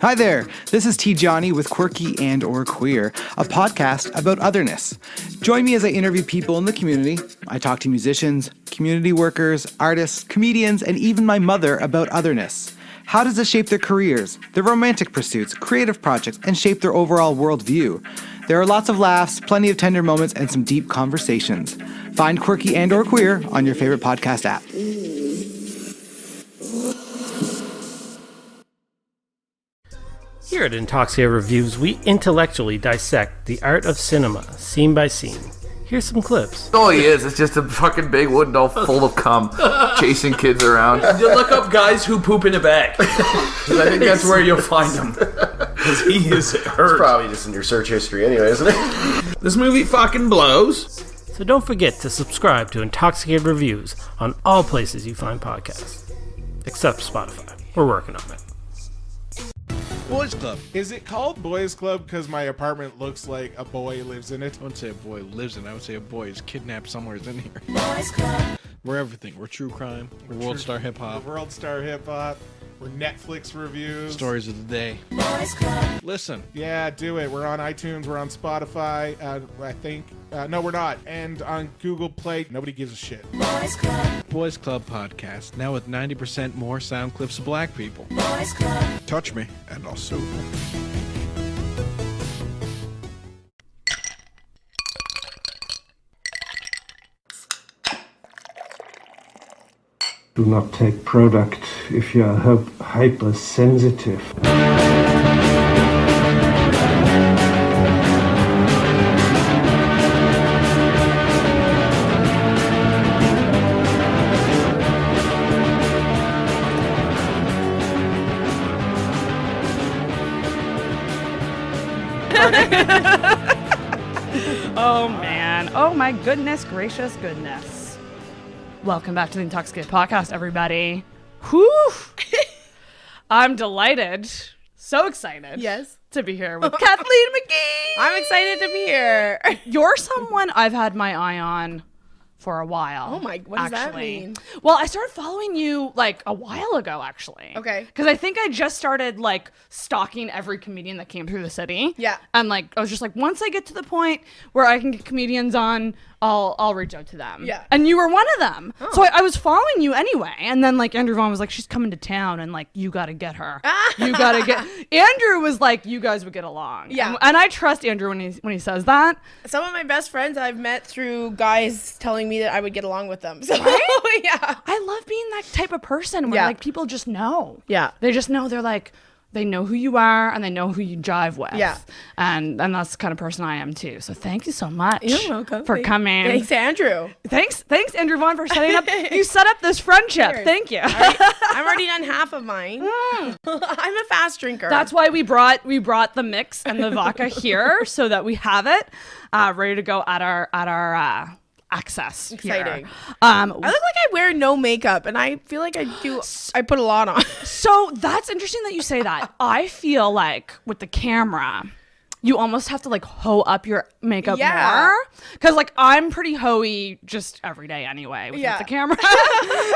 Hi there, this is T. Johnny with Quirky and or Queer, a podcast about otherness. Join me as I interview people in the community. I talk to musicians, community workers, artists, comedians, and even my mother about otherness. How does this shape their careers, their romantic pursuits, creative projects, and shape their overall worldview? There are lots of laughs, plenty of tender moments, and some deep conversations. Find Quirky and or Queer on your favorite podcast app. Here at Intoxicated Reviews, we intellectually dissect the art of cinema, scene by scene. Here's some clips. All he is just a fucking big wooden doll full of cum, chasing kids around. You look up guys who poop in a bag. 'Cause I think that's where you'll find him. Because he is hurt. It's probably just in your search history anyway, isn't it? This movie fucking blows. So don't forget to subscribe to Intoxicated Reviews on all places you find podcasts. Except Spotify. We're working on it. Boys Club. Is it called Boys Club because my apartment looks like a boy lives in it? I wouldn't say a boy lives in it. I would say a boy is kidnapped somewhere in here. Boys Club. We're everything. We're true crime. We're world star hip hop. World star hip hop. We're Netflix reviews. Stories of the day. Boys Club. Listen. Yeah, do it. We're on iTunes. We're on Spotify. I think. No, we're not. And on Google Play. Nobody gives a shit. Boys Club. Boys Club podcast. Now with 90% more sound clips of black people. Boys Club. Touch me and I'll sue. Do not take product if you are hypersensitive. Oh man. Oh my goodness gracious goodness. Welcome back to the Intoxicated Podcast, everybody. Whew. I'm delighted, so excited. Yes. To be here with Kathleen McGee. I'm excited to be here. You're someone I've had my eye on for a while. Oh my, what does that mean? Well, I started following you like a while ago, actually. Okay. Because I think I just started like stalking every comedian that came through the city. Yeah. And like, I was just like, once I get to the point where I can get comedians on, I'll reach out to them. Yeah. And you were one of them. Oh. So I was following you anyway. And then like Andrew Vaughn was like, she's coming to town and like, you got to get her. You got to get, Andrew was like, you guys would get along. Yeah. And I trust Andrew when he says that. Some of my best friends I've met through guys telling me that I would get along with them. So Right? yeah. I love being that type of person where like people just know. Yeah. They just know. They're like, they know who you are and they know who you jive with. Yeah. And that's the kind of person I am too. So thank you so much. You're welcome. For coming. Thanks, Andrew. Thanks, Andrew Vaughn, for setting up. You set up this friendship. Cheers. Thank you. I'm already done half of mine. I'm a fast drinker. That's why we brought the mix and the vodka here so that we have it ready to go at our access. exciting. Here. I look like I wear no makeup, and I feel like I do. I put a lot on. So that's interesting that you say that. I feel like with the camera, you almost have to like hoe up your makeup more. Because like I'm pretty hoey just every day anyway with the camera.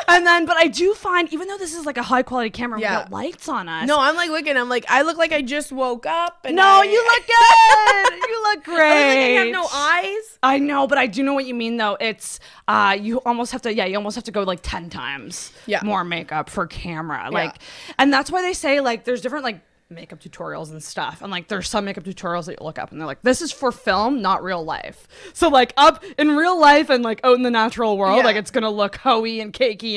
But I do find, even though this is like a high quality camera, we got lights on us. No, I'm like looking. I'm like, I look like I just woke up. And you look good. You look great. I look like I have no eyes. I know, but I do know what you mean though. It's you almost have to go like 10 times more makeup for camera. Like, and that's why they say like there's different like makeup tutorials and stuff, and like there's some makeup tutorials that you look up and they're like, this is for film, not real life. So like up in real life and like out in the natural world, like it's gonna look hoey and cakey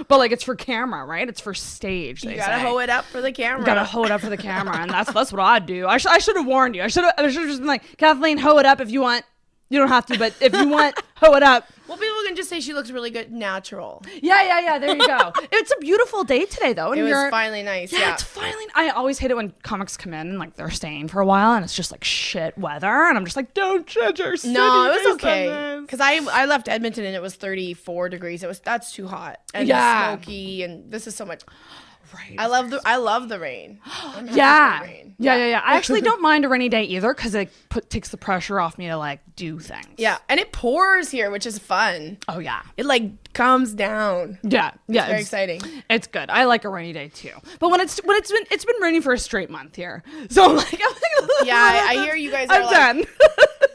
but like it's for camera, right? It's for stage. You gotta hoe it up for the camera. You gotta hoe it up for the camera, and that's what I do. I should have warned you. I should have just been like, Kathleen, hoe it up if you want. You don't have to, but if you want, hoe it up. Well, people can just say she looks really good natural. Yeah. There you go. It's a beautiful day today, though. And it was finally nice. Yeah, it's finally. I always hate it when comics come in and like they're staying for a while and it's just like shit weather, and I'm just like, don't judge our city. No, it was okay because I left Edmonton and it was 34 degrees. That's too hot and smoky, and this is so much. Right. I love the rain. Yeah. Rain. Yeah. I actually don't mind a rainy day either because it takes the pressure off me to like do things. Yeah, and it pours here, which is fun. Oh yeah. It like calms down. Yeah. It's very exciting. It's good. I like a rainy day too. But when it's been raining for a straight month here, so I'm like yeah, I hear you guys are like, done.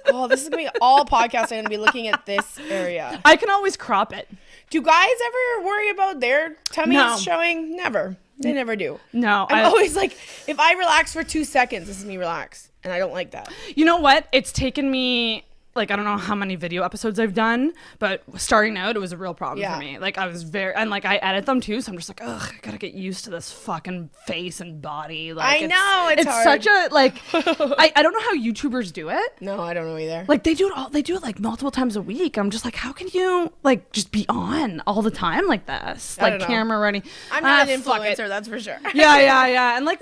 Oh, this is gonna be all podcasts. I'm gonna be looking at this area. I can always crop it. Do guys ever worry about their tummies showing? Never. They never do. No. I'm always like, if I relax for 2 seconds, this is me relax. And I don't like that. You know what? It's taken me, like, I don't know how many video episodes I've done, but starting out, it was a real problem for me. Like, I was and like, I edit them too, so I'm just like, ugh, I gotta get used to this fucking face and body. Like, I know, it's hard. Such a, like, I don't know how YouTubers do it. No, I don't know either. Like, they do it like multiple times a week. I'm just like, how can you, like, just be on all the time like this? Like, camera ready. I'm not an influencer, that's for sure. Yeah. And like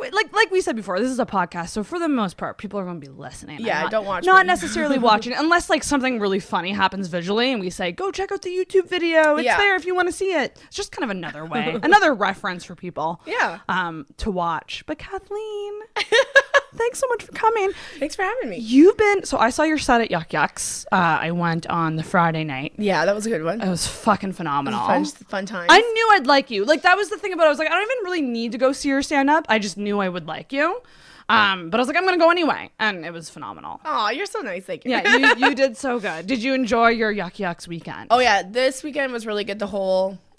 we said before, this is a podcast, so for the most part, people are going to be listening. Yeah, don't watch Not necessarily watching, unless like something really funny happens visually and we say, go check out the YouTube video. It's there if you want to see it. It's just kind of another way, another reference for people to watch. But Kathleen, thanks so much for coming. Thanks for having me. So I saw your set at Yuck Yucks. I went on the Friday night. Yeah, that was a good one. It was fucking phenomenal. It was fun time. I knew I'd like you. Like, that was the thing about it. I was like, I don't even really need to go see your stand-up. I just knew I would like you. But I was like, I'm going to go anyway. And it was phenomenal. Oh, you're so nice. Thank you. Yeah, you did so good. Did you enjoy your Yuck Yucks weekend? Oh, yeah. This weekend was really good.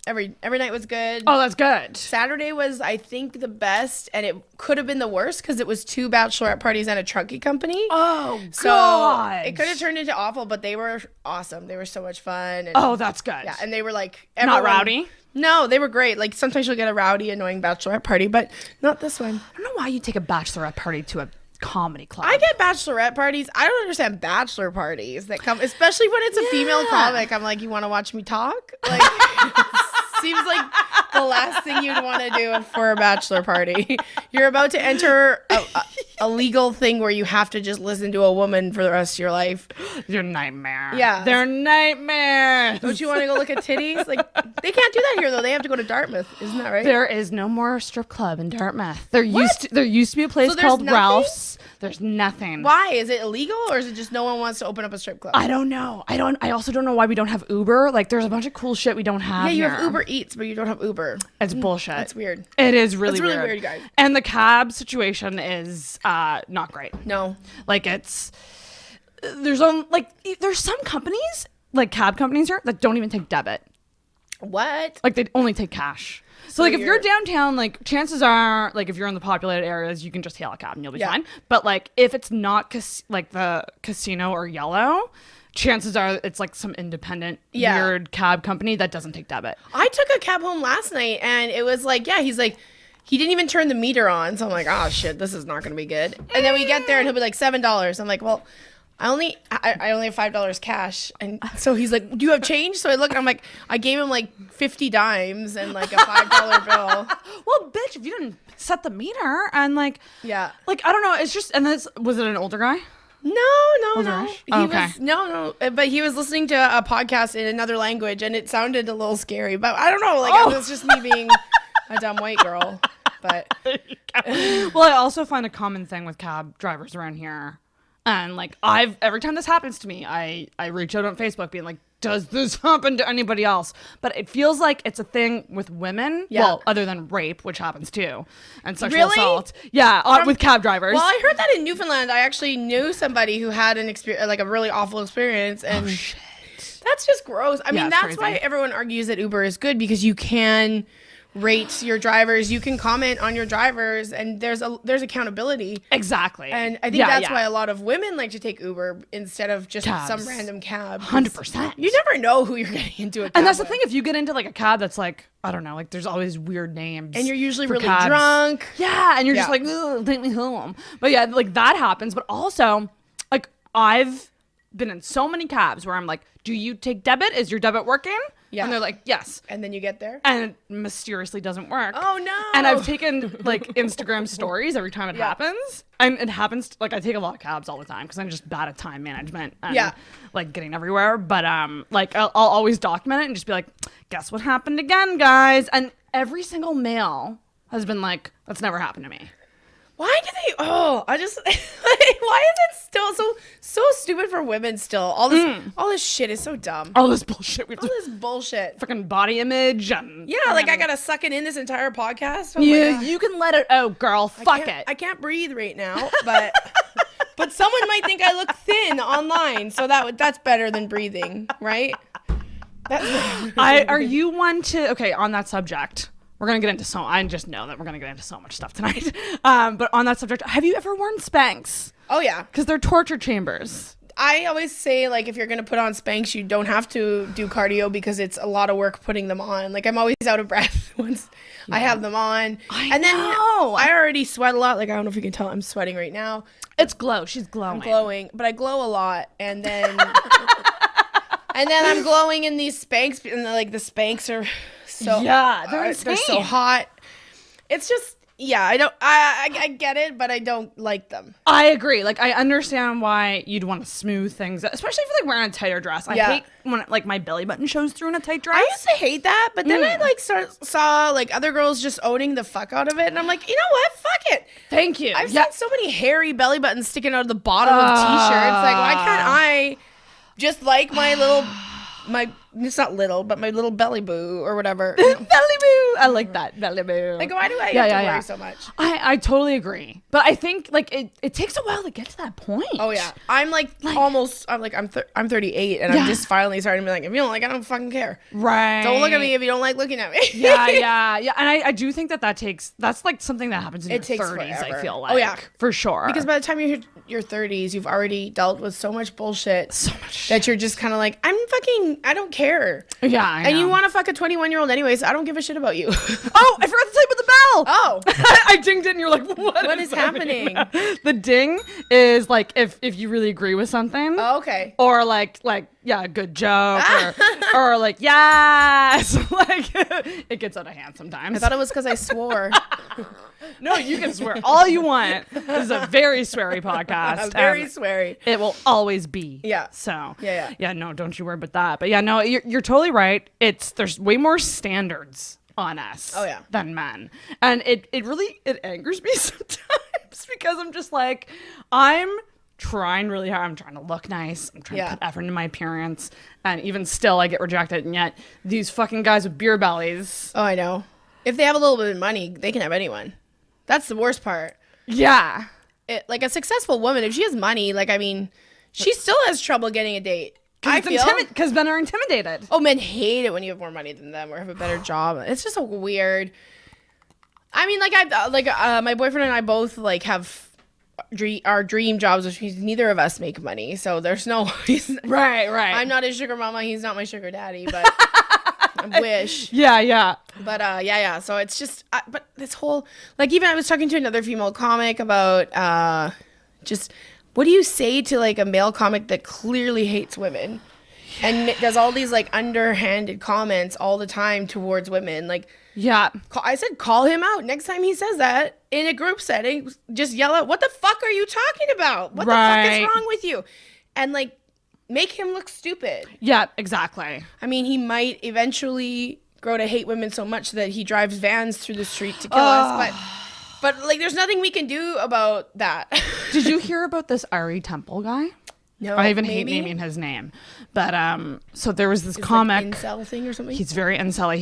Every night was good. Oh, that's good. Saturday was, I think, the best, and it could have been the worst because it was 2 bachelorette parties and a trunky company. Oh, so God. It could have turned into awful, but they were awesome. They were so much fun. And, oh, that's good. Yeah, and they were like... Not rowdy? No, they were great. Like, sometimes you'll get a rowdy, annoying bachelorette party, but not this one. I don't know why you take a bachelorette party to a comedy club. I get bachelorette parties. I don't understand bachelor parties that come, especially when it's a female comic. I'm like, you want to watch me talk? Like... Seems like the last thing you'd want to do for a bachelor party. You're about to enter a legal thing where you have to just listen to a woman for the rest of your life. Your nightmare. Yeah. They're nightmares. Don't you want to go look at titties? Like, they can't do that here, though. They have to go to Dartmouth. Isn't that right? There is no more strip club in Dartmouth. There used to be a place called Ralph's. There's nothing. Why? Is it illegal, or is it just no one wants to open up a strip club? I don't know. I also don't know why we don't have Uber. Like, there's a bunch of cool shit we don't have. Yeah, you here. have Uber Eats, but you don't have Uber. It's bullshit. That's weird. It is really weird. It's really weird, guys. And the cab situation is not great. No. Like, there's some companies, like cab companies here, that don't even take debit. What? Like, they only take cash. So like, if you're downtown, like, chances are, like, if you're in the populated areas, you can just hail a cab and you'll be fine. But like, if it's not like the casino or Yellow, chances are it's like some independent weird cab company that doesn't take debit. I took a cab home last night and it was like, he's like, he didn't even turn the meter on. So I'm like, oh shit, this is not going to be good. And then we get there and he'll be like $7. I'm like, well, I only have $5 cash. And so he's like, do you have change? So I look, I'm like, I gave him like 50 dimes and like a $5 bill. Well, bitch, if you didn't set the meter and like, like, I don't know. It's just, and was it an older guy? No. Okay. But he was listening to a podcast in another language and it sounded a little scary, but I don't know. Like, it was just me being a dumb white girl, but. Well, I also find a common thing with cab drivers around here. And like, every time this happens to me, I reach out on Facebook being like, does this happen to anybody else? But it feels like it's a thing with women. Yeah. Well, other than rape, which happens too, and sexual assault. Yeah, with cab drivers. Well, I heard that in Newfoundland. I actually knew somebody who had an experience, like a really awful experience, and shit. That's just gross. I mean, that's crazy. why everyone argues that Uber is good, because you can rate your drivers, you can comment on your drivers, and there's accountability. Exactly. And I think that's why a lot of women like to take Uber instead of just some random cab. 100%. You never know who you're getting into a cab and that's with. the thing, if you get into like a cab that's like, I don't know, like there's always weird names. And you're usually really cabs. drunk. Yeah, and you're just like, take me home. But yeah, like that happens. But also, like, I've been in so many cabs where I'm like, do you take debit? Is your debit working? Yeah. And they're like, yes. And then you get there? And it mysteriously doesn't work. Oh, no. And I've taken, like, Instagram stories every time it happens. And it happens, like, I take a lot of cabs all the time because I'm just bad at time management and, like, getting everywhere. But, like, I'll always document it and just be like, guess what happened again, guys? And every single male has been like, that's never happened to me. Why do they? Oh, I just. Why is it still so stupid for women? Still, all this shit is so dumb. All this bullshit. All this bullshit. Fucking body image. And, yeah, like I gotta suck it in this entire podcast. Oh you can let it out, girl. Fuck it. I can't breathe right now, but but someone might think I look thin online, so that's better than breathing, right? Are you one to? Okay, on that subject. We're going to get into I just know that we're going to get into so much stuff tonight. But on that subject, have you ever worn Spanx? Oh, yeah. Because they're torture chambers. I always say, like, if you're going to put on Spanx, you don't have to do cardio because it's a lot of work putting them on. Like, I'm always out of breath once I have them on. I already sweat a lot. Like, I don't know if you can tell I'm sweating right now. It's glow. She's glowing. I'm glowing. But I glow a lot. And then... and then I'm glowing in these Spanx. And, like, the Spanx are... So they're so hot. It's just I get it, but I don't like them. I agree. Like I understand why you'd want to smooth things, especially if you're like wearing a tighter dress. I hate when like my belly button shows through in a tight dress. I used to hate that, but then I like saw like other girls just owning the fuck out of it, and I'm like, you know what? Fuck it. Thank you. I've seen so many hairy belly buttons sticking out of the bottom of t-shirts. Like, why can't I just like my little it's not little, but my little belly boo or whatever. Belly boo. I like that. Belly boo. Like, why do I have to worry so much? I totally agree. But I think like it takes a while to get to that point. Oh yeah. I'm almost I'm 38 and I'm just finally starting to be like, if you don't like, I don't fucking care. Right. Don't look at me if you don't like looking at me. Yeah. And I do think that's like something that happens in your 30s, forever. I feel like. Oh yeah. For sure. Because by the time you hit your 30s, you've already dealt with so much bullshit. That you're just kind of like, I don't care. Yeah, I know. And you want to fuck a 21-year-old anyways. I don't give a shit about you. Oh, I forgot to tell you about the bell. Oh. I dinged it and you're like, what is happening? The ding is like if you really agree with something. Oh, okay. Or like yeah, good joke. or like, yes. Like, it gets out of hand sometimes. I thought it was because I swore. No, you can swear all you want. This is a very sweary podcast. Very sweary. It will always be. Yeah. So. Yeah. Yeah, no, don't you worry about that. But yeah, no, you're totally right. There's way more standards on us than men. And it really angers me sometimes because I'm just like, I'm trying really hard. I'm trying to look nice. I'm trying to put effort into my appearance. And even still, I get rejected. And yet, these fucking guys with beer bellies. Oh, I know. If they have a little bit of money, they can have anyone. That's the worst part. Yeah. Like a successful woman, if she has money, like, I mean, she still has trouble getting a date. Because men are intimidated. Oh, men hate it when you have more money than them or have a better job. It's just a weird. I mean, my boyfriend and I both like have our dream jobs, which means neither of us make money. So there's no. Right. I'm not his sugar mama. He's not my sugar daddy, but I wish. Yeah. But yeah. So it's just, but this whole even I was talking to another female comic about just. What do you say to like a male comic that clearly hates women and does all these like underhanded comments all the time towards women? Like, I said, call him out next time he says that in a group setting. Just yell out, "What the fuck are you talking about? What the fuck is wrong with you?" And like, make him look stupid. Yeah, exactly. I mean, he might eventually grow to hate women so much that he drives vans through the street to kill us, But like, there's nothing we can do about that. Did you hear about this Ari Temple guy? No, I even hate naming his name. But so there was this comic. Like incel thing or something? He's very incel.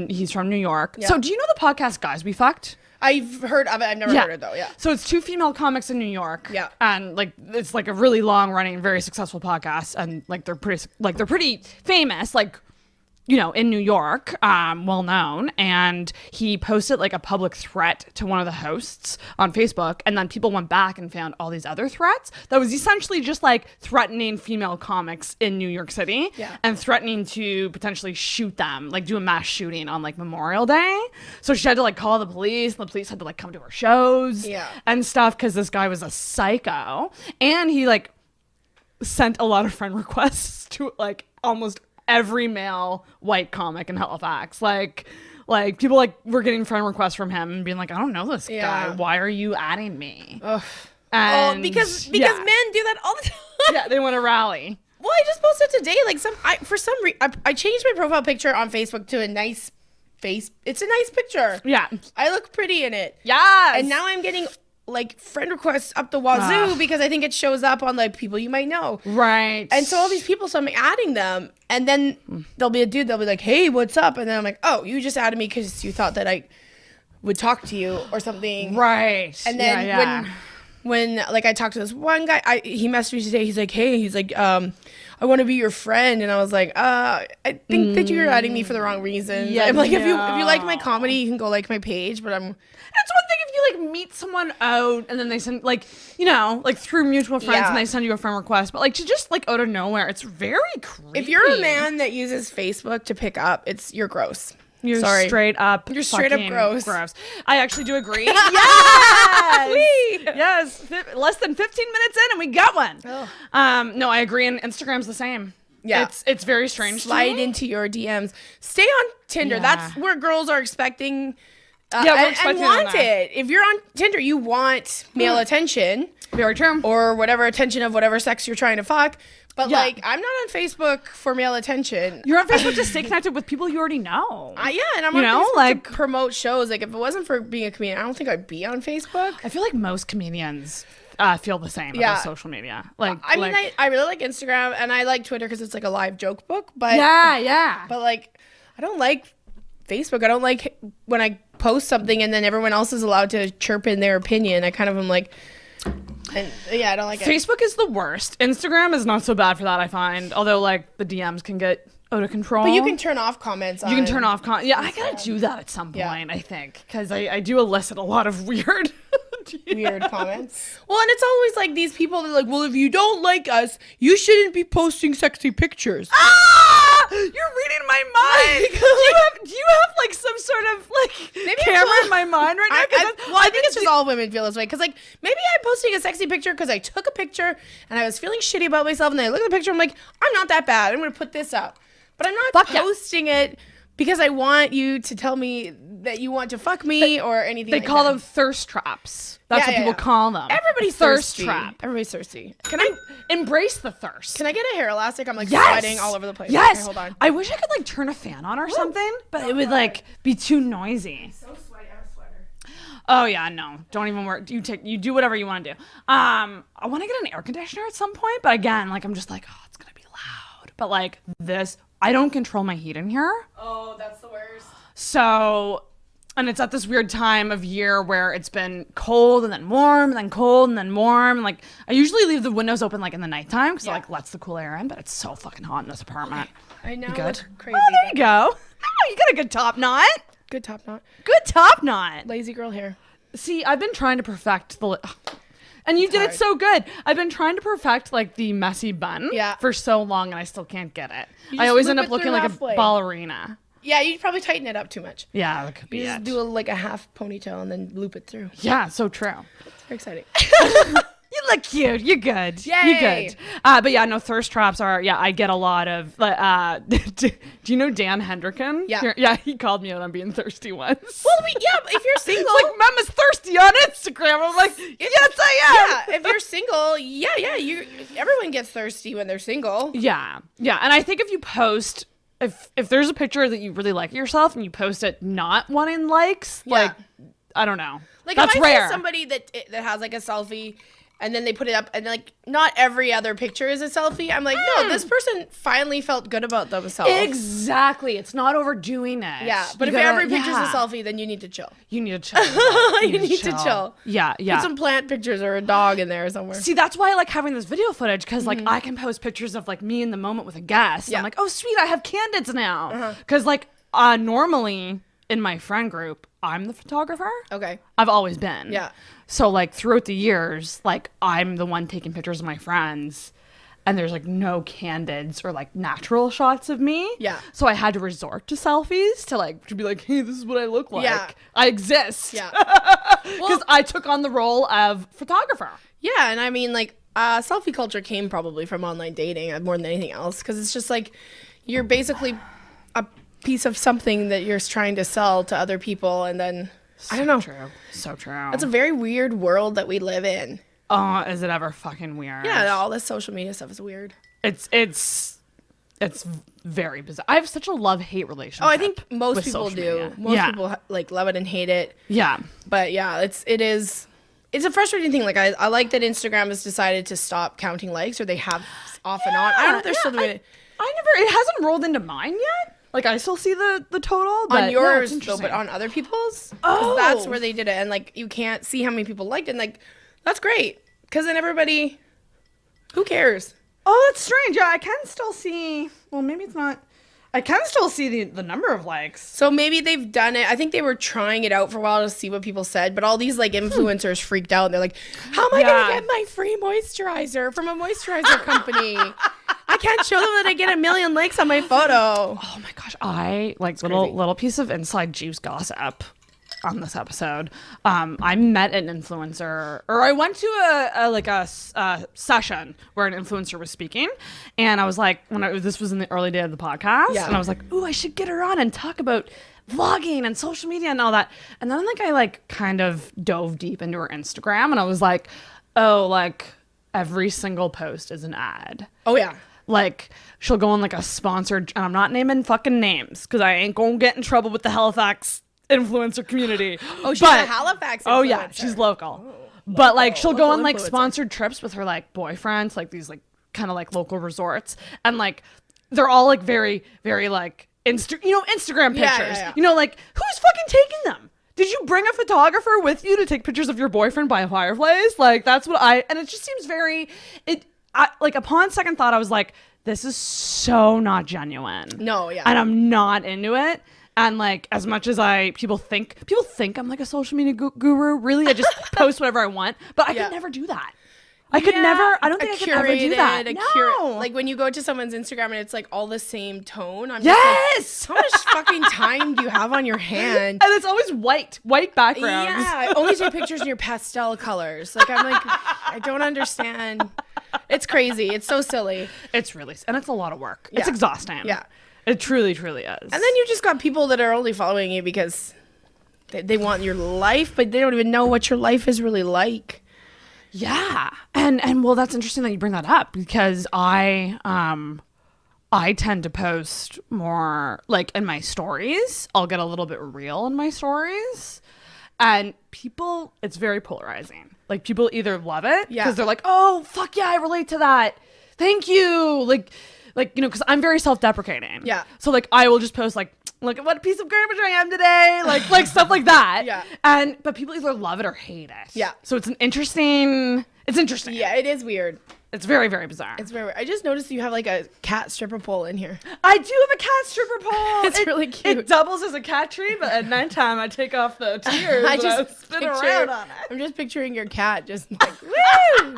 He's from New York. Yeah. So do you know the podcast Guys We Fucked? I've heard of it. I've never heard it though. Yeah. So it's two female comics in New York. Yeah. And like it's like a really long running, very successful podcast, and like they're pretty famous. Like, you know, in New York, well known, and he posted like a public threat to one of the hosts on Facebook, and then people went back and found all these other threats that was essentially just like threatening female comics in New York City and threatening to potentially shoot them, like do a mass shooting on like Memorial Day. So she had to like call the police, and the police had to like come to her shows and stuff because this guy was a psycho, and he like sent a lot of friend requests to like almost every male white comic in Halifax. Like people like were getting friend requests from him and being like, I don't know this guy. Why are you adding me? And because men do that all the time. Yeah, they want to rally. Well, I just posted today, like for some reason, I changed my profile picture on Facebook to a nice face. It's a nice picture. Yeah. I look pretty in it. Yes. And now I'm getting like friend requests up the wazoo because I think it shows up on like people you might know. Right. And so all these people, so I'm adding them, and then there'll be a dude, they'll be like, hey, what's up? And then I'm like, oh, you just added me because you thought that I would talk to you or something. Right. And then when like I talked to this one guy, he messaged me today. He's like, hey, I want to be your friend. And I was like, I think that you're adding me for the wrong reasons. Yeah, I'm like, if you like my comedy, you can go like my page, but I'm... It's one thing if you like meet someone out and then they send like, you know, like through mutual friends and they send you a friend request, but like to just like out of nowhere, it's very creepy. If you're a man that uses Facebook to pick up, you're gross. You're straight up gross. I actually do agree. Yes. Less than 15 minutes in and we got one. No, I agree, and Instagram's the same. Yeah. It's very strange. Slide into your DMs. Stay on Tinder. That's where girls are expecting we're expecting and want it. If you're on Tinder, you want male attention. Very true. Or whatever attention of whatever sex you're trying to fuck. But like, I'm not on Facebook for male attention. You're on Facebook to stay connected with people you already know. And I'm on Facebook to promote shows. Like, if it wasn't for being a comedian, I don't think I'd be on Facebook. I feel like most comedians feel the same about social media. Like, I mean, I really like Instagram and I like Twitter because it's like a live joke book. But But like, I don't like Facebook. I don't like when I post something and then everyone else is allowed to chirp in their opinion. I kind of am like, I don't like it. Facebook is the worst. Instagram is not so bad for that, I find. Although, like, the DMs can get out of control. But you can turn off comments. You can turn off comments. Yeah, I gotta do that at some point, I think. Because I do elicit a lot of weird comments. Well, and it's always like these people that are like, well, if you don't like us, you shouldn't be posting sexy pictures. You're reading my mind. do you have like some sort of like camera in my mind right now? I think it's just all women feel this way. Because like maybe I'm posting a sexy picture because I took a picture and I was feeling shitty about myself, and then I look at the picture, I'm like, I'm not that bad. I'm gonna put this up, but I'm not posting it because I want you to tell me that you want to fuck me or anything. They call them thirst traps. That's what people call them. Everybody's thirst thirsty. trap. Everybody's thirsty. Can I embrace the thirst? Can I get a hair elastic? I'm like sweating all over the place. Yes. Okay, hold on. I wish I could like turn a fan on or something, but it would like be too noisy. So sweaty. I have a sweater. Oh yeah, no. Don't even work. You do whatever you want to do. I want to get an air conditioner at some point, but again, like I'm just like, oh, it's gonna be loud. But like this, I don't control my heat in here. Oh, that's the worst. So, and it's at this weird time of year where it's been cold and then warm and then cold and then warm. And like, I usually leave the windows open like in the nighttime because it like lets the cool air in, but it's so fucking hot in this apartment. I know. You good? Crazy. Oh, there you go. Oh, you got a good top knot. Good top knot. Good top knot. Lazy girl hair. See, I've been trying to perfect and you did it so good. I've been trying to perfect like the messy bun for so long and I still can't get it. I always end up looking like a ballerina. Yeah, you'd probably tighten it up too much. Yeah, that could be just do like a half ponytail and then loop it through. Yeah, so true. It's very exciting. You look cute. You're good. Yay. You're good. But yeah, no, thirst traps are, I get a lot of, do you know Dan Hendricken? Yeah. Yeah, he called me out on being thirsty once. Well, if you're single. Like, Mama's thirsty on Instagram. I'm like, yes, I am. Yeah, if you're single, everyone gets thirsty when they're single. Yeah. Yeah, and I think if you post... If there's a picture that you really like of yourself and you post it not wanting likes, like, I don't know. Like, that's if I rare. see somebody that has like a selfie and then they put it up and like not every other picture is a selfie, I'm like, no, this person finally felt good about themselves. Exactly. It's not overdoing it. Yeah, but if every picture's a selfie, then you need to chill. You need to chill. You need to chill. Yeah. Put some plant pictures or a dog in there somewhere. See, that's why I like having this video footage because like I can post pictures of like me in the moment with a guest. Yeah. I'm like, oh sweet, I have candidates now. Because like normally in my friend group, I'm the photographer. Okay. I've always been. Yeah. So like throughout the years, like I'm the one taking pictures of my friends and there's like no candids or like natural shots of me. Yeah. So I had to resort to selfies to be like, hey, this is what I look like. Yeah. I exist. Yeah. Because I took on the role of photographer. Yeah. And I mean like selfie culture came probably from online dating more than anything else because it's just like you're basically a piece of something that you're trying to sell to other people and then I don't know. So true. It's a very weird world that we live in. Oh, is it ever fucking weird? Yeah, all this social media stuff is weird. It's very bizarre. I have such a love-hate relationship. Oh, I think most people do. Media. Most people like love it and hate it. Yeah. But yeah, it is it's a frustrating thing. Like I like that Instagram has decided to stop counting likes, or they have off and on. I don't know if they're still doing it. It hasn't rolled into mine yet. Like I still see the total, but on yours though, but on other people's, that's where they did it, and like you can't see how many people liked it. And like that's great, because then everybody, who cares? Oh, that's strange. Yeah, I can still see. Well, maybe it's not. I can still see the number of likes. So maybe they've done it. I think they were trying it out for a while to see what people said, but all these like influencers freaked out, and they're like, "How am I gonna get my free moisturizer from a moisturizer company? I can't show them that I get 1 million likes on my photo." Oh my gosh, I like little piece of inside juice gossip on this episode. I met an influencer, or I went to a session where an influencer was speaking, and I was like, this was in the early day of the podcast, and I was like, ooh, I should get her on and talk about vlogging and social media and all that. And then like I like kind of dove deep into her Instagram, and I was like, oh, like every single post is an ad. Oh yeah. Like she'll go on like a sponsored, and I'm not naming fucking names because I ain't gonna get in trouble with the Halifax influencer community. Oh, she's a Halifax influencer. Oh yeah, she's local. But like she'll go on like sponsored trips with her like boyfriends, like these like kind of like local resorts, and like they're all like very very like Instagram pictures. Yeah. You know, like who's fucking taking them? Did you bring a photographer with you to take pictures of your boyfriend by a fireplace? Like that's what and it just seems very like upon second thought I was like, this is so not genuine. No, yeah. And I'm not into it. And like, as much as people think I'm like a social media guru. Really, I just post whatever I want. But I could never do that. I could never. I don't think I could ever do that. No. Like when you go to someone's Instagram and it's like all the same tone. I'm just like, how much fucking time do you have on your hand? And it's always white backgrounds. Yeah, only take pictures in your pastel colors. Like I'm like, I don't understand. It's crazy. It's so silly. It's really, and it's a lot of work. It's exhausting. Yeah. It truly, truly is. And then you just got people that are only following you because they want your life, but they don't even know what your life is really like. Yeah. And well, that's interesting that you bring that up, because I tend to post more like in my stories. I'll get a little bit real in my stories. And people, it's very polarizing. Like people either love it because they're like, oh, fuck yeah, I relate to that. Thank you. Like, you know, because I'm very self-deprecating. Yeah. So, like, I will just post, like, look at what piece of garbage I am today. Like stuff like that. Yeah. But people either love it or hate it. Yeah. So it's interesting. Yeah, it is weird. It's very, very bizarre. It's very weird. I just noticed you have, like, a cat stripper pole in here. I do have a cat stripper pole. It's really cute. It doubles as a cat tree, but at nighttime I take off the tears I spin around on it. I'm just picturing your cat just like, woo!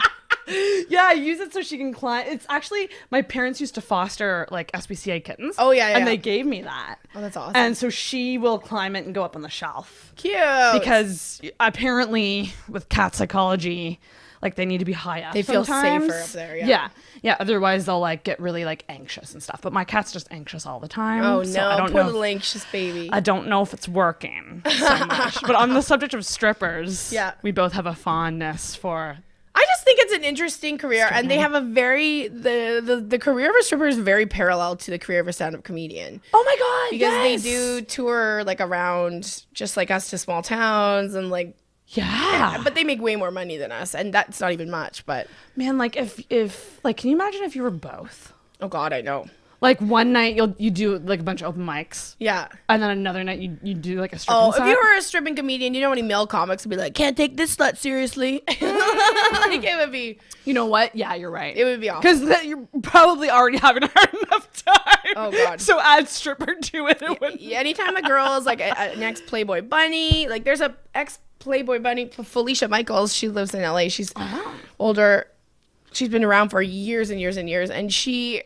Yeah, I use it so she can climb. It's actually, my parents used to foster like SPCA kittens. Oh yeah. And they gave me that. Oh, that's awesome. And so she will climb it and go up on the shelf. Cute. Because apparently with cat psychology, like they need to be high up. They feel sometimes. safer up there. Yeah. Yeah. Otherwise they'll like get really like anxious and stuff. But my cat's just anxious all the time. Oh so no, I don't poor know little anxious baby. I don't know if it's working so much. But on the subject of strippers, we both have a fondness for. I just think it's an interesting career, and they have a very the career of a stripper is very parallel to the career of a stand-up comedian. Oh my god! Because they do tour like around just like us to small towns and like but they make way more money than us, and that's not even much. But man, like if like, can you imagine if you were both? Oh god, I know. Like one night you do like a bunch of open mics. Yeah. And then another night you do like a stripping Oh, set. if you were a stripping comedian, you know how many male comics would be like, can't take this slut seriously. Like it would be. You know what? Yeah, you're right. It would be awful. Because you're probably already having a hard enough time. Oh god. So add stripper to it. Anytime a girl is like an ex-Playboy bunny, like there's a ex-Playboy bunny, Felicia Michaels, she lives in LA. She's older. She's been around for years and years and years, and she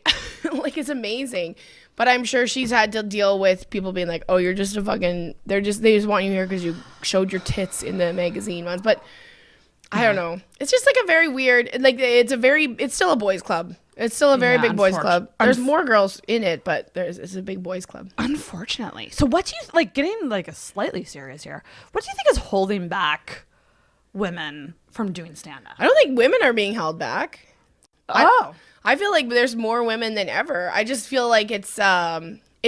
like is amazing. But I'm sure she's had to deal with people being like, "Oh, you're just a fucking." They just want you here because you showed your tits in the magazine once. But I don't know. It's just like a very weird. Like it's still a boys' club. It's still a very big boys' club. There's more girls in it, but it's a big boys' club. Unfortunately. So what do you like? Getting like a slightly serious here. What do you think is holding back women from doing stand-up? I don't think women are being held back. I feel like there's more women than ever. I just feel like it's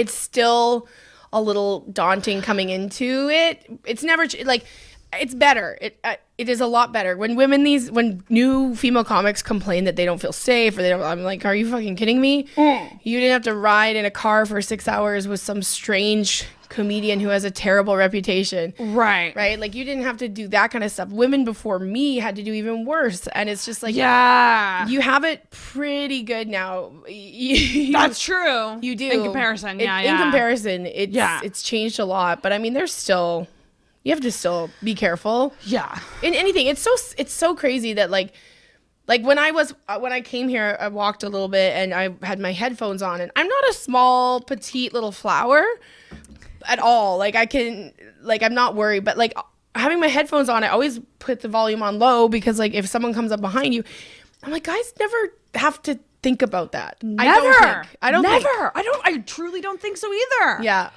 still a little daunting coming into it. It's never like it's better. It is a lot better when when new female comics complain that they don't feel safe or I'm like, are you fucking kidding me? You didn't have to ride in a car for 6 hours with some strange comedian who has a terrible reputation. Right. Like you didn't have to do that kind of stuff. Women before me had to do even worse. And it's just like, yeah, you have it pretty good now. That's true. You do. In comparison. In comparison, it's changed a lot. But I mean, you have to still be careful. Yeah. In anything. It's so crazy that like when I came here, I walked a little bit and I had my headphones on, and I'm not a small, petite little flower at all. Like I'm not worried, but like having my headphones on, I always put the volume on low because like if someone comes up behind you, I'm like, guys never have to think about that. Never. I truly don't think so either. Yeah.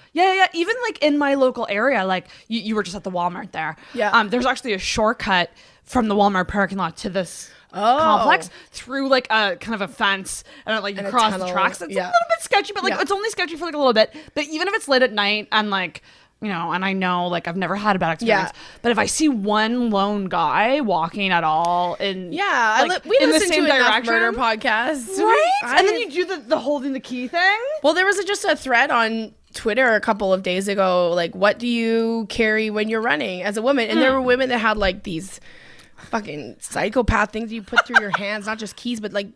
Even like in my local area, like you were just at the Walmart there. Yeah. There's actually a shortcut from the Walmart parking lot to this complex through like a kind of a fence and like you cross the tracks. It's a little bit sketchy, but like it's only sketchy for like a little bit. But even if it's late at night and like, you know, and I know like I've never had a bad experience, but if I see one lone guy walking at all in we in listen the same to enough direction, murder podcasts, right? And then you do the holding the key thing. Well, there was just a thread on Twitter a couple of days ago, like, what do you carry when you're running as a woman? And there were women that had like these fucking psychopath things you put through your hands, not just keys, but like,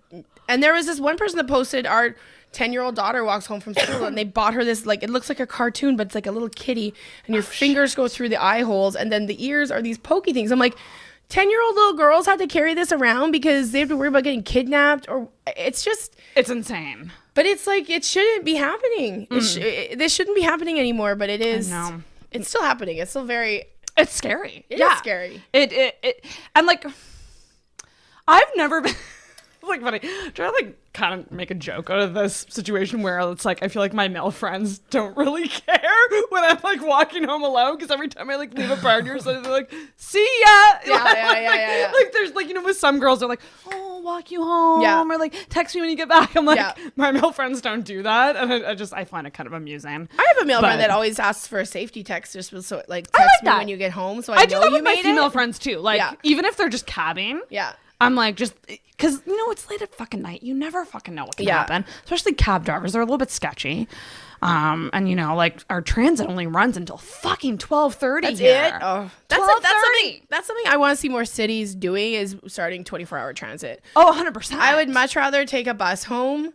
and there was this one person that posted, our 10-year-old daughter walks home from school and they bought her this, like, it looks like a cartoon, but it's like a little kitty, and your fingers go through the eye holes, and then the ears are these pokey things. I'm like, 10-year-old little girls had to carry this around because they have to worry about getting kidnapped, or it's insane. But it's like, it shouldn't be happening. This shouldn't be happening anymore, but it is. I know. It's still happening. It's still it's scary. It is scary. It and like, I've never been like funny. I'm trying to like kind of make a joke out of this situation where it's like I feel like my male friends don't really care when I'm like walking home alone, because every time I like leave a partner or something, they're like, "See ya." Yeah. Like there's like, you know, with some girls they're like, "Oh, I'll walk you home," or like, "Text me when you get back." I'm like, my male friends don't do that, and I find it kind of amusing. I have a male friend that always asks for a safety text, just so like text me when you get home, so I know do that you with my made female it. friends too. Like even if they're just cabbing. Yeah. I'm like, just because, you know, it's late at fucking night. You never fucking know what can happen. Especially cab drivers. They're a little bit sketchy. And, you know, like our transit only runs until fucking 12:30 That's here. it? Oh, that's something I want to see more cities doing, is starting 24-hour transit. Oh, 100%. I would much rather take a bus home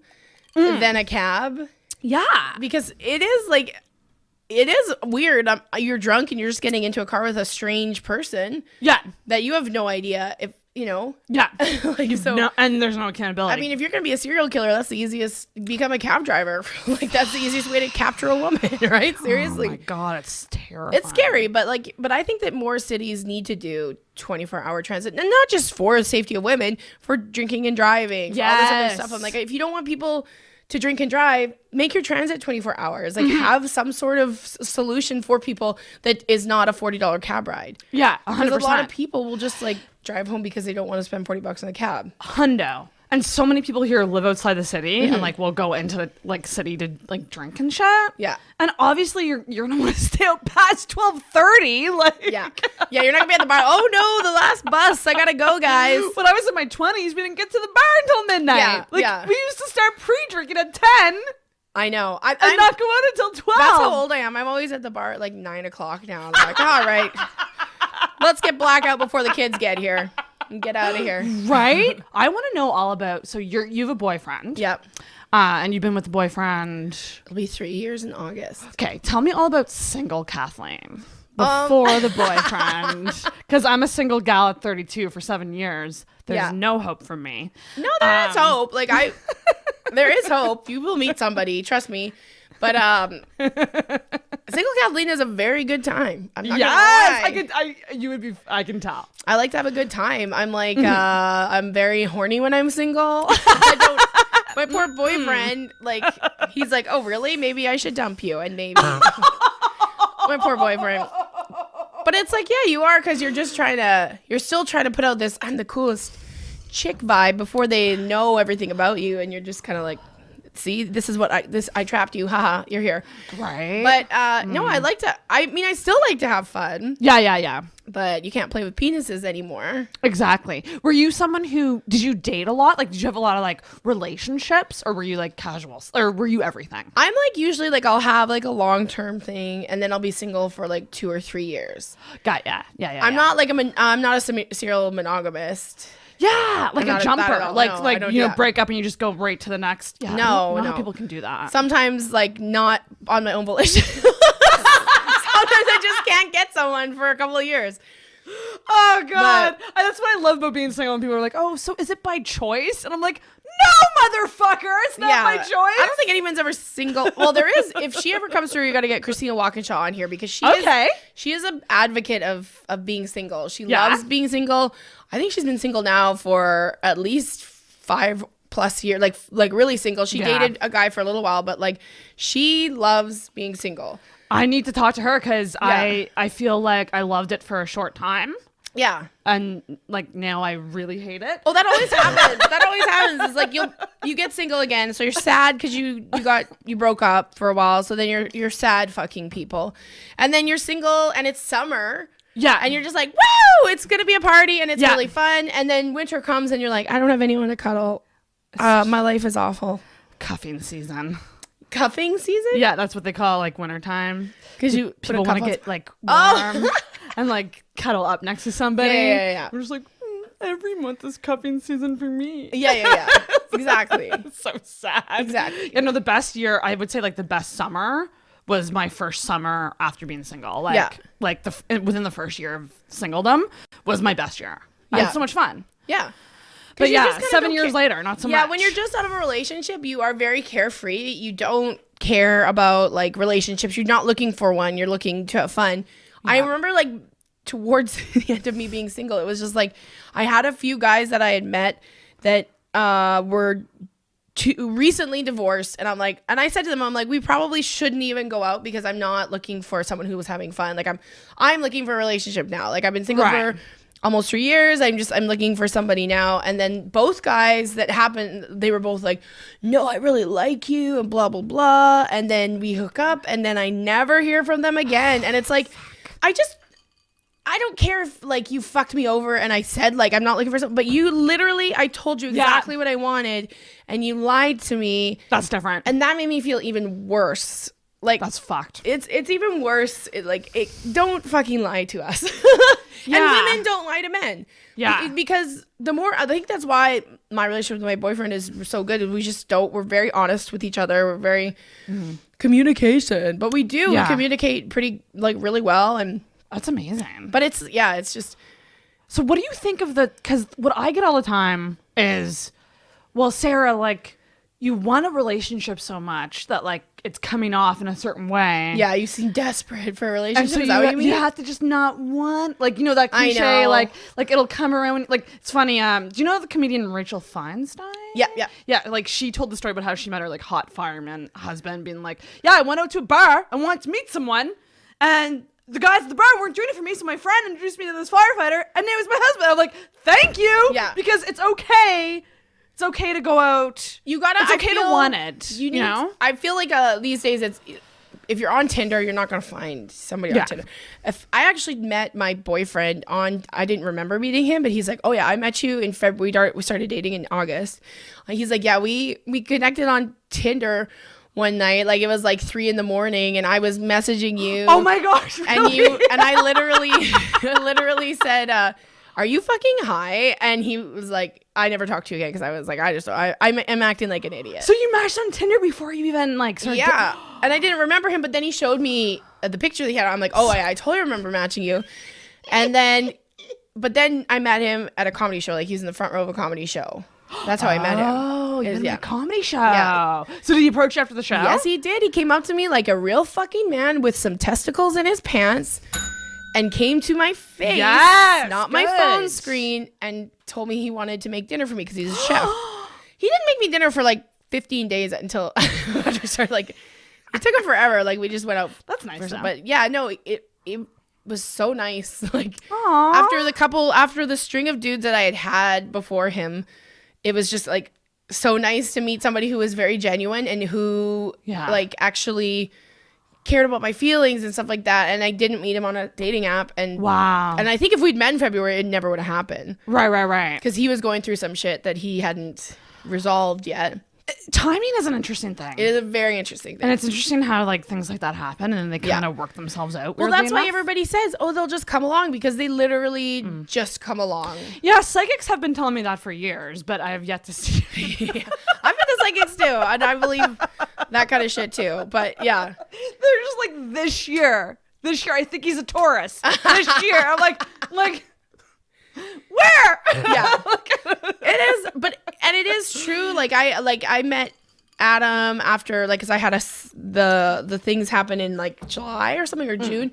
than a cab. Yeah. Because it is weird. You're drunk and you're just getting into a car with a strange person. Yeah. That you have no idea if, you know. Yeah. And there's no accountability. I mean, if you're going to be a serial killer, that's the easiest. Become a cab driver. Like, that's the easiest way to capture a woman, right? Seriously. Oh my God, it's terrifying. It's scary, but I think that more cities need to do 24-hour transit, and not just for the safety of women, for drinking and driving, for all this other stuff. I'm like, if you don't want people to drink and drive, make your transit 24 hours. Like, have some sort of solution for people that is not a $40 cab ride. Yeah, 100%. Because a lot of people will just like drive home because they don't want to spend $40 on a cab. Hundo. And so many people here live outside the city and like will go into the like city to like drink and shit. Yeah. And obviously you're gonna want to stay out past 12:30. Like yeah, you're not gonna be at the bar. Oh no, the last bus. I gotta go, guys. When I was in my 20s, we didn't get to the bar until midnight. We used to start pre-drinking at 10. I know. I'm not go out until 12. That's how old I am. I'm always at the bar at like 9 o'clock now. I'm like, all right, let's get blackout before the kids get here. And get out of here. Right? I want to know all about, so you have a boyfriend. Yep. And you've been with the boyfriend. It'll be 3 years in August. Okay. Tell me all about single Kathleen before the boyfriend. Because I'm a single gal at 32 for 7 years. There's no hope for me. No, there is hope. Like there is hope. You will meet somebody. Trust me. But single Kathleen is a very good time. I'm not gonna lie. I can tell. I like to have a good time. I'm like, I'm very horny when I'm single. My poor boyfriend, like, he's like, oh, really? Maybe I should dump you. And maybe. My poor boyfriend. But it's like, yeah, you are, because you're still trying to put out this, I'm the coolest chick vibe before they know everything about you. And you're just kind of like, see, this is what I trapped you. Haha, you're here. Right. But no, I still like to have fun. Yeah. but you can't play with penises anymore. Exactly. Were you someone who, did you date a lot? Like, did you have a lot of like relationships, or were you like casuals, or were you everything? I'm like usually like I'll have like a long-term thing, and then I'll be single for like 2 or 3 years. Yeah. I'm not like I'm not a serial monogamist. Yeah, like a jumper, like no, you know, break up and you just go right to the next. Yeah, no, not people can do that. Sometimes like not on my own volition. Sometimes I just can't get someone for a couple of years. Oh God, that's what I love about being single. And people are like, "Oh, so is it by choice?" And I'm like, "No, motherfucker, it's not by choice." I don't think anyone's ever single. Well, there is. If she ever comes through, you got to get Christina Walkinshaw on here because she is an advocate of being single. She loves being single. I think she's been single now for at least 5+ years, like really single. She dated a guy for a little while, but like she loves being single. I need to talk to her because I feel like I loved it for a short time. Yeah. And like now I really hate it. Oh, that always happens. That always happens. It's like you get single again, so you're sad because you broke up for a while. So then you're sad fucking people, and then you're single and it's summer. Yeah. And you're just like, woo, it's gonna be a party and it's really fun. And then winter comes and you're like, I don't have anyone to cuddle. My life is awful. Cuffing season. Cuffing season? Yeah, that's what they call like wintertime. Because people want to get like warm and like cuddle up next to somebody. Yeah. We're just like, every month is cuffing season for me. Yeah. Exactly. It's so sad. Exactly. You know, the best year, I would say like the best summer was my first summer after being single. Like within the first year of singledom was my best year. I had so much fun. Yeah. But yeah, 7 years later, not so much. Yeah, when you're just out of a relationship, you are very carefree. You don't care about like relationships. You're not looking for one. You're looking to have fun. Yeah. I remember like towards the end of me being single, it was just like I had a few guys that I had met that were recently divorced, and I said to them, I'm like, we probably shouldn't even go out because I'm not looking for someone who was having fun. Like I'm looking for a relationship now. Like I've been single for almost 3 years. I'm looking for somebody now. And then both guys that happened, they were both like, no, I really like you and blah, blah, blah. And then we hook up and then I never hear from them again. And it's like, I don't care if like you fucked me over and I said like, I'm not looking for something, but you literally, I told you exactly what I wanted and you lied to me. That's different. And that made me feel even worse. Like that's fucked. It's even worse. Don't fucking lie to us. And women don't lie to men. Yeah. Because I think that's why my relationship with my boyfriend is so good. We're very honest with each other. We're very communication, but we do communicate pretty like really well. And that's amazing. But it's just. So what do you think of because what I get all the time is, well, Sarah, like you want a relationship so much that like it's coming off in a certain way. Yeah, you seem desperate for a relationship. So is that what you mean? You have to just not want, like, you know, that cliche, like it'll come around when, like, it's funny. Do you know the comedian Rachel Feinstein? Yeah. Like she told the story about how she met her like hot fireman husband, being like, yeah, I went out to a bar. I wanted to meet someone, and the guys at the bar weren't doing it for me, so my friend introduced me to this firefighter, and it was my husband. I'm like, thank you. Yeah. Because it's okay. It's okay to go out. It's okay to want it. You know? I feel like these days if you're on Tinder, you're not going to find somebody on Tinder. If I actually met my boyfriend I didn't remember meeting him, but he's like, oh yeah, I met you in February. We started dating in August. He's like, yeah, we connected on Tinder one night. Like it was like 3 a.m, and I was messaging you. Oh my gosh. Really? And I literally said, are you fucking high? And he was like, I never talked to you again because I was like, I'm acting like an idiot. So you matched on Tinder before you even like started. Yeah. And I didn't remember him, but then he showed me the picture that he had. I'm like, oh, I totally remember matching you. And then, but then I met him at a comedy show. Like he was in the front row of a comedy show. That's how I met him. Oh, you went to a comedy show. Yeah. So did he approach you after the show? Yes, he did. He came up to me like a real fucking man with some testicles in his pants and came to my face, not my phone screen, and told me he wanted to make dinner for me because he's a chef. He didn't make me dinner for like 15 days until after we started. Like, it took him forever. Like, we just went out. That's nice. But yeah, no, it was so nice. Like, after the string of dudes that I had before him, it was just like so nice to meet somebody who was very genuine and who like actually cared about my feelings and stuff like that. And I didn't meet him on a dating app. And wow. And I think if we'd met in February, it never would have happened. Right. Because he was going through some shit that he hadn't resolved yet. Timing is an interesting thing. It is a very interesting thing. And it's interesting how like things like that happen and then they kind of work themselves out. Well, that's why everybody says, oh, they'll just come along, because they literally just come along. Yeah, psychics have been telling me that for years, but I have yet to see. I've been to psychics too, and I believe that kind of shit too. But yeah. They're just like, this year, I think he's a Taurus. This year. I'm like, where? Yeah. It is, and it is true. Like I met Adam after, like, because I had the things happen in like July or something, or June.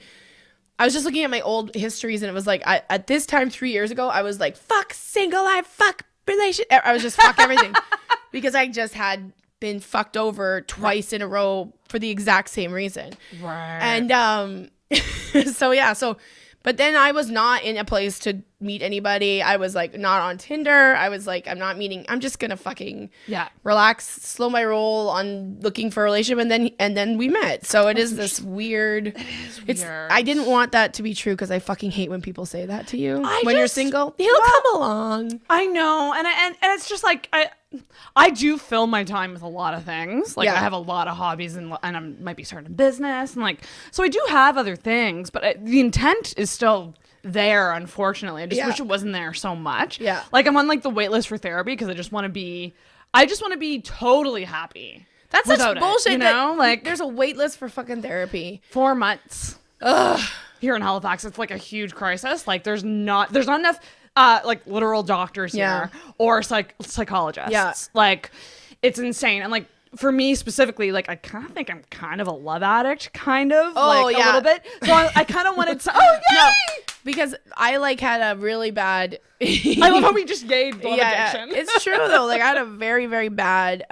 I was just looking at my old histories, and it was like at this time 3 years ago, I was like, fuck single life, fuck relation. I was just fuck everything, because I just had been fucked over twice in a row for the exact same reason. Right. And but then I was not in a place to meet anybody. I was like not on Tinder. I was like, I'm just gonna fucking relax, slow my roll on looking for a relationship, and then we met. So it is this weird. It is weird. I didn't want that to be true, because I fucking hate when people say that to you when you're single. He'll come along. I know, and it's just like I do fill my time with a lot of things. Like I have a lot of hobbies, and I might be starting a business, and like so I do have other things, but the intent is still there. Unfortunately, I just wish it wasn't there so much. Yeah, like I'm on like the wait list for therapy, because I just want to be totally happy. That's such bullshit. You know, like there's a wait list for fucking therapy. 4 months. Ugh. Here in Halifax, it's like a huge crisis. Like there's not enough like literal doctors here or psychologists. Yeah. Like it's insane. And like for me specifically, like I kind of think I'm kind of a love addict, a little bit. So I kind of wanted to. Oh yay! No, because I like had a really bad. I love how we just gave love addiction. It's true though. Like I had a very, very bad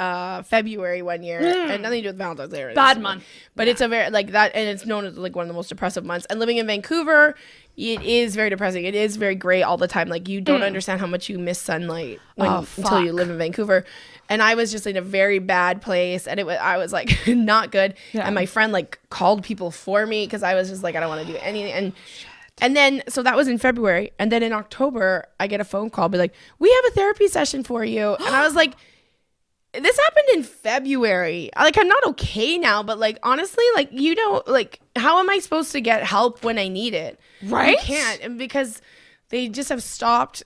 February one year, and nothing to do with Valentine's Day. Bad month, but it's a very like that, and it's known as like one of the most depressive months. And living in Vancouver, it is very depressing. It is very gray all the time. Like you don't understand how much you miss sunlight until you live in Vancouver. And I was just in a very bad place, and I was like not good. Yeah. And my friend like called people for me, because I was just like, I don't want to do anything. And then, so that was in February. And then in October, I get a phone call, be like, we have a therapy session for you. And I was like, this happened in February. Like, I'm not okay now, but like, honestly, like, you know, like, how am I supposed to get help when I need it? Right? I can't. And because they just have stopped.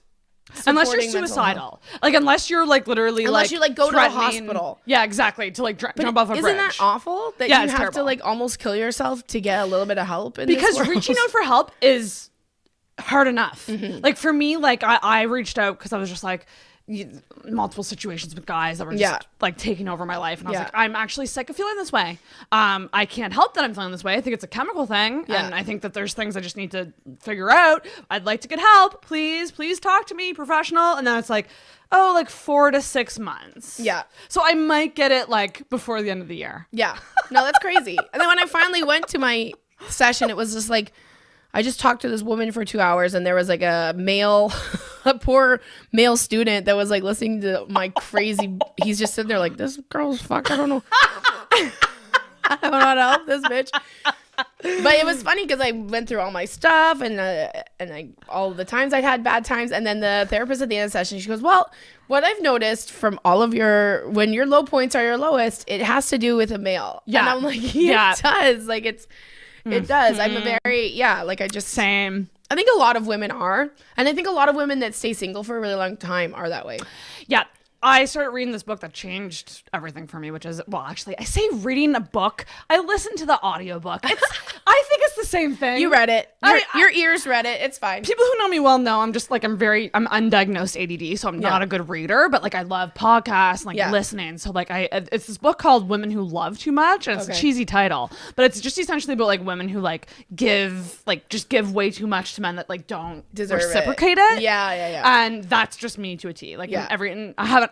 Unless you're suicidal. Like, unless you're like literally unless you like go to the hospital. Yeah, exactly. To like jump off a bridge. Isn't that awful? That you have to like almost kill yourself to get a little bit of help in because this world? Reaching out for help is hard enough. Like for me, like I reached out because I was just like multiple situations with guys that were just like taking over my life, and I was like, I'm actually sick of feeling this way. I can't help that I'm feeling this way. I think it's a chemical thing, and I think that there's things I just need to figure out. I'd like to get help. Please talk to me, professional. And then it's like, oh, like 4 to 6 months. Yeah. So I might get it like before the end of the year. Yeah. No, that's crazy. And then when I finally went to my session, it was just like, I just talked to this woman for 2 hours, and there was like a poor male student that was like listening to my crazy. He's just sitting there like, this girl's fucked. I don't know. I don't know how to help this bitch. But it was funny because I went through all my stuff and all the times I'd had bad times. And then the therapist at the end of the session, she goes, well, what I've noticed from all of when your low points are your lowest, it has to do with a male. Yeah. And I'm like, it does. Like it does. I'm a very, same. I think a lot of women are. And I think a lot of women that stay single for a really long time are that way. Yeah. I started reading this book that changed everything for me, which is, well, actually, I say reading a book. I listened to the audiobook. I think it's the same thing. You read it. Your ears read it. It's fine. People who know me well know I'm just like, I'm undiagnosed ADD, so I'm not a good reader, but like I love podcasts, like listening. So like it's this book called Women Who Love Too Much, and it's a cheesy title, but it's just essentially about like women who like give way too much to men that like don't reciprocate it. Yeah. And that's just me to a T. Like I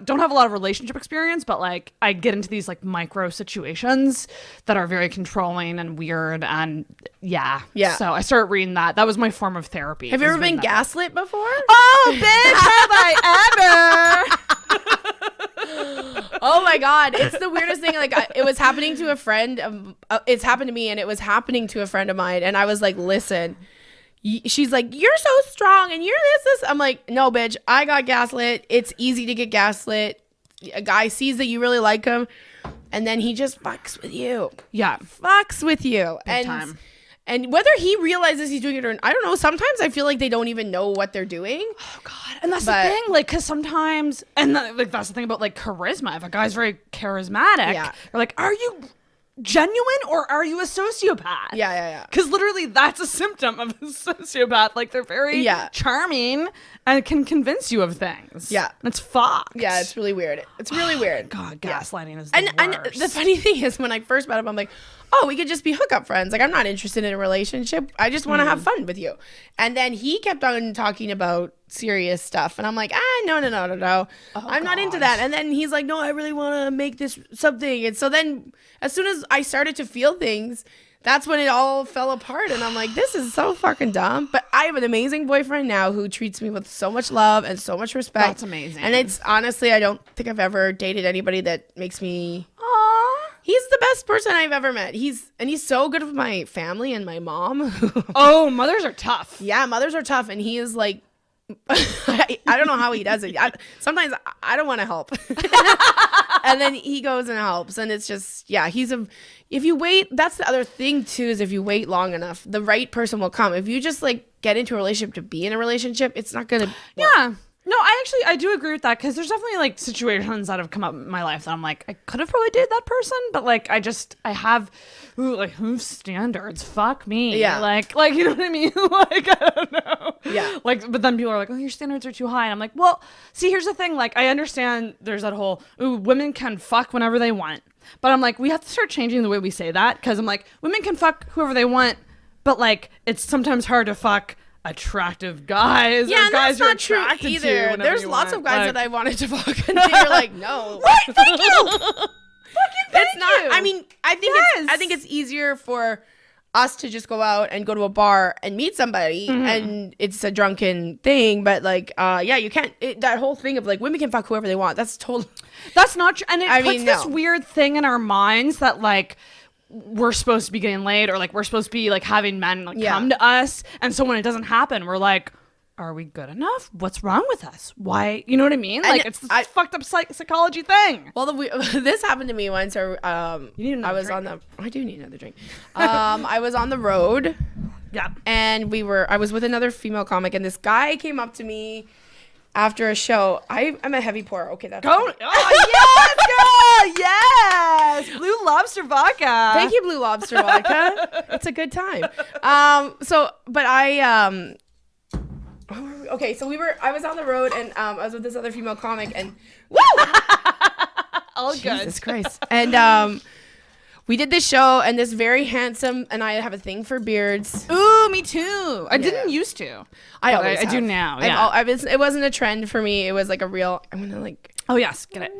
don't have a lot of relationship experience, but like I get into these like micro situations that are very controlling and weird, and so I started reading that. That was my form of therapy. Have you ever been gaslit before? Oh bitch, have I ever? Oh my my God. It's the weirdest thing. Like, it was happening to a friend. It's happened to me, and it was happening to a friend of mine. And I was like, listen. She's like, you're so strong, and you're this. I'm like, no, bitch. I got gaslit. It's easy to get gaslit. A guy sees that you really like him, and then he just fucks with you. Yeah. Fucks with you. Big time. And whether he realizes he's doing it or I don't know. Sometimes I feel like they don't even know what they're doing. Oh God! And that's the thing, like, because sometimes, like, that's the thing about like charisma. If a guy's very charismatic, you're like, are you genuine or are you a sociopath? Yeah. Because literally, that's a symptom of a sociopath. Like, they're very charming and can convince you of things. Yeah, it's fucked. Yeah, it's really weird. It's really weird. God, gaslighting is the worst. And the funny thing is, when I first met him, I'm like, oh, we could just be hookup friends. Like, I'm not interested in a relationship. I just want to have fun with you. And then he kept on talking about serious stuff. And I'm like, no. I'm not into that. And then he's like, no, I really want to make this something. And so then as soon as I started to feel things, that's when it all fell apart. And I'm like, this is so fucking dumb. But I have an amazing boyfriend now who treats me with so much love and so much respect. That's amazing. And it's honestly, I don't think I've ever dated anybody that makes me... He's the best person I've ever met. He's so good with my family and my mom. Oh, mothers are tough. Yeah, mothers are tough. And he is like, I don't know how he does it. Sometimes I don't want to help. And then he goes and helps. And it's just, if you wait, that's the other thing too, is if you wait long enough, the right person will come. If you just like get into a relationship to be in a relationship, it's not going to work. Yeah. No, I do agree with that, because there's definitely like situations that have come up in my life that I'm like, I could have probably dated that person, but like I have whose standards? Fuck me. Yeah. Like you know what I mean? Like, I don't know. Yeah. Like, but then people are like, oh, your standards are too high. And I'm like, well, see, here's the thing. Like, I understand there's that whole, women can fuck whenever they want. But I'm like, we have to start changing the way we say that, because I'm like, women can fuck whoever they want, but like, it's sometimes hard to fuck attractive guys. Yeah, or guys that's not true either. There's lots of guys that I wanted to fuck, and they were like, no. Right? Thank you. Fucking thank you. I mean, I think it's easier for us to just go out and go to a bar and meet somebody, and it's a drunken thing. But like, you can't. That whole thing of like women can fuck whoever they want. That's not true. And it puts this weird thing in our minds that like, we're supposed to be getting laid, or like we're supposed to be like having men like come to us, and so when it doesn't happen, we're like, are we good enough? What's wrong with us? Why? You know what I mean? Like, it's this fucked up psychology thing. Well, this happened to me once. Or I do need another drink. I was on the road. Yeah. And I was with another female comic, and this guy came up to me after a show. I'm a heavy pourer. Okay, that's go. Oh, yes, girl. Yes. Blue Lobster vodka. Thank you, Blue Lobster vodka. It's a good time. So I was on the road, and I was with this other female comic, and woo! All good. Jesus Christ. And we did this show, and this very handsome, and I have a thing for beards. Ooh, me too. I didn't used to. I do now. Yeah. It wasn't a trend for me. It was like a real. I'm gonna like. Oh yes, get it.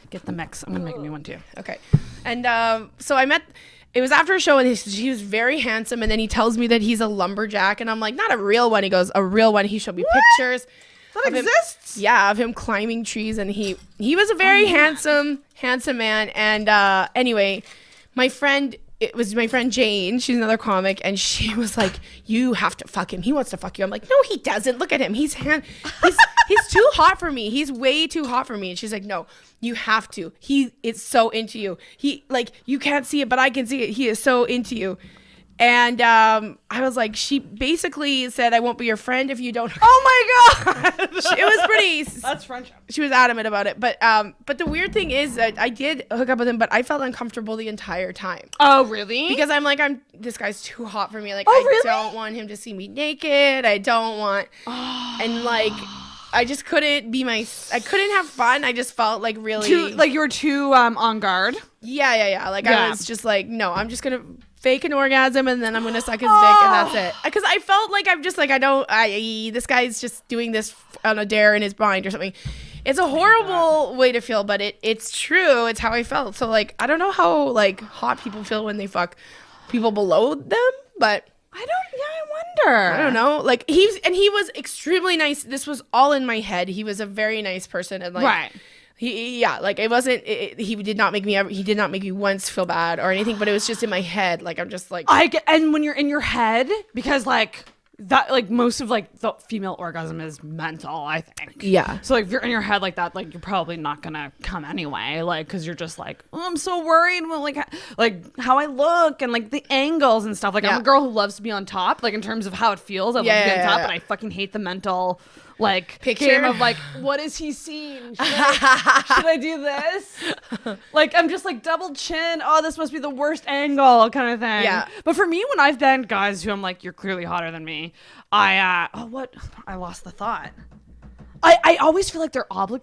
Get the mix. I'm gonna make me one too. Okay. And so I met. It was after a show, and he was very handsome, and then he tells me that he's a lumberjack, and I'm like, not a real one. He goes, a real one. He showed me pictures. That exists? Of him climbing trees, and he was a very handsome man. And anyway, it was my friend Jane. She's another comic, and she was like, "You have to fuck him. He wants to fuck you." I'm like, "No, he doesn't. Look at him. He's too hot for me. He's way too hot for me." And she's like, "No, you have to. He is so into you. He like you can't see it, but I can see it. He is so into you." And I was like, she basically said, "I won't be your friend if you don't." Oh my god! It was pretty. That's friendship. She was adamant about it, but the weird thing is that I did hook up with him, but I felt uncomfortable the entire time. Oh really? Because I'm like, this guy's too hot for me. Like, really? I don't want him to see me naked. I don't want, and like, I just couldn't I couldn't have fun. I just felt like really you were too on guard. Yeah. Like I was just like, no, I'm just gonna fake an orgasm, and then I'm gonna suck his dick, and that's it. Because I felt like I'm just like, this guy's just doing this on a dare in his mind or something. It's a horrible way to feel, but it's true. It's how I felt. So like, I don't know how like hot people feel when they fuck people below them, but I wonder. I don't know. Like he was extremely nice. This was all in my head. He was a very nice person, and like, right. Like it wasn't. He did not make me once feel bad or anything. But it was just in my head. Like I'm just like and when you're in your head, because like that, like most of like the female orgasm is mental, I think. Yeah. So like if you're in your head like that, like you're probably not gonna come anyway, like because you're just like, oh, I'm so worried, well, like how I look and like the angles and stuff. Like I'm a girl who loves to be on top, like in terms of how it feels. I love to be on top, but I fucking hate the mental like picture game of like, what is he seeing? Should I do this? Like I'm just like double chin. Oh, this must be the worst angle kind of thing. Yeah. But for me, when I've been guys who I'm like, you're clearly hotter than me, I lost the thought. I always feel like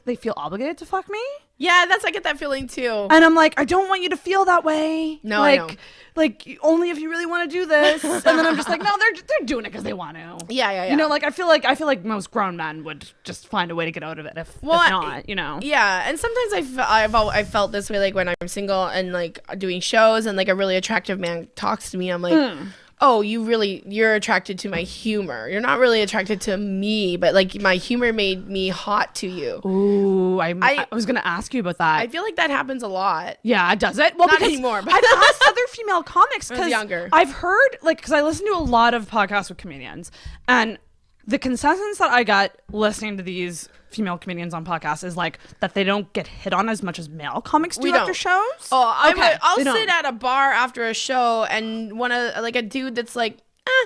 they feel obligated to fuck me. Yeah, I get that feeling too. And I'm like, I don't want you to feel that way. No, like, I know. Like only if you really want to do this. And then I'm just like, no, they're doing it because they want to. Yeah. You know, like I feel like most grown men would just find a way to get out of it if not, you know. Yeah, and sometimes I felt this way, like when I'm single and like doing shows and like a really attractive man talks to me, I'm like, oh, you're attracted to my humor. You're not really attracted to me, but like my humor made me hot to you. Ooh, I was gonna ask you about that. I feel like that happens a lot. Yeah, does it? Well, not because anymore. But I've asked other female comics when I was younger. I've heard, like, because I listen to a lot of podcasts with comedians, and the consensus that I got listening to these female comedians on podcasts is like that they don't get hit on as much as male comics do after shows. Oh, I'll They sit don't. at a bar after a show and like a dude that's like,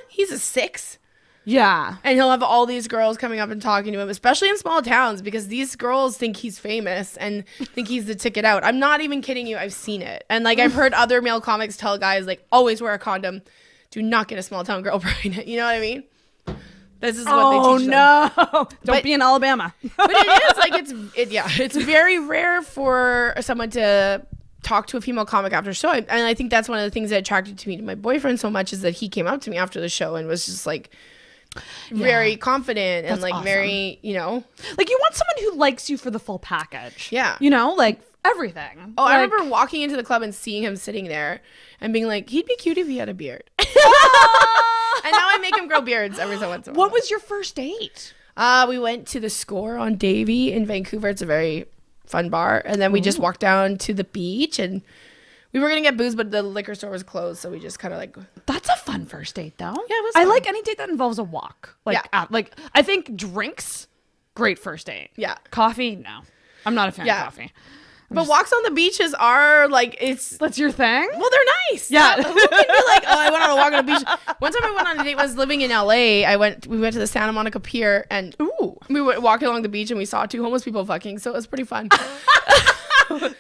he's a 6. Yeah. And he'll have all these girls coming up and talking to him, especially in small towns, because these girls think he's famous and think he's the ticket out. I'm not even kidding you. I've seen it. And like I've heard other male comics tell guys like, always wear a condom. Do not get a small town girl pregnant. You know what I mean? This is what they teach them. Oh, no. Don't be in Alabama. But it is like, it's very rare for someone to talk to a female comic after a show. And I think that's one of the things that attracted me to my boyfriend so much, is that he came up to me after the show and was just like very confident and like awesome. Very, you know, like you want someone who likes you for the full package. Yeah. You know, like everything. Oh, like, I remember walking into the club and seeing him sitting there and being like, he'd be cute if he had a beard. And now I make him grow beards every so once in a while. What was your first date? We went to the Score on Davie in Vancouver. It's a very fun bar. And then we just walked down to the beach, and we were going to get booze, but the liquor store was closed. So we just kind of like... That's a fun first date, though. Yeah, it was I fun. like any date that involves a walk. Like, like I think drinks, great first date. Yeah. Coffee, no. I'm not a fan of coffee. But walks on the beaches are like, that's your thing? Well, they're nice. Yeah. Who can be like, oh, I went on a walk on the beach. One time I went on a date, I was living in LA. We went to the Santa Monica Pier, and we went walking along the beach, and we saw 2 homeless people fucking. So it was pretty fun.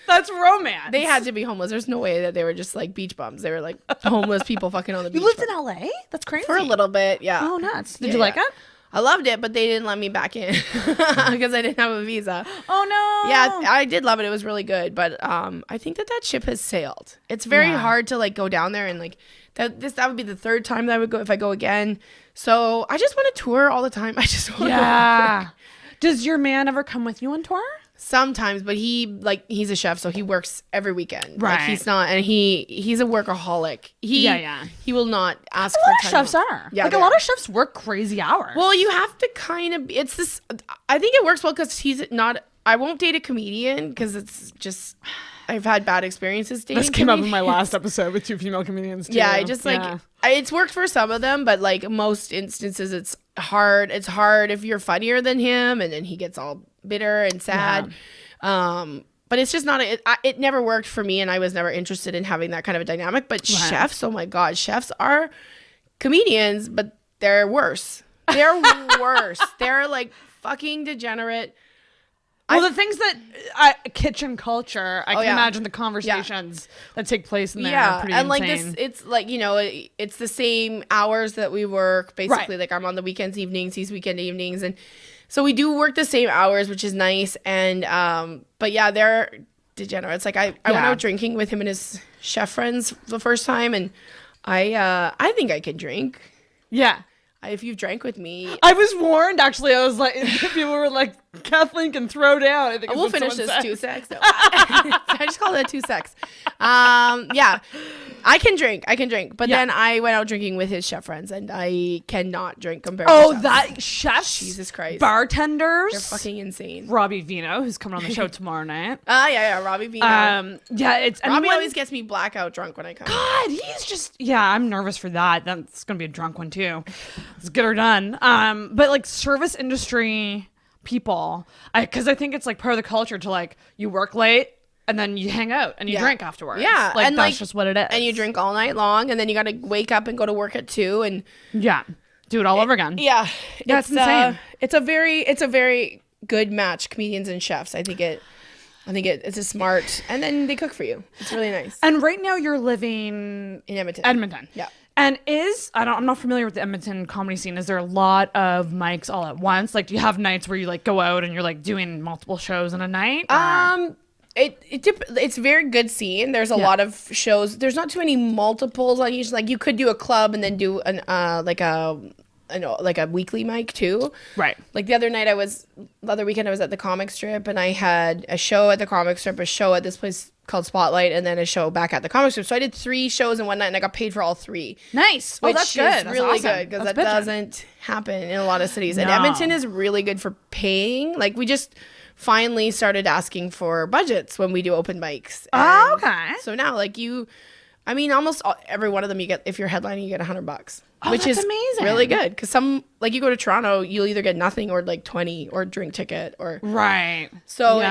That's romance. They had to be homeless. There's no way that they were just like beach bums. They were like homeless people fucking on the beach. You lived in LA? That's crazy. For a little bit, yeah. Oh, nuts. Did you like it? I loved it, but they didn't let me back in because I didn't have a visa. Oh, no. Yeah, I did love it. It was really good. But I think that ship has sailed. It's very hard to like go down there, and like that would be the 3rd time that I would go if I go again. So I just want to tour all the time. I just want to. Does your man ever come with you on tour? Sometimes, but he's a chef, so he works every weekend. Right. Like, he's not, and he's a workaholic. He will not ask for a lot of time chefs off. are. Like a lot of chefs work crazy hours. Well, you have to kind of. It's this. I think it works well because he's not. I won't date a comedian because it's just. I've had bad experiences dating. This came up in my last episode with 2 female comedians too. Yeah, I just like it's worked for some of them, but like most instances, it's hard. It's hard if you're funnier than him, and then he gets all bitter and sad. Yeah. But it's just not. It never worked for me, and I was never interested in having that kind of a dynamic. But chefs, oh my god, chefs are comedians, but they're worse. They're worse. They're like fucking degenerate. Well, the things that kitchen culture, I can imagine the conversations that take place in there are pretty and insane. Like this, it's like, you know, it's the same hours that we work basically. Like I'm on the weekends, evenings, he's weekend evenings, and so we do work the same hours, which is nice. And but yeah, they're degenerates. Like I went out drinking with him and his chef friends the first time, and I think I can drink. Yeah. If you've drank with me. I was warned, actually. I was like, people were like, Kathleen can throw down. I think we'll finish this 2 secs. No, I just call it 2 secs. Yeah, I can drink, but then I went out drinking with his chef friends, and I cannot drink compared to chefs. That chefs, Jesus Christ, bartenders, they're fucking insane. Robbie Vino, who's coming on the show tomorrow night. Yeah, Robbie Vino. Robbie always gets me blackout drunk when I come. God, he's just I'm nervous for that. That's gonna be a drunk one too. Let's get her done. But like service industry people, because I think it's like part of the culture to like you work late and then you hang out and you drink afterwards. Yeah, like and that's just what it is. And you drink all night long, and then you got to wake up and go to work at 2 and do it all over again. Yeah, it's insane. It's a very good match, comedians and chefs. I think it's a smart, and then they cook for you. It's really nice. And right now you're living in Edmonton. Yeah. And I'm not familiar with the Edmonton comedy scene. Is there a lot of mics all at once? Like, do you have nights where you like go out and you're like doing multiple shows in a night? It's very good scene. There's a lot of shows. There's not too many multiples on each. Like, you could do a club and then do an like a weekly mic too. Right. Like the other weekend I was at the comic strip, and I had a show at the comic strip, a show at this place called Spotlight, and then a show back at the comic strip. So I did 3 shows in one night, and I got paid for all 3. Nice. Which that's good. Is really awesome. good, because that doesn't happen in a lot of cities. And Edmonton is really good for paying. Like, we just finally started asking for budgets when we do open mics. Oh, okay. So now, like, almost every one of them, you get, if you're headlining, you get $100. Oh, which that's is amazing. Really good, because some, like, you go to Toronto, you'll either get nothing or like 20 or drink ticket or right. So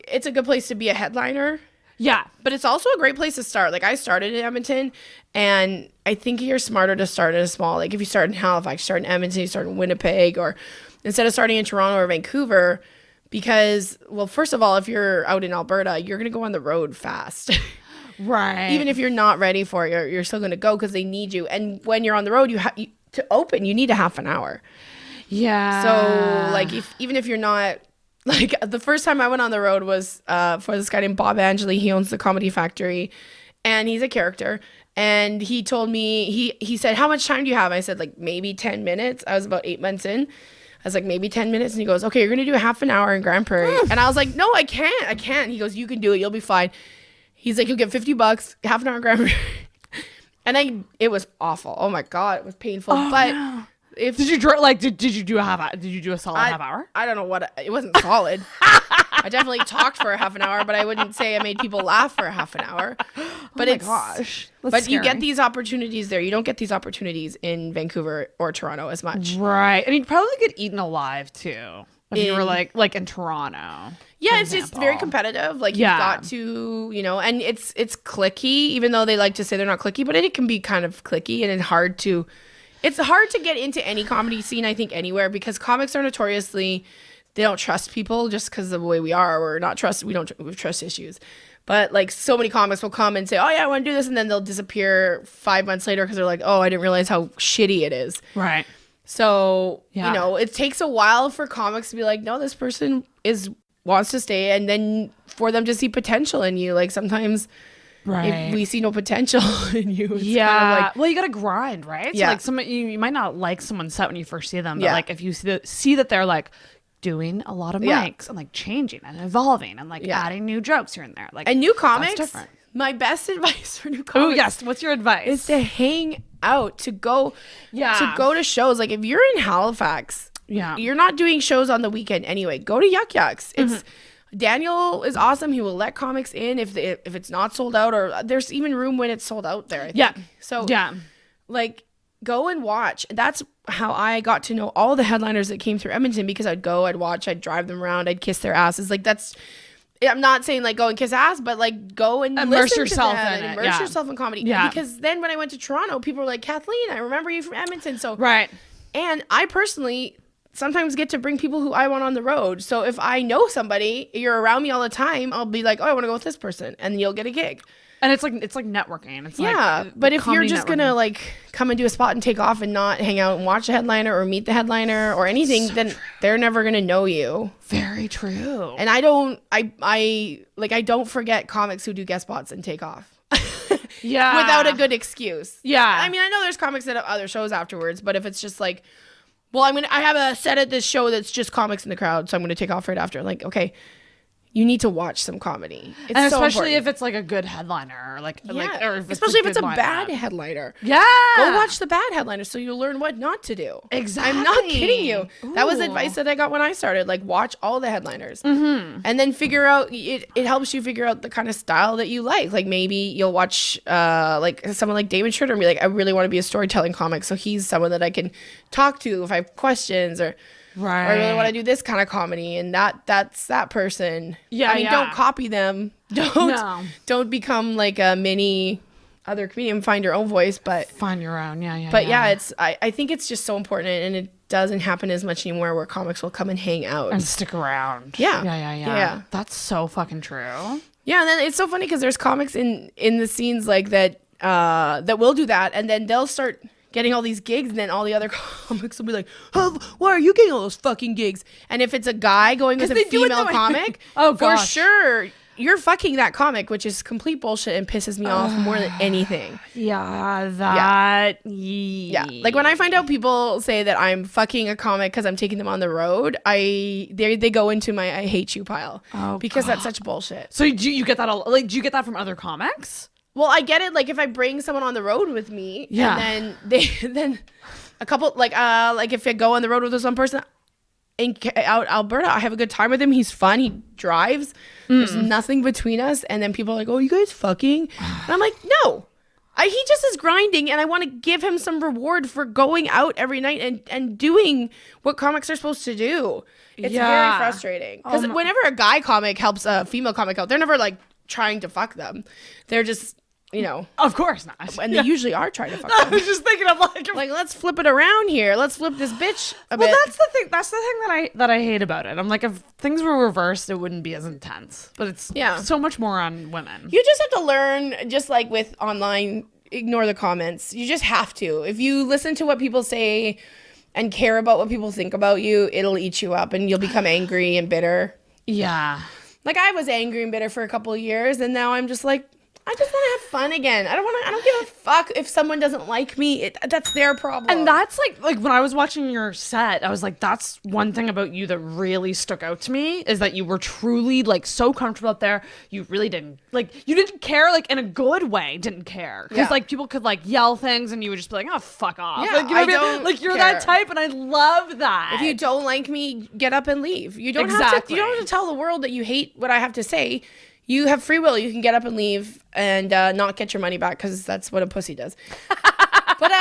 it's a good place to be a headliner. Yeah, but it's also a great place to start. Like, I started in Edmonton, and I think you're smarter to start in a small. Like, if you start in Halifax, you start in Edmonton, you start in Winnipeg, or instead of starting in Toronto or Vancouver, because, well, first of all, if you're out in Alberta, you're gonna go on the road fast. Right. Even if you're not ready for it, you're still going to go because they need you. And when you're on the road, to open, you need a half an hour. Yeah. So, like, even if you're not, like, the first time I went on the road was for this guy named Bob Angeli. He owns the Comedy Factory, and he's a character. And he told me, he said, how much time do you have? I said, like, maybe 10 minutes. I was about 8 months in. I was like, maybe 10 minutes. And he goes, okay, you're going to do a half an hour in Grand Prairie. And I was like, no, I can't. He goes, you can do it. You'll be fine. He's like, you'll get $50, half an hour Grand Prairie. And it was awful. Oh my God, it was painful. Oh, but no. Did you do a solid half hour? I don't know it wasn't solid. I definitely talked for a half an hour, but I wouldn't say I made people laugh for a half an hour. But gosh. But you get these opportunities there. You don't get these opportunities in Vancouver or Toronto as much. Right. And you'd probably get eaten alive too. If you were like in Toronto. Yeah, it's just very competitive. Like, you've got to, and it's cliquey, even though they like to say they're not cliquey, but it can be kind of cliquey, and it's hard to get into any comedy scene, I think, anywhere, because comics are notoriously, they don't trust people just because of the way we are. We have trust issues. But, like, so many comics will come and say, oh yeah, I want to do this, and then they'll disappear 5 months later because they're like, oh, I didn't realize how shitty it is. Right. So, it takes a while for comics to be like, no, this person wants to stay, and then for them to see potential in you. Like, sometimes if we see no potential in you, it's kind of like, well, you gotta grind, right? Yeah. So, like, you might not like someone's set when you first see them, but like, if you see that they're like doing a lot of mics and like changing and evolving and like adding new jokes here and there, like, and new comics, that's different. My best advice for new comics. Oh yes, what's your advice? Is to hang out, to go to shows. Like, if you're in Halifax, you're not doing shows on the weekend anyway. Go to Yuck Yucks. It's Daniel is awesome. He will let comics in if it's not sold out, or there's even room when it's sold out there, I think. Yeah. So like, go and watch. That's how I got to know all the headliners that came through Edmonton, because I'd go, I'd watch, I'd drive them around, I'd kiss their asses. Like, I'm not saying like go and kiss ass, but like go and immerse listen yourself to them in and it. Immerse yourself in comedy. Yeah. Because then when I went to Toronto, people were like, Kathleen, I remember you from Edmonton. So right. And I personally sometimes get to bring people who I want on the road. So if I know somebody, you're around me all the time, I'll be like, oh, I want to go with this person, and you'll get a gig. And it's like networking. It's but if you're just gonna like come and do a spot and take off and not hang out and watch the headliner or meet the headliner or anything, then they're never gonna know you. Very true. And I don't forget comics who do guest spots and take off. Without a good excuse. Yeah. I mean, I know there's comics that have other shows afterwards, but if it's just like well, I have a set at this show that's just comics in the crowd, so I'm going to take off right after. Like, okay, you need to watch some comedy. It's and so especially important. if it's like a good headliner, or if especially if it's a good bad lineup. headliner. Yeah, go watch the bad headliner so you'll learn what not to do. Exactly. I'm not kidding you. That was Ooh. advice that I got when I started. Like, watch all the headliners, and then figure out. It helps you figure out the kind of style that you like. Like, maybe you'll watch like someone like David Schroeder and be like, I really want to be a storytelling comic, so he's someone that I can talk to if I have questions, or I really want to do this kind of comedy, and that's that person. Yeah, I mean, don't copy them. Don't become like a mini other comedian. Find your own voice, but find your own. It's I think it's just so important, and it doesn't happen as much anymore where comics will come and hang out and stick around. Yeah. That's so fucking true. Yeah, and then it's so funny because there's comics in the scenes like that that will do that, and then they'll start getting all these gigs, and then all the other comics will be like, oh, why are you getting all those fucking gigs? And if it's a guy going with a female comic, for sure, you're fucking that comic, which is complete bullshit and pisses me off more than anything. Yeah. Like when I find out people say that I'm fucking a comic because I'm taking them on the road, they go into my I hate you pile because that's such bullshit. So do you get that do you get that from other comics? Well, I get it. Like if I bring someone on the road with me, and then a couple like if I go on the road with this one person out Alberta, I have a good time with him. He's fun. He drives. There's nothing between us. And then people are like, "Oh, you guys fucking?" And I'm like, "No, he just is grinding, and I want to give him some reward for going out every night and doing what comics are supposed to do." It's very frustrating because whenever a guy comic helps a female comic out, they're never like trying to fuck them. They're just, of course not. And they usually are trying to fuck them. I was just thinking of like let's flip it around here. Let's flip this bitch a bit. Well, that's the thing that I hate about it. I'm like, if things were reversed, it wouldn't be as intense. But it's so much more on women. You just have to learn, just like with online, ignore the comments. You just have to. If you listen to what people say and care about what people think about you, it'll eat you up and you'll become angry and bitter. Yeah. Like I was angry and bitter for a couple of years, and now I'm just like, I just want to have fun again. I don't give a fuck if someone doesn't like me. That's their problem. And that's like when I was watching your set, I was like, that's one thing about you that really stuck out to me, is that you were truly like so comfortable up there. You really didn't you didn't care, like in a good way, didn't care. Because like people could like yell things and you would just be like, oh, fuck off. Yeah, like, you know what I mean? Like you're that type, and I love that. If you don't like me, get up and leave. You don't have to tell the world that you hate what I have to say. You have free will. You can get up and leave and not get your money back, because that's what a pussy does. But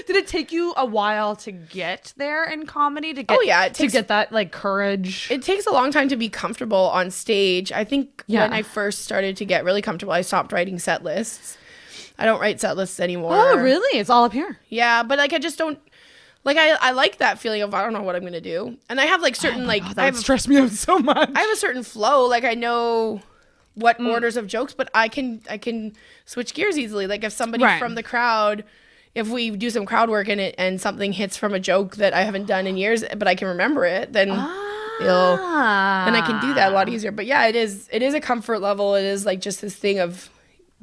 did it take you a while to get there in comedy? To get that like courage. It takes a long time to be comfortable on stage. I think when I first started to get really comfortable, I stopped writing set lists. I don't write set lists anymore. Oh, really? It's all up here. Yeah, but like I just don't. Like I like that feeling of I don't know what I'm gonna do, and I have like certain that would stress me out so much. I have a certain flow, like I know what orders of jokes, but I can switch gears easily. Like if somebody from the crowd, if we do some crowd work in it and something hits from a joke that I haven't done in years, but I can remember it, then then I can do that a lot easier. But yeah, it is a comfort level. It is like just this thing of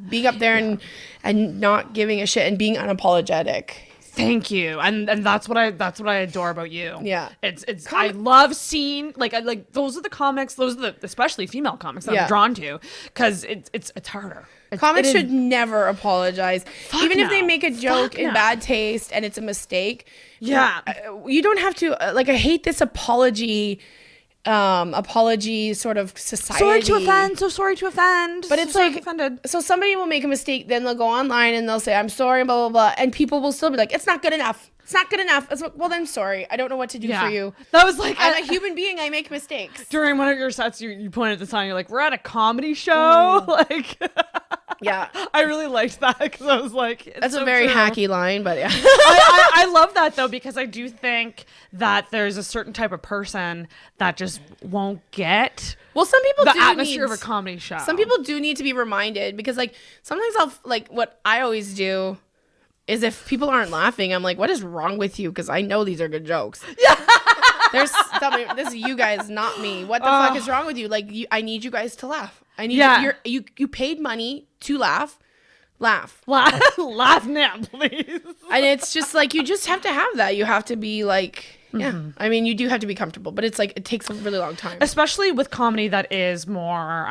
being up there and not giving a shit and being unapologetic. Thank you, and that's what I adore about you. Yeah, it's I love seeing like those are the comics, especially female comics that I'm drawn to, because it's harder. Comics should never apologize, even if they make a joke in bad taste and it's a mistake. Yeah, you don't have to. Like I hate this apology sort of society. Sorry to offend. But it's like offended. So somebody will make a mistake, then they'll go online and they'll say, I'm sorry, blah, blah, blah. And people will still be like, it's not good enough. It's not good enough. It's like, well, then sorry. I don't know what to do for you. That was like, I'm a human being. I make mistakes. During one of your sets, you pointed at the sign. You're like, we're at a comedy show. Like, yeah. I really liked that, because I was like, that's a very hacky line, but yeah. I love that though, because I do think that there's a certain type of person that just won't get. Well, some people the atmosphere of a comedy show. Some people do need to be reminded, because like sometimes I'll like what I always do is if people aren't laughing, I'm like, what is wrong with you? Because I know these are good jokes. Yeah. There's something. This is you guys, not me. What the fuck is wrong with you? Like, I need you guys to laugh. I need you paid money to laugh. laugh now, please. And it's just like, you just have to have that. You have to be like, yeah. I mean, you do have to be comfortable, but it's like, it takes a really long time. Especially with comedy that is more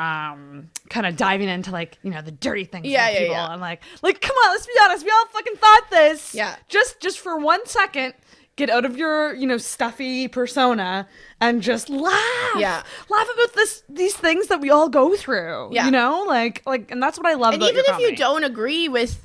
kind of diving into like, you know, the dirty things. Yeah, with people. yeah. And like, come on, let's be honest. We all fucking thought this. Yeah. Just for 1 second, get out of your, you know, stuffy persona and just laugh. Yeah. Laugh about these things that we all go through. Yeah. You know, like, and that's what I love about even your if comedy. you don't agree with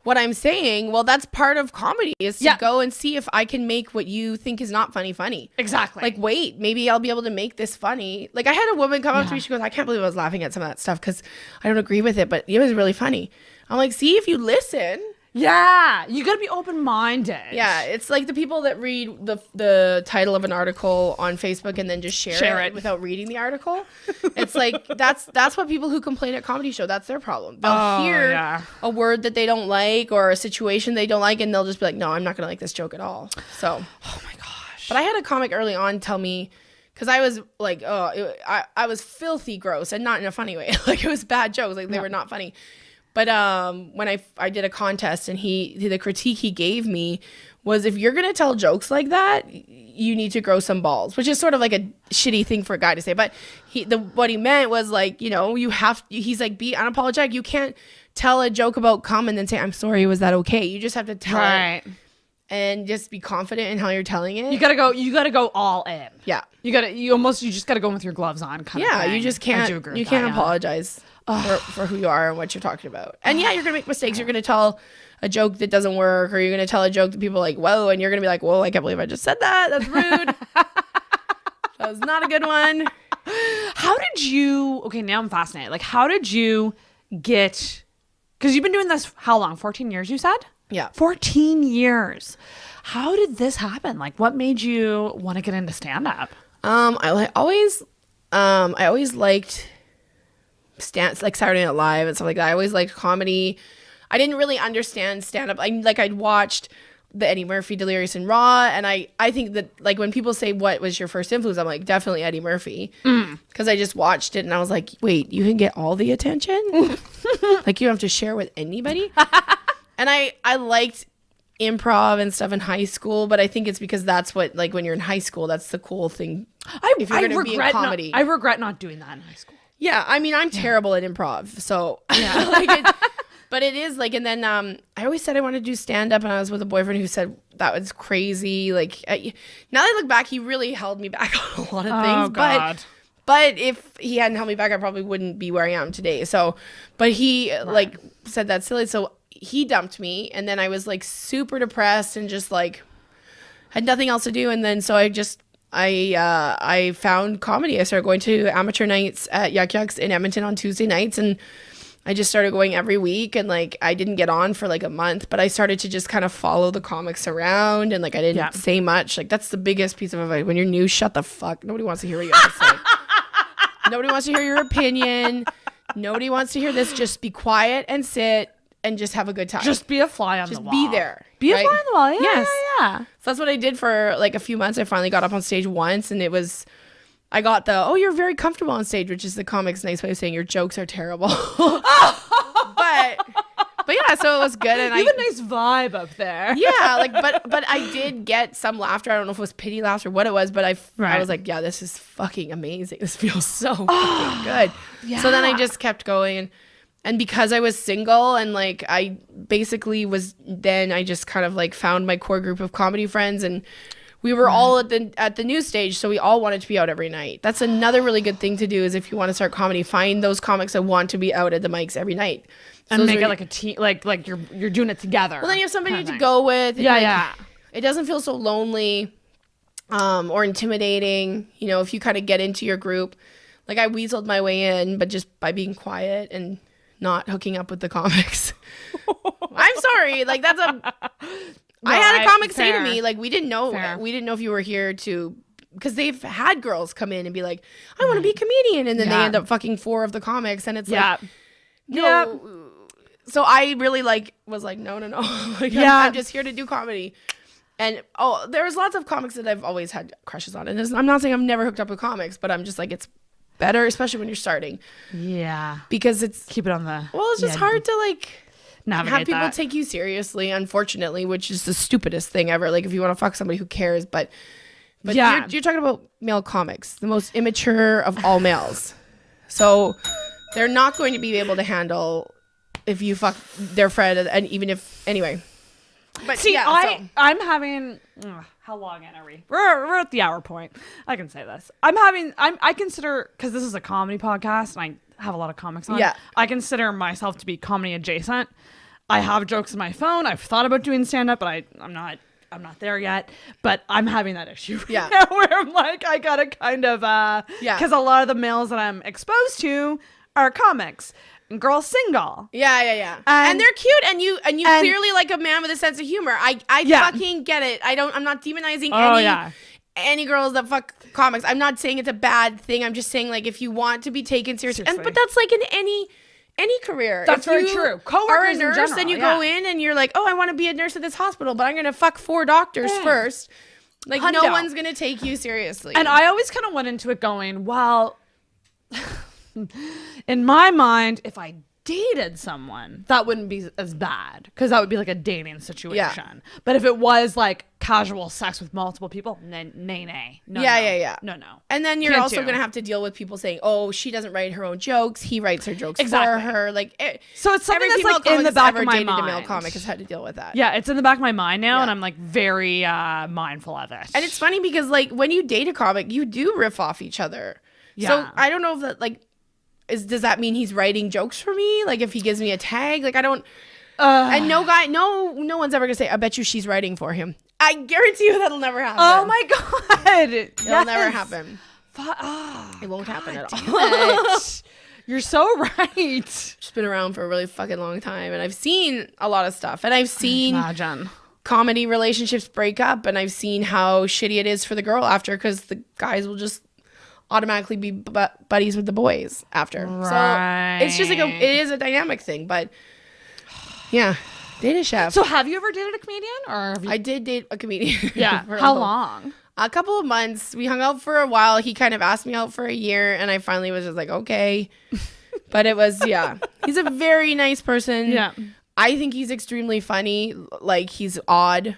what I'm saying, well, that's part of comedy, is to go and see if I can make what you think is not funny. Exactly. Like, wait, maybe I'll be able to make this funny. Like, I had a woman come up to me, she goes, I can't believe I was laughing at some of that stuff because I don't agree with it, but it was really funny. I'm like, see, if you listen. Yeah, you gotta be open-minded. Yeah, it's like the people that read the title of an article on Facebook and then just share it without reading the article. It's like, that's what people who complain at comedy show, that's their problem. They'll hear a word that they don't like or a situation they don't like, and they'll just be like, no, I'm not gonna like this joke at all. So, oh my gosh. But I had a comic early on tell me, because I was like, I was filthy gross, and not in a funny way. Like, it was bad jokes, like they were not funny. But when I did a contest, and the critique he gave me was, if you're gonna tell jokes like that, you need to grow some balls, which is sort of like a shitty thing for a guy to say. But what he meant was like, you know, he's like, be unapologetic. You can't tell a joke about cum and then say, I'm sorry, was that okay? You just have to tell it and just be confident in how you're telling it. You gotta go all in. Yeah. You just gotta go in with your gloves on kind of thing. You just can't apologize for who you are and what you're talking about. And yeah, you're gonna make mistakes. You're gonna tell a joke that doesn't work, or you're gonna tell a joke that people are like, whoa, and you're gonna be like, whoa, I can't believe I just said that. That's rude. That was not a good one. Now I'm fascinated. Like, how did you get, because you've been doing this how long? 14 years, you said? Yeah. 14 years. How did this happen? Like, what made you want to get into stand-up? I always liked like Saturday Night Live and stuff like that. I always liked comedy. I didn't really understand stand-up. I'd watched the Eddie Murphy Delirious and Raw, and I think that, like, when people say what was your first influence, I'm like, definitely Eddie Murphy, because I just watched it and I was like, wait, you can get all the attention? Like, you don't have to share with anybody? And I liked improv and stuff in high school, but I think it's because that's what, like, when you're in high school, that's the cool thing. If you're gonna be in comedy. I regret not doing that in high school. Yeah, I mean, I'm terrible at improv, so yeah. But it is like, and then I always said I wanted to do stand up, and I was with a boyfriend who said that was crazy. Like, now that I look back, he really held me back on a lot of things. Oh, God. But if he hadn't held me back, I probably wouldn't be where I am today. So, but he like said that's silly. So he dumped me, and then I was like super depressed and just like had nothing else to do. And then so I found comedy. I started going to amateur nights at Yuck Yucks in Edmonton on Tuesday nights, and I just started going every week. And like, I didn't get on for like a month, but I started to just kind of follow the comics around, and like, I didn't say much. Like, that's the biggest piece of advice. When you're new, shut the fuck. Nobody wants to hear what you have to say. Nobody wants to hear your opinion. Nobody wants to hear this. Just be quiet and sit and just have a good time. Just be a fly on the wall. Just be there. Be a fly on the wall. Yeah, yes. yeah. So that's what I did for like a few months. I finally got up on stage once, and I got you're very comfortable on stage, which is the comic's nice way of saying your jokes are terrible. But yeah, so it was good. And you have a nice vibe up there. Yeah, like, but I did get some laughter. I don't know if it was pity laughter or what it was, but I was like, yeah, this is fucking amazing. This feels so fucking good. Yeah. So then I just kept going, and because I was single, and like, I basically I just kind of like found my core group of comedy friends, and we were all at the new stage, so we all wanted to be out every night. That's another really good thing to do, is if you want to start comedy, find those comics that want to be out at the mics every night. And make it like a team, like you're doing it together. Well, then you have somebody to go with. Yeah. It doesn't feel so lonely or intimidating, you know, if you kind of get into your group. Like, I weaseled my way in, but just by being quiet and not hooking up with the comics. I'm sorry. Like, I had a comic say to me, like, we didn't know if you were here to, because they've had girls come in and be like, I want to be a comedian, and then they end up fucking 4 of the comics, and it's like, no. So I really was like, no. Like, I'm just here to do comedy. And there's lots of comics that I've always had crushes on, and I'm not saying I've never hooked up with comics, but I'm just like, it's better, especially when you're starting. Yeah, because it's keep it on the. Well, it's just hard to like. navigate have people that. take you seriously, unfortunately, which is the stupidest thing ever. Like, if you want to fuck somebody, who cares? But yeah, you're talking about male comics, the most immature of all males. So they're not going to be able to handle if you fuck their friend, and even if anyway. But see, yeah, I'm having. How long in are we? We're at the hour point. I can say this. I consider, because this is a comedy podcast and I have a lot of comics on. Yeah. I consider myself to be comedy adjacent. I have jokes in my phone. I've thought about doing stand up, but I'm not there yet. But I'm having that issue right now where I'm like, I gotta kind of because a lot of the males that I'm exposed to are comics. And girls single. Yeah. And they're cute, and you clearly like a man with a sense of humor. I fucking get it. I'm not demonizing any girls that fuck comics. I'm not saying it's a bad thing. I'm just saying, like, if you want to be taken seriously. But that's like in any career. That's if very you true. Are a in nurse general, and you go in and you're like, oh, I want to be a nurse at this hospital, but I'm gonna fuck 4 doctors first. Like, no one's gonna take you seriously. And I always kind of went into it going, well, in my mind, if I dated someone, that wouldn't be as bad, because that would be like a dating situation. Yeah. But if it was like casual sex with multiple people, nay. No. And then you're also going to have to deal with people saying, oh, she doesn't write her own jokes. He writes her jokes for her. Like, so it's something that's like in the back of my mind. A male comic has had to deal with that. Yeah, it's in the back of my mind now, and I'm like very mindful of it. And it's funny because, like, when you date a comic, you do riff off each other. Yeah. So I don't know if that, like, does that mean he's writing jokes for me? Like, if he gives me a tag, like, I don't. And no one's ever gonna say, I bet you she's writing for him. I guarantee you that'll never happen. Oh my god, it'll never happen. It won't happen at all. You're so right. Just been around for a really fucking long time, and I've seen a lot of stuff, and I've seen comedy relationships break up, and I've seen how shitty it is for the girl after, because the guys will just automatically be buddies with the boys after. Right. So it's just like it is a dynamic thing, but yeah, date a chef. So have you ever dated a comedian, or I did date a comedian? Yeah. How long? A couple of months. We hung out for a while. He kind of asked me out for a year, and I finally was just like, okay. But it was, he's a very nice person. Yeah. I think he's extremely funny. Like, he's odd.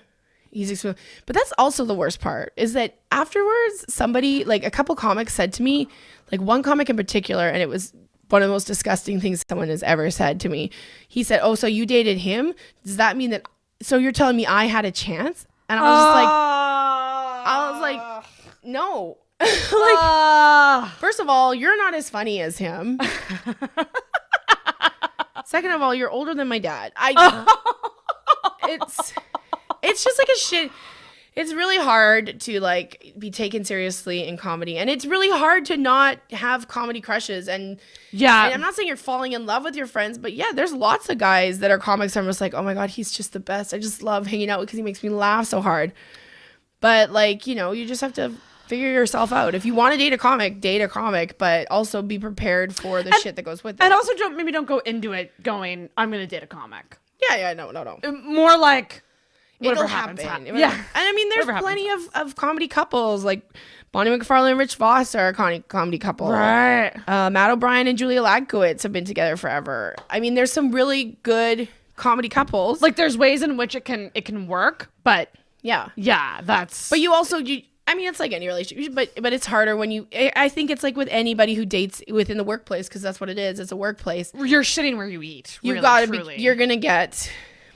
But that's also the worst part, is that afterwards, somebody, like a couple comics said to me, like one comic in particular, and it was one of the most disgusting things someone has ever said to me. He said, oh, so you dated him? Does that mean that, so you're telling me I had a chance? And I was like, no. Like, first of all, you're not as funny as him. Second of all, you're older than my dad. It's just like a shit. It's really hard to, like, be taken seriously in comedy, and it's really hard to not have comedy crushes. And and I'm not saying you're falling in love with your friends, but there's lots of guys that are comics. I'm just like, oh my god, he's just the best. I just love hanging out because he makes me laugh so hard. But, like, you just have to figure yourself out. If you want to date a comic, but also be prepared for the shit that goes with it. And also don't go into it going, I'm gonna date a comic. No. More like, it'll happen. Yeah. And I mean, there's plenty of comedy couples, like Bonnie McFarlane and Rich Voss are a comedy couple. Right. Matt O'Brien and Julia Ladkowitz have been together forever. I mean, there's some really good comedy couples. Like, there's ways in which it can work, but that's. But you also I mean, it's like any relationship, but it's harder when I think it's like with anybody who dates within the workplace, because that's what it is. It's a workplace. You're shitting where you eat. You've got to you're gonna get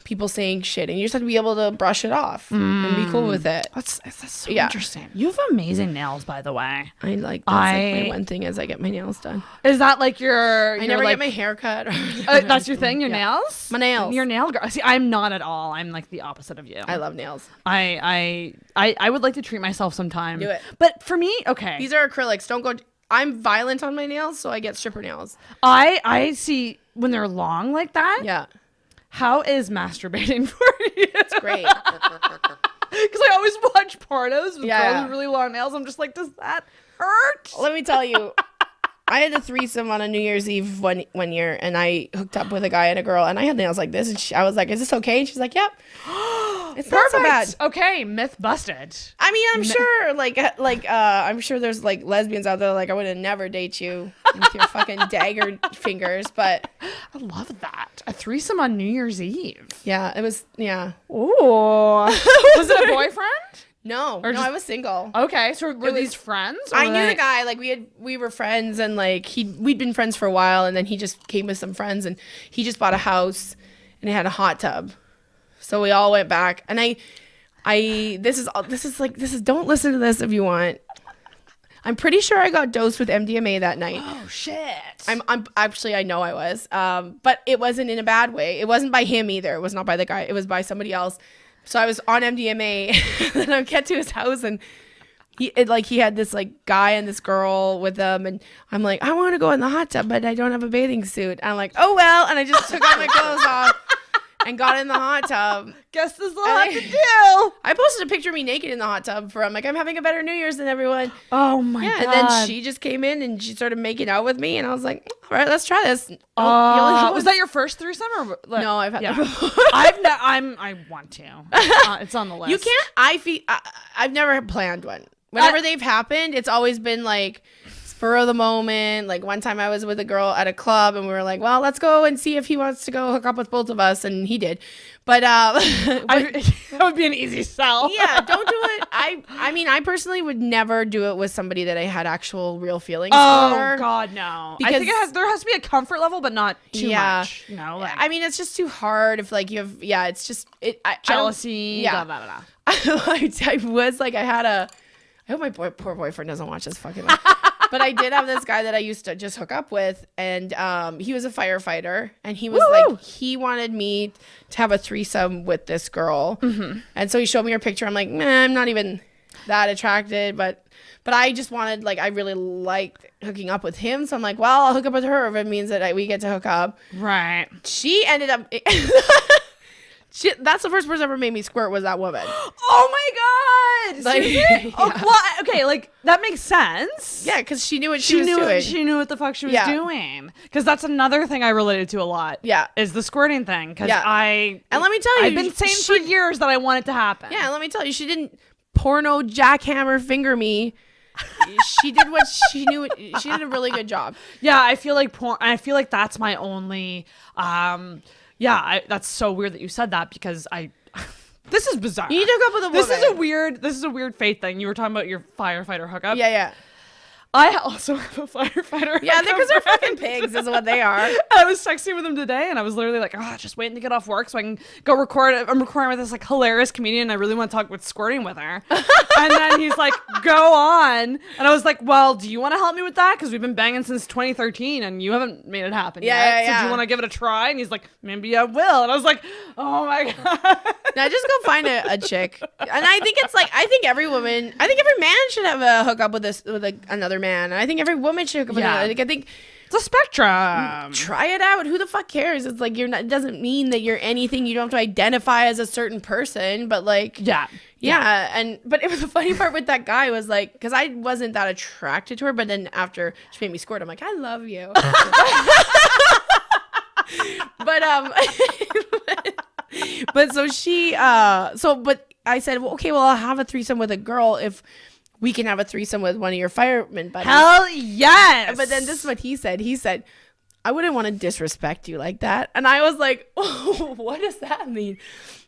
people saying shit, and you just have to be able to brush it off and be cool with it. That's so interesting. You have amazing nails, by the way. I like that's like my one thing is I get my nails done. Is that like your? I never get my hair cut. That's your thing. Your nails. My nails. Your nail girl. See, I'm not at all. I'm like the opposite of you. I love nails. I would like to treat myself sometime. Do it. But for me, okay. These are acrylics. Don't go. I'm violent on my nails, so I get stripper nails. I see when they're long like that. Yeah. How is masturbating for you? It's great. Because I always watch pornos with girls with really long nails. I'm just like, does that hurt? Let me tell you, I had a threesome on a New Year's Eve one year, and I hooked up with a guy and a girl, and I had nails like this, and I was like, is this okay? And she's like, yep. It's not so bad. Okay, myth busted. I mean, I'm sure, I'm sure there's like lesbians out there like, I would have never date you with your fucking dagger fingers, but I love that. A threesome on New Year's Eve. Yeah, it was. Yeah. Ooh. Was it a boyfriend? No, I was single. Okay, so were these friends? I knew the guy. Like we were friends, and like we'd been friends for a while, and then he just came with some friends, and he just bought a house, and it had a hot tub, so we all went back. And this is don't listen to this if you want. I'm pretty sure I got dosed with MDMA that night. Oh shit! I'm actually, I know I was, but it wasn't in a bad way. It wasn't by him either. It was not by the guy. It was by somebody else. So I was on MDMA, and I get to his house, and he had this like guy and this girl with him, and I'm like, I want to go in the hot tub, but I don't have a bathing suit. And I'm like, oh well, and I just took all my clothes off and got in the hot tub. Guess this is all I have to do. I posted a picture of me naked in the hot tub I'm like, I'm having a better New Year's than everyone. Oh my god! And then she just came in and she started making out with me, and I was like, all right, let's try this. Was that your first threesome? Or like, no, I've had that before. I want to. It's on the list. You can't. I've never planned one. Whenever they've happened, it's always been like spur of the moment. Like one time I was with a girl at a club, and we were like, well, let's go and see if he wants to go hook up with both of us, and he did. But that would be an easy sell. Yeah, don't do it. I mean, I personally would never do it with somebody that I had actual real feelings for. Oh God, no. Because I think there has to be a comfort level, but not too much. You know, like, I mean, it's just too hard if like you have. Yeah, it's just jealousy. Yeah, blah, blah, blah. I was like, I hope my poor boyfriend doesn't watch this fucking. But I did have this guy that I used to just hook up with, and he was a firefighter, and he was like, he wanted me to have a threesome with this girl, and so he showed me her picture. I'm like, man, I'm not even that attracted, but I just wanted, like, I really liked hooking up with him, so I'm like, well, I'll hook up with her if it means that we get to hook up. Right. She ended up. That's the first person ever made me squirt was that woman. Oh my god! Like, yeah. Well, okay, like that makes sense. Yeah, because she knew what she was doing. She knew what the fuck she was doing. Because that's another thing I related to a lot. Yeah, is the squirting thing. Because and let me tell you, I've been saying for years that I want it to happen. Yeah, let me tell you, she didn't porno jackhammer finger me. She did what she knew. She did a really good job. Yeah, I feel like porn. I feel like that's my only. Yeah, that's so weird that you said that because this is bizarre. You need to hook up with a woman. This is a weird fate thing. You were talking about your firefighter hookup. Yeah. I also have a firefighter. Yeah, because they're fucking pigs is what they are. I was texting with him today, and I was literally like, just waiting to get off work so I can go record. I'm recording with this like hilarious comedian, and I really want to talk with squirting with her. And then he's like, go on. And I was like, well, do you want to help me with that? Because we've been banging since 2013, and you haven't made it happen yet. So do you want to give it a try? And he's like, maybe I will. And I was like, oh my God. Now just go find a chick. And I think it's like, I think every man should have a hookup with another man. And I think every woman should hook up with another. Like, I think it's a spectrum. Try it out. Who the fuck cares? It's like it doesn't mean that you're anything. You don't have to identify as a certain person, but like yeah. But it was the funny part with that guy was like, because I wasn't that attracted to her, but then after she made me squirt, I'm like, I love you. But so she but I said, well, okay, well, I'll have a threesome with a girl if we can have a threesome with one of your firemen buddies. Hell yes. But then this is what he said. He said, I wouldn't want to disrespect you like that. And I was like, oh, what does that mean?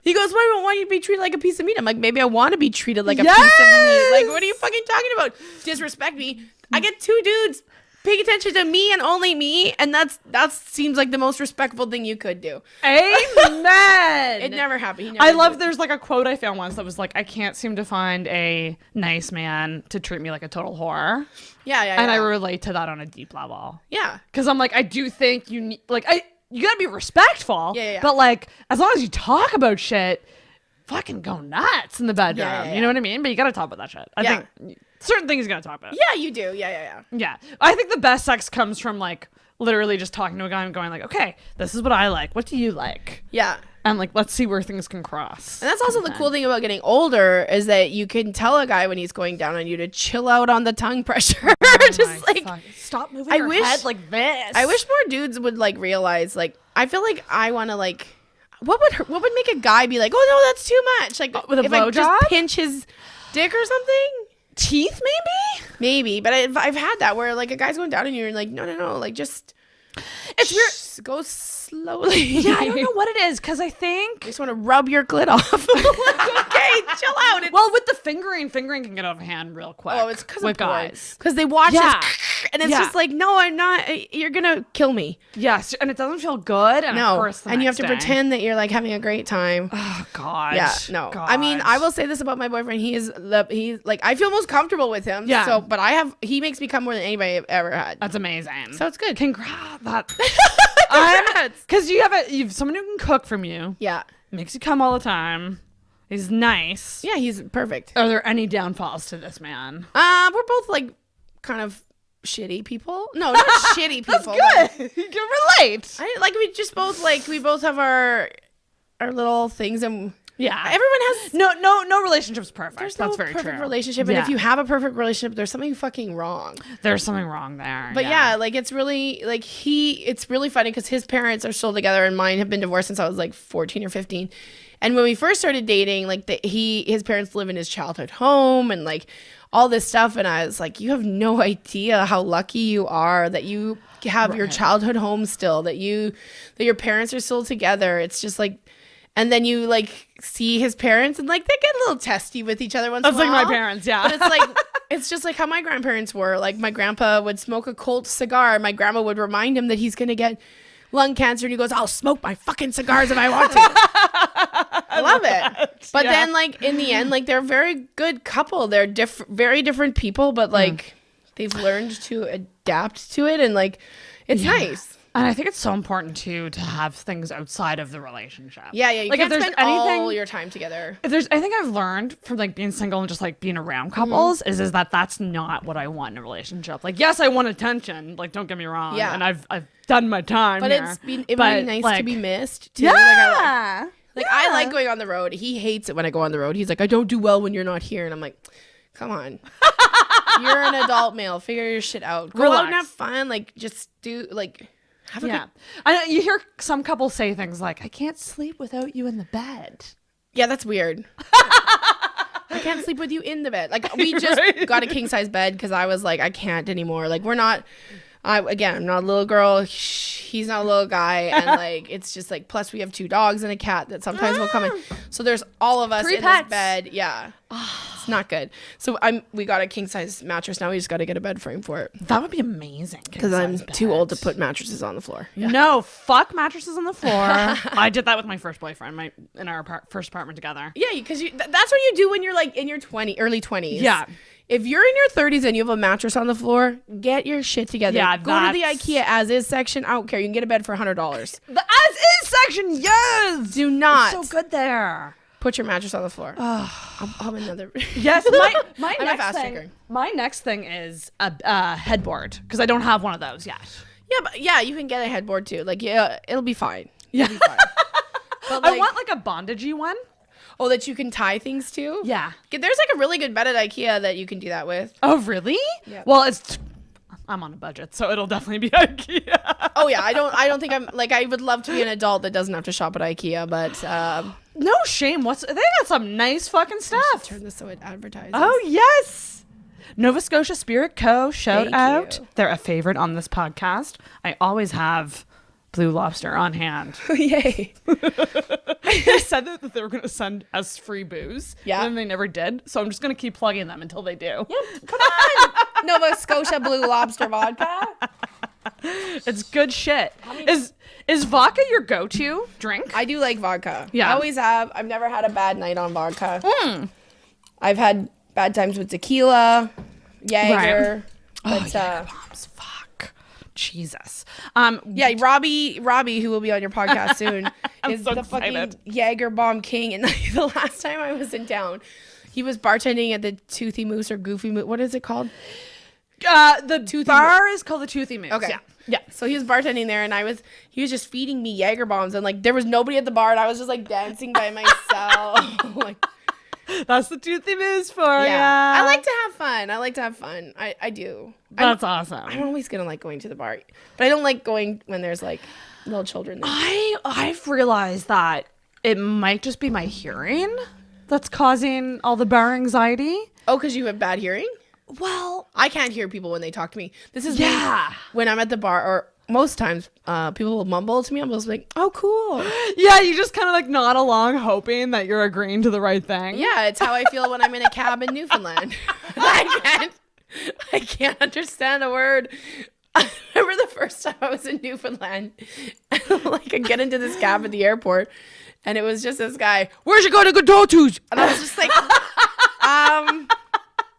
He goes, well, I don't want you to be treated like a piece of meat. I'm like, maybe I want to be treated like a piece of meat. Like, what are you fucking talking about? Disrespect me. I get two dudes paying attention to me and only me, and that seems like the most respectful thing you could do. Amen. It never happened. I love there's like a quote I found once that was like, I can't seem to find a nice man to treat me like a total whore. Yeah. And I relate to that on a deep level. Yeah. Because I'm like, I do think you need, like, you gotta be respectful. Yeah. But like, as long as you talk about shit, fucking go nuts in the bedroom. Yeah. You know what I mean? But you gotta talk about that shit. I think certain things you gotta talk about. Yeah, you do. Yeah. Yeah. I think the best sex comes from like literally just talking to a guy and going like, okay, this is what I like. What do you like? Yeah. And like, let's see where things can cross. And that's also the cool thing about getting older is that you can tell a guy when he's going down on you to chill out on the tongue pressure. Just like stop moving your head like this. I wish more dudes would like realize like I feel like I want to like what would make a guy be like, oh no, that's too much, like with a if blowjob? I just pinch his dick or something. Teeth maybe, but I've had that where like a guy's going down on you and you're like no like just It's weird. Go slowly. Yeah, I don't know what it is because I think I just want to rub your clit off. Okay, chill out. Well, with the fingering can get out of hand real quick. Oh, it's because of guys. Because they watch Yeah. this, and it's just like, no, I'm not. You're gonna kill me. Yes, and it doesn't feel good. And No, it hurts the and you have next to day. pretend that you're like having a great time. Oh God. Yeah, no. I mean, I will say this about my boyfriend. He's like, I feel most comfortable with him. Yeah. So, but he makes me come more than anybody I've ever had. That's amazing. So it's good. Congrats. Because you've someone who can cook from you. Yeah. Makes you come all the time. He's nice. Yeah, he's perfect. Are there any downfalls to this man? We're both like kind of shitty people. No, not shitty people. That's good. You can relate. We both have our little things, and yeah, everyone has no relationship's perfect. There's That's no very perfect true. relationship, and if you have a perfect relationship, there's something fucking wrong. There's something wrong there. But yeah, like it's really like it's really funny because his parents are still together, and mine have been divorced since I was like 14 or 15. And when we first started dating, like his parents live in his childhood home and like all this stuff. And I was like, you have no idea how lucky you are that you have your childhood home still, that your parents are still together. It's just like, and then you like see his parents and like they get a little testy with each other once in a while. That's like my parents, yeah. But it's like, it's just like how my grandparents were. Like my grandpa would smoke a Colt cigar. And my grandma would remind him that he's going to get lung cancer, and he goes, I'll smoke my fucking cigars if I want to. I love it. But then like in the end, like they're a very good couple. They're very different people, but like they've learned to adapt to it, and like it's nice. And I think it's so important too to have things outside of the relationship. Yeah, you like can't if there's spend anything, all your time together. If there's anything I've learned from like being single and just like being around couples is that that's not what I want in a relationship. Like, yes, I want attention. Like, don't get me wrong. Yeah. And I've done my time. But here. it would be nice to be missed too. Yeah. I like going on the road. He hates it when I go on the road. He's like, I don't do well when you're not here. And I'm like, come on. You're an adult male. Figure your shit out. Go out and have fun. Like, just do, like, have a good... I know you hear some couples say things like, I can't sleep without you in the bed. Yeah, that's weird. I can't sleep with you in the bed. Like, we just got a king-size bed because I was like, I can't anymore. Like, we're not... I'm not a little girl. He's not a little guy. And, like, it's just, like, plus we have 2 dogs and a cat that sometimes will come in. So there's all of us 3 in pets. this bed. Yeah. It's not good. So we got a king-size mattress now. We just got to get a bed frame for it. That would be amazing. Because I'm too old to put mattresses on the floor. Yeah. No, fuck mattresses on the floor. I did that with my first boyfriend in our first apartment together. Yeah, because that's what you do when you're, like, in your early 20s. Yeah. If you're in your 30s and you have a mattress on the floor, get your shit together. Yeah, go to the IKEA as-is section. I don't care. You can get a bed for $100. The as-is section, yes! Do not. It's so good there. Put your mattress on the floor. I'll have another. Yes, my I'm a next fast thing. thinker. My next thing is a headboard because I don't have one of those yet. Yeah, but you can get a headboard too. Like, yeah, it'll be fine. Yeah. It'll be fine. But I want like a bondagey one. Oh, that you can tie things to? Yeah. There's like a really good bed at IKEA that you can do that with. Oh, really? Yeah. Well, I'm on a budget, so it'll definitely be IKEA. Oh yeah, I don't think I'm like I would love to be an adult that doesn't have to shop at IKEA, but no shame. They got some nice fucking stuff. Turn this so it advertises. Oh yes. Nova Scotia Spirit Co. Shout Thank out. you. They're a favorite on this podcast. I always have Blue Lobster on hand. Yay. They said that they were going to send us free booze. Yeah. And then they never did. So I'm just going to keep plugging them until they do. Yep. Come on. Nova Scotia Blue Lobster vodka. It's good shit. Is vodka your go-to drink? I do like vodka. Yeah. I always have. I've never had a bad night on vodka. I've had bad times with tequila, Jaeger. Right. But, Jaeger bombs. Fuck. Jesus. Yeah, Robbie, who will be on your podcast soon, is so the excited. fucking Jaeger bomb king. And the last time I was in town, he was bartending at the Toothy Moose or Goofy Moose. What is it called? The Toothy bar is called the Toothy Moose. Okay. Yeah. So he was bartending there, and he was just feeding me Jaeger bombs, and like there was nobody at the bar, and I was just like dancing by myself. Like, that's the Toothy Moose for yeah. ya. I like to have fun. I do. That's awesome. I'm always gonna like going to the bar, but I don't like going when there's like little children there. I've realized that it might just be my hearing that's causing all the bar anxiety. Oh, because you have bad hearing? Well, I can't hear people when they talk to me. This is yeah. me when I'm at the bar, or most times people will mumble to me. I'm just like, oh, cool. Yeah, you just kind of like nod along, hoping that you're agreeing to the right thing. Yeah, it's how I feel when I'm in a cab in Newfoundland. I can't understand a word. I remember the first time I was in Newfoundland, like I get into this cab at the airport, and it was just this guy. Where's you going to go to? And I was just like,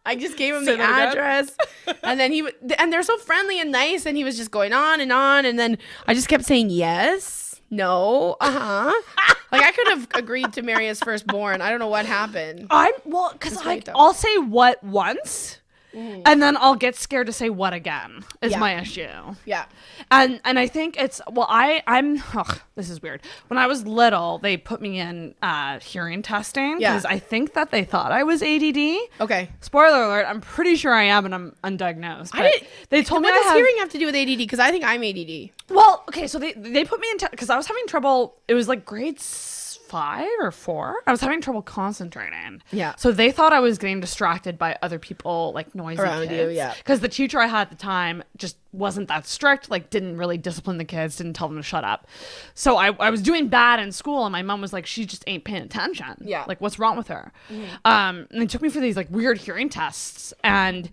I just gave him the address, and then and they're so friendly and nice, and he was just going on, and then I just kept saying yes, no, like I could have agreed to marry his firstborn. I don't know what happened. Because I'll say what once. And then I'll get scared to say what again is my issue. Yeah. And I think it's, this is weird. When I was little, they put me in hearing testing because I think that they thought I was ADD. Okay. Spoiler alert, I'm pretty sure I am and I'm undiagnosed. But they told me what does hearing have to do with ADD? Because I think I'm ADD. Well, okay, so they put me in, because I was having trouble, it was like grade 5 or 4. I was having trouble concentrating. Yeah. So they thought I was getting distracted by other people, like noisy around kids. you, yeah. Because the teacher I had at the time just wasn't that strict, like didn't really discipline the kids, didn't tell them to shut up. So I was doing bad in school, and my mom was like, she just ain't paying attention. Yeah. Like, what's wrong with her? And they took me for these like weird hearing tests, and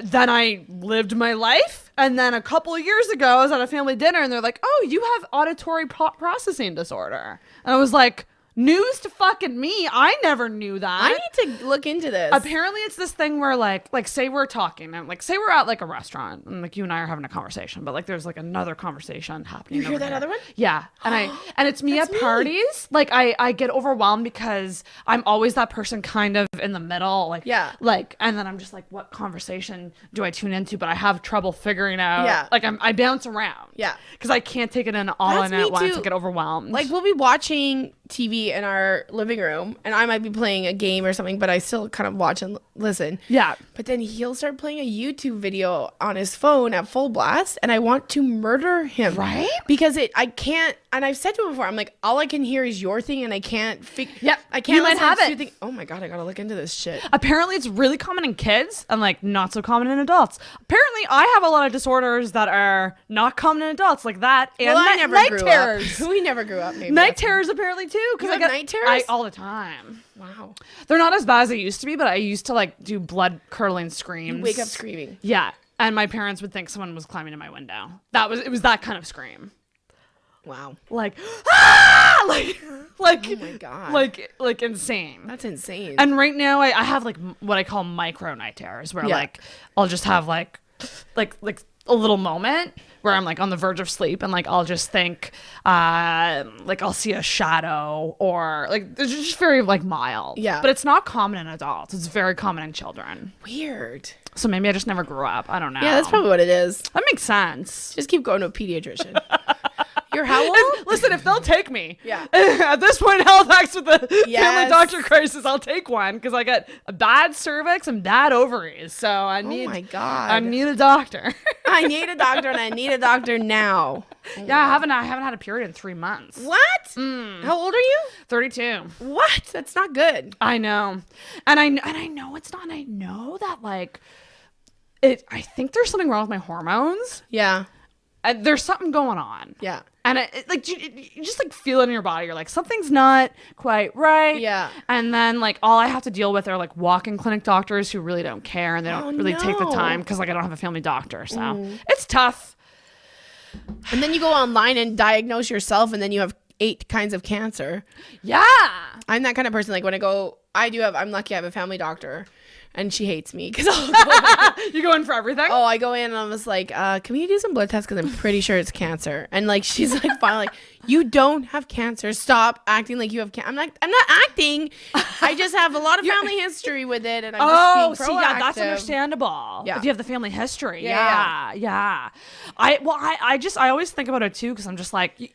then I lived my life. And then a couple of years ago, I was at a family dinner, and they're like, oh, you have auditory processing disorder. And I was like, news to fucking me. I never knew that. I need to look into this. Apparently it's this thing where like say we're talking, and like say we're at like a restaurant, and like you and I are having a conversation, but like there's like another conversation happening. You hear that other one? Yeah. And it's me at parties. Like I get overwhelmed because I'm always that person kind of in the middle. Like, yeah. Like, and then I'm just like, what conversation do I tune into? But I have trouble figuring out. Yeah. Like I bounce around. Yeah. Because I can't take it in all in at once. I get overwhelmed. Like we'll be watching TV in our living room, and I might be playing a game or something, but I still kind of watch and listen. Yeah. But then he'll start playing a YouTube video on his phone at full blast, and I want to murder him. Right? Because I can't, and I've said to him before, I'm like, all I can hear is your thing, and I can't figure. Yep. I can't. You might have it. Oh my God, I gotta look into this shit. Apparently it's really common in kids and like not so common in adults. Apparently I have a lot of disorders that are not common in adults, like that and I never night grew terrors. up. We never grew up. Maybe night terrors apparently too. You have night terrors? All the time. Wow. They're not as bad as they used to be, but I used to like do blood curdling screams. You wake up screaming. Yeah. And my parents would think someone was climbing in my window. It was that kind of scream. Wow. Like, ah! Like, oh my God. Like insane. That's insane. And right now I have like what I call micro night terrors, where like I'll just have like a little moment where I'm like on the verge of sleep, and like I'll just think like I'll see a shadow, or like it's just very like mild. Yeah. But it's not common in adults. It's very common in children. Weird. So maybe I just never grew up. I don't know. Yeah, that's probably what it is. That makes sense. Just keep going to a pediatrician. You're how old? Listen, if they'll take me. Yeah. At this point in Halifax with the family Yes. doctor crisis, I'll take one, because I got a bad cervix and bad ovaries. So I need. Oh my God. I need a doctor. I need a doctor, and I need a doctor now. Yeah, I haven't had a period in 3 months. What? How old are you? 32. What? That's not good. I know, and I know it's not. And I know that like it. I think there's something wrong with my hormones. Yeah. There's something going on. Yeah. And like you just like feel it in your body. You're like, something's not quite right. Yeah. And then like all I have to deal with are like walk-in clinic doctors who really don't care, and they don't really take the time, because like I don't have a family doctor. So it's tough. And then you go online and diagnose yourself, and then you have 8 kinds of cancer. Yeah. I'm that kind of person. Like when I'm lucky I have a family doctor, and she hates me because You go in for everything? Oh, I go in and I'm just like, can we do some blood tests? Because I'm pretty sure it's cancer. And like, she's like, finally, like, you don't have cancer. Stop acting like you have cancer. I'm like, I'm not acting. I just have a lot of family history with it. And I'm just being proactive. Yeah, that's understandable. Yeah. If you have the family history. Yeah. I always think about it too, because I'm just like,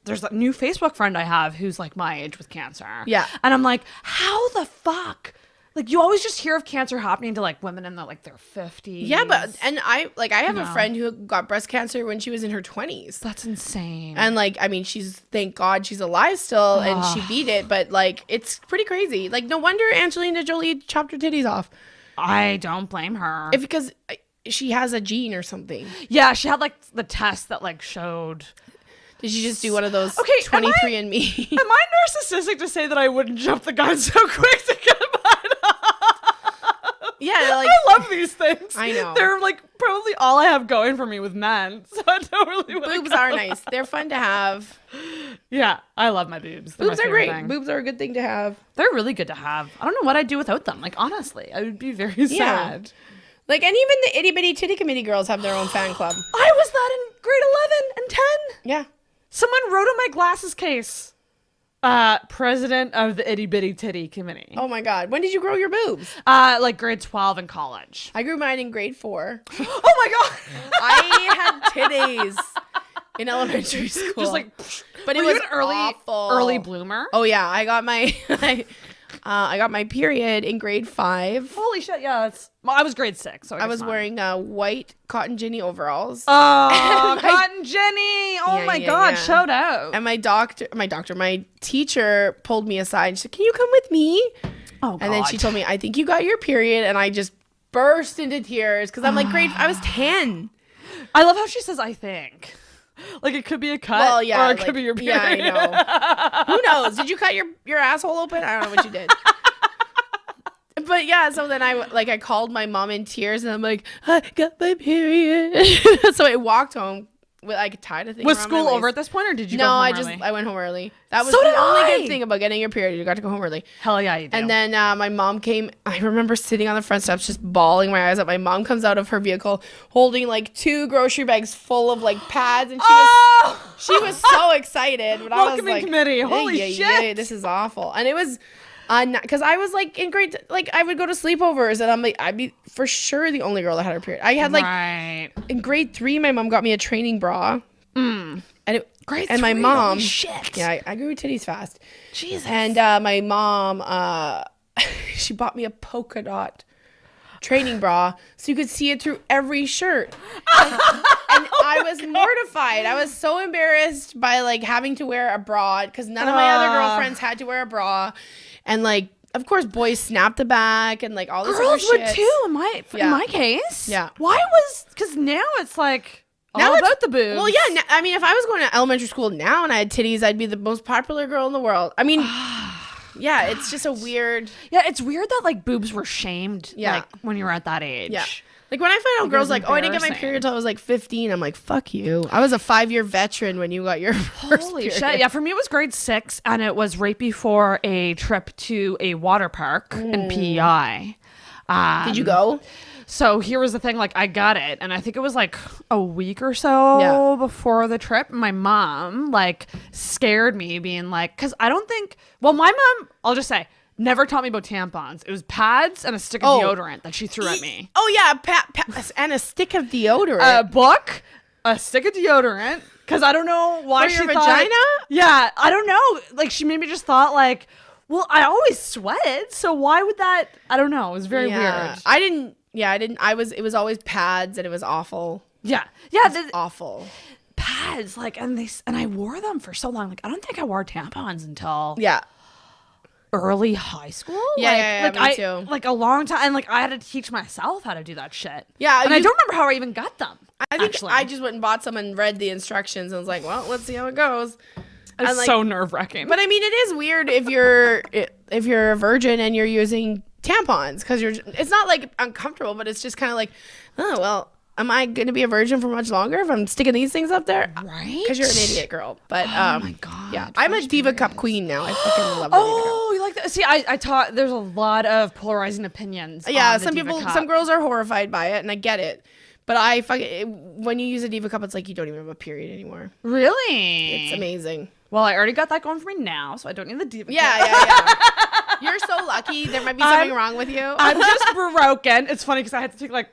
there's a new Facebook friend I have who's like my age with cancer. Yeah. And I'm like, how the fuck? Like, you always just hear of cancer happening to like women in their 50s. Yeah, but I have a friend who got breast cancer when she was in her 20s. That's insane. And like, I mean, thank God she's alive still, and she beat it. But like, it's pretty crazy. Like, no wonder Angelina Jolie chopped her titties off. I don't blame her. Because she has a gene or something. Yeah, she had like the test that like showed. Did she just do one of those 23andMe? Am I narcissistic to say that I wouldn't jump the gun so quick to get mine? Yeah, like I love these things. I know. They're like probably all I have going for me with men. So I don't really want boobs are nice. They're fun to have. Yeah, I love my boobs. They're Boobs my are great. favorite thing. Boobs are a good thing to have. They're really good to have. I don't know what I'd do without them. Like honestly, I would be very sad. Like, and even the itty bitty titty committee girls have their own fan club. I was that in grade 11 and 10. Yeah. Someone wrote on my glasses case, president of the itty bitty titty committee. Oh my God. When did you grow your boobs? Like grade 12 in college. I grew mine in grade 4. Oh my God. I had titties in elementary school. Just like, but it were was you an early bloomer? Oh yeah. I got my, I got my period in grade 5. Holy shit. Yeah. I was grade 6. So I was wearing white cotton ginny overalls. Oh, Cotton Jenny. Oh my God. Shout out. And my teacher pulled me aside and she said, "Can you come with me?" Oh, God. And then she told me, "I think you got your period." And I just burst into tears because I'm like, I was 10. I love how she says, "I think." Like it could be a cut, well, yeah, or it could be your period. Yeah, I know. Who knows? Did you cut your asshole open? I don't know what you did. But yeah, so then I called my mom in tears and I'm like, "I got my period." So I walked home with like tied a thing. Was around school my waist. over at this point, or did you? No, go home early? I went home early. That was So the did only I. good thing about getting your period. You got to go home early. Hell yeah, you do. And then my mom came. I remember sitting on the front steps, just bawling my eyes out. My mom comes out of her vehicle holding like 2 grocery bags full of like pads, and she was so excited. But I was Welcoming like, committee. Holy shit, this is awful. And it was. Because I was like in grade, like I would go to sleepovers and I'm like, I'd be for sure the only girl that had her period. I had like in grade 3, my mom got me a training bra. And grade and 3, my mom, holy shit. Yeah, I grew titties fast. Jesus. And my mom, she bought me a polka dot training bra so you could see it through every shirt. And I was mortified. I was so embarrassed by like having to wear a bra because none of my other girlfriends had to wear a bra. And like, of course, boys snapped the back and like all this other Girls shit. would too in my case. Yeah. Why was, because now it's like all about the boobs. Well, yeah. I mean, if I was going to elementary school now and I had titties, I'd be the most popular girl in the world. I mean, yeah, it's just a weird. Yeah, it's weird that like boobs were shamed like when you were at that age. Yeah. Like when I find out girls like, "Oh, I didn't get my period until I was like 15." I'm like, "Fuck you." I was a 5-year veteran when you got your first Holy period. shit. Yeah, for me it was grade 6 and it was right before a trip to a water park in PEI. Did you go? So here was the thing, like I got it and I think it was like a week or so before the trip. My mom like scared me being like, because I don't think, well, my mom, I'll just say, never taught me about tampons. It was pads and a stick of deodorant that she threw at me. Oh yeah, and a stick of deodorant. A book, a stick of deodorant, because I don't know why For she your thought, vagina? Yeah, I don't know. Like she maybe just thought like, well, I always sweated, so why would that? I don't know. It was very weird. I didn't. It was always pads and it was awful. Yeah, Awful. pads. Like and I wore them for so long. Like I don't think I wore tampons until early high school. Me too. Like a long time, and like I had to teach myself how to do that shit. Yeah, and I don't remember how I even got them. I think I just went and bought some and read the instructions and was like, well, let's see how it goes. It's like, so nerve-wracking. But I mean, it is weird if you're a virgin and you're using tampons because it's not like uncomfortable, but it's just kind of like, oh well, am I going to be a virgin for much longer if I'm sticking these things up there? Right? Because you're an idiot, girl. But oh my god, yeah, I'm a Diva Cup queen now. I fucking love the Diva Cup. Oh, you like that? See, I taught. There's a lot of polarizing opinions. Yeah, on the some Diva people, Cup. some girls are horrified by it, and I get it. But when you use a Diva Cup, it's like you don't even have a period anymore. Really? It's amazing. Well, I already got that going for me now, so I don't need the Diva Cup. Yeah. You're so lucky. There might be something wrong with you. I'm just broken. It's funny because I had to take like,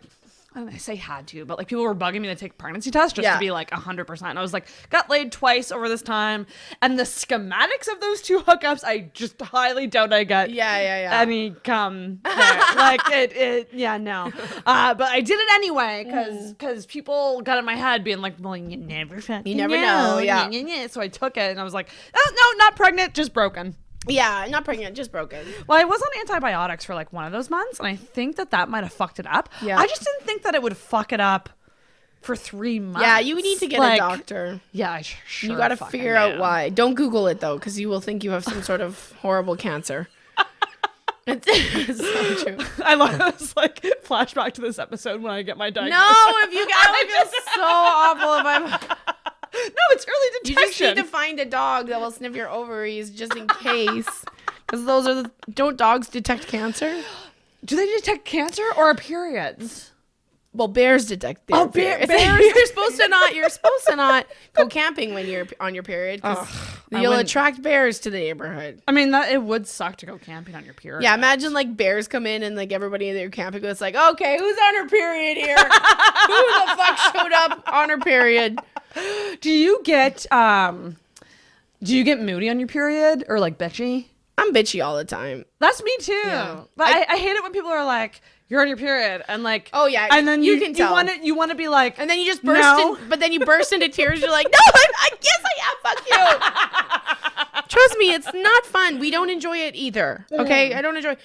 I don't know, I say had to, but like people were bugging me to take pregnancy tests just to be like 100%. And I was like, got laid twice over this time. And the schematics of those 2 hookups, I just highly doubt I got any cum there. Like no. But I did it anyway because people got in my head being like, well, you never fucking know. Yeah. So I took it and I was like, oh, no, not pregnant, just broken. Yeah, not pregnant, just broken. Well, I was on antibiotics for like one of those months, and I think that might have fucked it up. Yeah. I just didn't think that it would fuck it up for 3 months. Yeah, you need to get a doctor. Yeah, I sure You got to figure out why. Don't Google it though, because you will think you have some sort of horrible cancer. It's so true. I love this, like, flashback to this episode when I get my diagnosis. No, if you got, I feel so awful if I'm. No, it's early You detection. just need to find a dog that will sniff your ovaries just in case. Because those are the. Don't dogs detect cancer? Do they detect cancer or periods? Well, bears detect their bears. You're supposed to not go camping when you're on your period. You'll attract bears to the neighborhood. I mean, it would suck to go camping on your period. Yeah, imagine like bears come in and like everybody in their camping goes like, okay, who's on her period here? Who the fuck showed up on her period? Do you get moody on your period or like bitchy? I'm bitchy all the time. That's me too. Yeah. But I hate it when people are like, you're on your period, and like, oh yeah, and then you can tell. You want to be like, and then you just burst but then you burst into tears. You're like, no, yes I am. Fuck you. Trust me, it's not fun. We don't enjoy it either. Okay, I don't enjoy.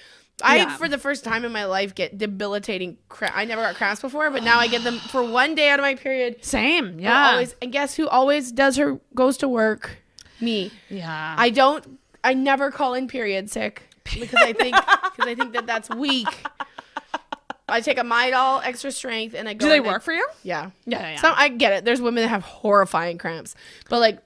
For the first time in my life, get debilitating cramps. I never got cramps before, but now I get them for one day out of my period. Same, yeah. And guess who always goes to work? Me. Yeah. I never call in period sick because I think that's weak. I take a Midol extra strength and I go. Do they work for you? Yeah. Yeah. So I get it. There's women that have horrifying cramps, but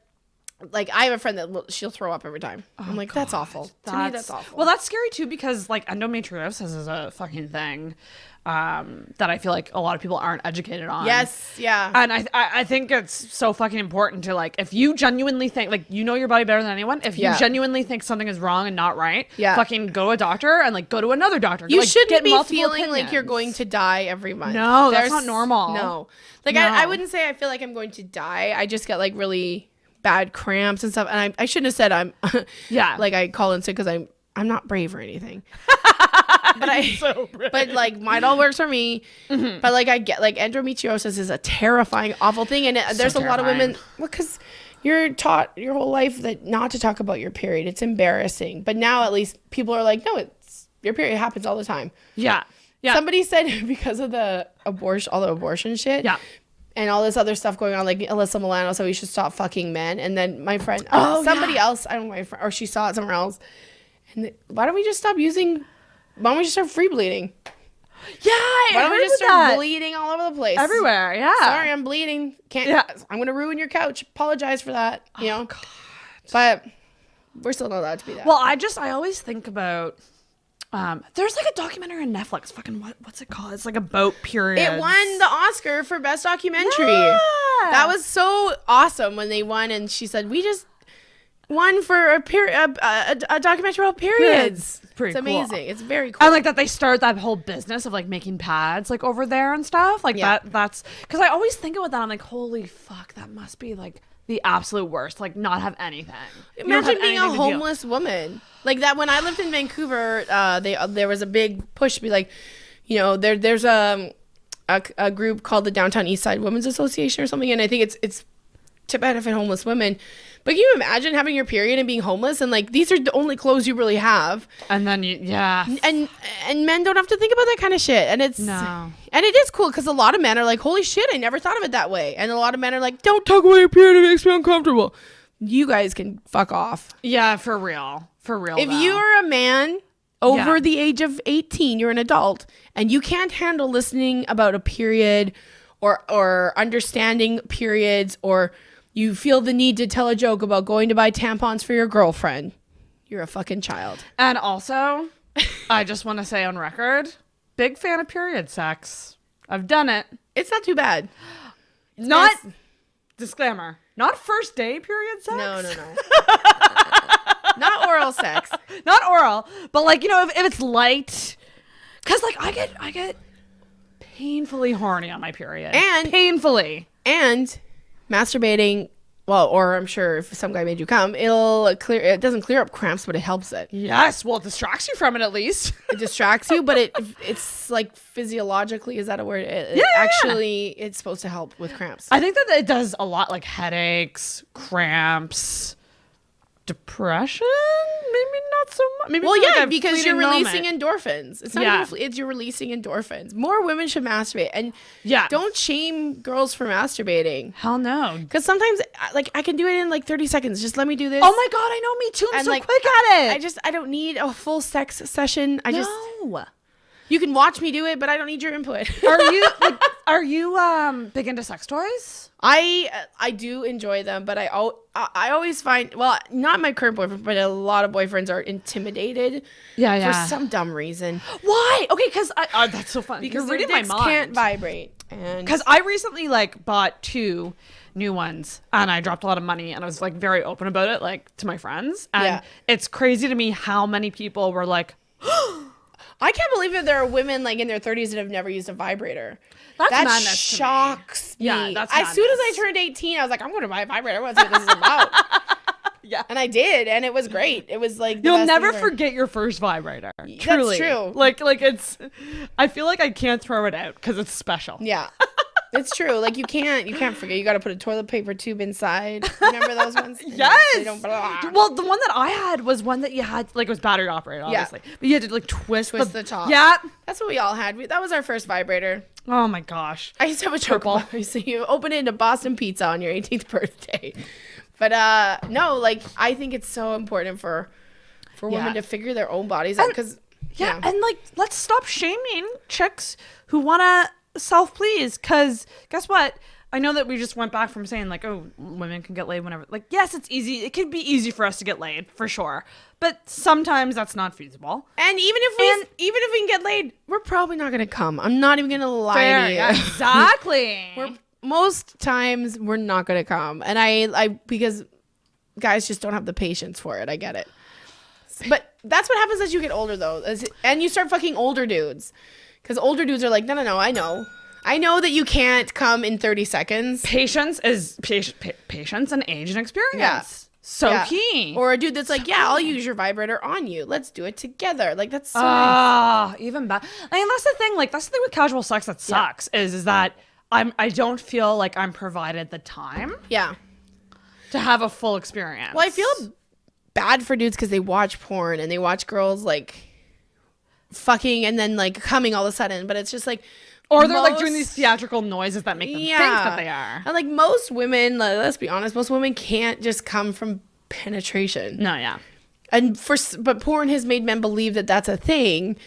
like I have a friend that she'll throw up every time. I'm like, that's awful. To me, that's awful. Well, that's scary too because like endometriosis is a fucking thing that I feel like a lot of people aren't educated on. Yes, yeah. And I think it's so fucking important to like, if you genuinely think, like, you know your body better than anyone, if you genuinely think something is wrong and not right, fucking go to a doctor and like go to another doctor. You like, shouldn't be feeling like you're going to die every month. No, that's not normal. No. Like I wouldn't say I feel like I'm going to die. I just get like really bad cramps and stuff. And I shouldn't have said I'm like I call in sick because I'm not brave or anything. But like Midol works for me. Mm-hmm. But like I get like endometriosis is a terrifying, awful thing, and there's a lot of women because you're taught your whole life that not to talk about your period. It's embarrassing. But now at least people are like, no, it's your period happens all the time. Yeah. Somebody said because of the abortion shit. Yeah. And all this other stuff going on, like Alyssa Milano said we should stop fucking men. And then my friend, somebody else, I don't know, my friend, or she saw it somewhere else. And why don't we just start free bleeding? Yeah, why don't we just start bleeding all over the place? Everywhere, yeah. Sorry, I'm bleeding. I'm going to ruin your couch. Apologize for that, you know? God. But we're still not allowed to be that. Well, I always think about... there's like a documentary on Netflix. Fucking what's it called? It's like about periods. It won the Oscar for best documentary. Yeah. That was so awesome when they won, and she said, "We just won for a documentary about periods." It's amazing. Cool. It's very cool. And like that they start that whole business of like making pads like over there and stuff. Like that's because I always think about that. I'm like, holy fuck, that must be like the absolute worst. Like not have anything. Imagine being a homeless woman. Like that when I lived in Vancouver, there was a big push to be like, you know, there's a group called the Downtown East Side Women's Association or something, and I think it's to benefit homeless women. But can you imagine having your period and being homeless and like these are the only clothes you really have, and then and men don't have to think about that kind of shit, and it is cool because a lot of men are like, holy shit, I never thought of it that way, and a lot of men are like, don't talk about your period, it makes me uncomfortable. You guys can fuck off. Yeah, for real. If you're a man over the age of 18, you're an adult, and you can't handle listening about a period or understanding periods, or you feel the need to tell a joke about going to buy tampons for your girlfriend, you're a fucking child. And also, I just want to say on record, big fan of period sex. I've done it. It's not too bad. Disclaimer, not first day period sex. No. Not oral sex. Not oral, but like, you know, if it's light, because like I get painfully horny on my period, and painfully, and masturbating. Well, or I'm sure if some guy made you come, it doesn't clear up cramps, but it helps it. Yes, well, it distracts you from it at least. It distracts you, but it's like physiologically, is that a word? It's supposed to help with cramps. I think that it does a lot, like headaches, cramps, depression, maybe not so much. Maybe well, for, like, yeah, a because you're fleeting releasing moment. endorphins. It's not even, it's you're releasing endorphins. More women should masturbate, and don't shame girls for masturbating. Hell no. Because sometimes, like, I can do it in like 30 seconds. Just let me do this. Oh my god, I know, me too. I'm so like, quick at it. I don't need a full sex session. You can watch me do it, but I don't need your input. Are you big into sex toys? I do enjoy them, but I always find, well, not my current boyfriend, but a lot of boyfriends are intimidated. Yeah. For some dumb reason. Why? Okay, because that's so funny. Because you're reading their my dicks mind. can't vibrate. Because I recently like bought 2 new ones, and I dropped a lot of money, and I was like very open about it, like to my friends, and it's crazy to me how many people were like. I can't believe that there are women like in their 30s that have never used a vibrator. That madness shocks me. Yeah, that's as soon as I turned 18, I was like, I'm going to buy a vibrator. I want to see what this is about. Yeah. And I did, and it was great. It was like you'll never forget your first vibrator. Truly. That's true. Like it's. I feel like I can't throw it out because it's special. Yeah. It's true. Like you can't forget. You got to put a toilet paper tube inside. Remember those ones? Yes. Blah. Well, the one that I had was one that you had like it was battery operated, obviously, but you had to like twist the top. Yeah, that's what we all had. That was our first vibrator. Oh my gosh. I used to have a purple. So you open it into Boston Pizza on your 18th birthday. But no, like I think it's so important for women to figure their own bodies out because and like let's stop shaming chicks who wanna self-please, because guess what, I know that we just went back from saying like, oh, women can get laid whenever, like, yes, it's easy, it can be easy for us to get laid for sure, but sometimes that's not feasible. And even if we can get laid, we're probably not gonna come. I'm not even gonna lie to you. Exactly. Most times we're not gonna come, and I because guys just don't have the patience for it. I get it, but that's what happens as you get older though, and you start fucking older dudes. Because older dudes are like, no, I know that you can't come in 30 seconds. Patience is patience and age and experience. Yeah. So key. Or a dude that's like, I'll use your vibrator on you. Let's do it together. Like, that's so nice. Even better. I mean, that's the thing. Like, that's the thing with casual sex that sucks is that I don't feel like I'm provided the time. Yeah. To have a full experience. Well, I feel bad for dudes because they watch porn and they watch girls like fucking and then like coming all of a sudden, but it's just like, or they're like doing these theatrical noises that make them think that they are. And like most women, let's be honest, most women can't just come from penetration. No, yeah. And but porn has made men believe that that's a thing,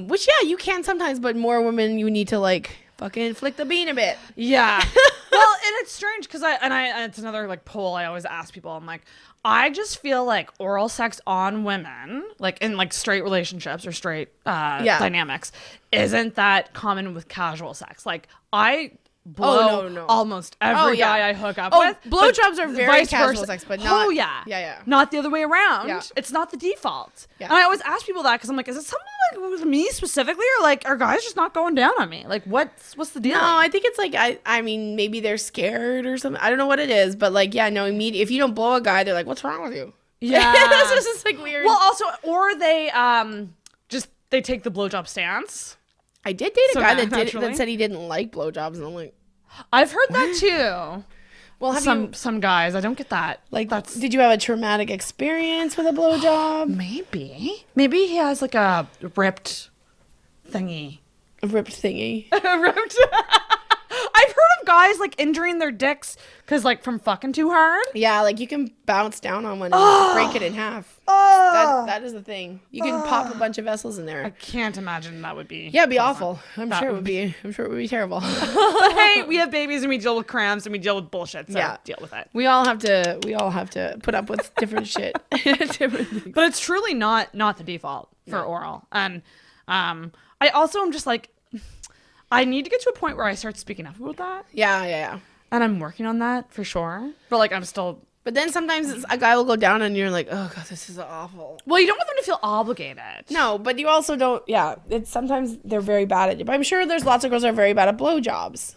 which you can sometimes, but more women you need to like fucking flick the bean a bit. Yeah. Well, and it's strange because it's another like poll I always ask people. I'm like, I just feel like oral sex on women, like in like straight relationships or straight dynamics, isn't that common with casual sex. Like I blow almost every guy I hook up with. Blowjobs are very casual sex, but not. Oh yeah, not the other way around. Yeah. It's not the default. Yeah. And I always ask people that because I'm like, is it something like with me specifically, or like are guys just not going down on me? Like what's the deal? No, I think it's like I mean maybe they're scared or something. I don't know what it is, but like immediately if you don't blow a guy, they're like, what's wrong with you? Yeah, it's just like weird. Well, also, or they they take the blowjob stance. I did date a guy that said he didn't like blowjobs, and I'm like, I've heard that too. Well, some guys, I don't get that. Like, did you have a traumatic experience with a blowjob? Maybe he has like a ripped thingy. A ripped thingy. Ripped. I've heard of guys like injuring their dicks because like from fucking too hard. Yeah, like you can bounce down on one and break it in half. That is the thing. You can pop a bunch of vessels in there. I can't imagine that would be. Yeah, it'd be awful. I'm sure it would be terrible. But hey, we have babies and we deal with cramps and we deal with bullshit. So deal with it. We all have to put up with different shit. Different things. But it's truly not the default for oral. And I also am just like, I need to get to a point where I start speaking up about that. Yeah. And I'm working on that for sure. But like, I'm still. But then sometimes a guy will go down and you're like, oh God, this is awful. Well, you don't want them to feel obligated. No, but you also don't. Yeah, it's sometimes they're very bad at it. But I'm sure there's lots of girls that are very bad at blowjobs.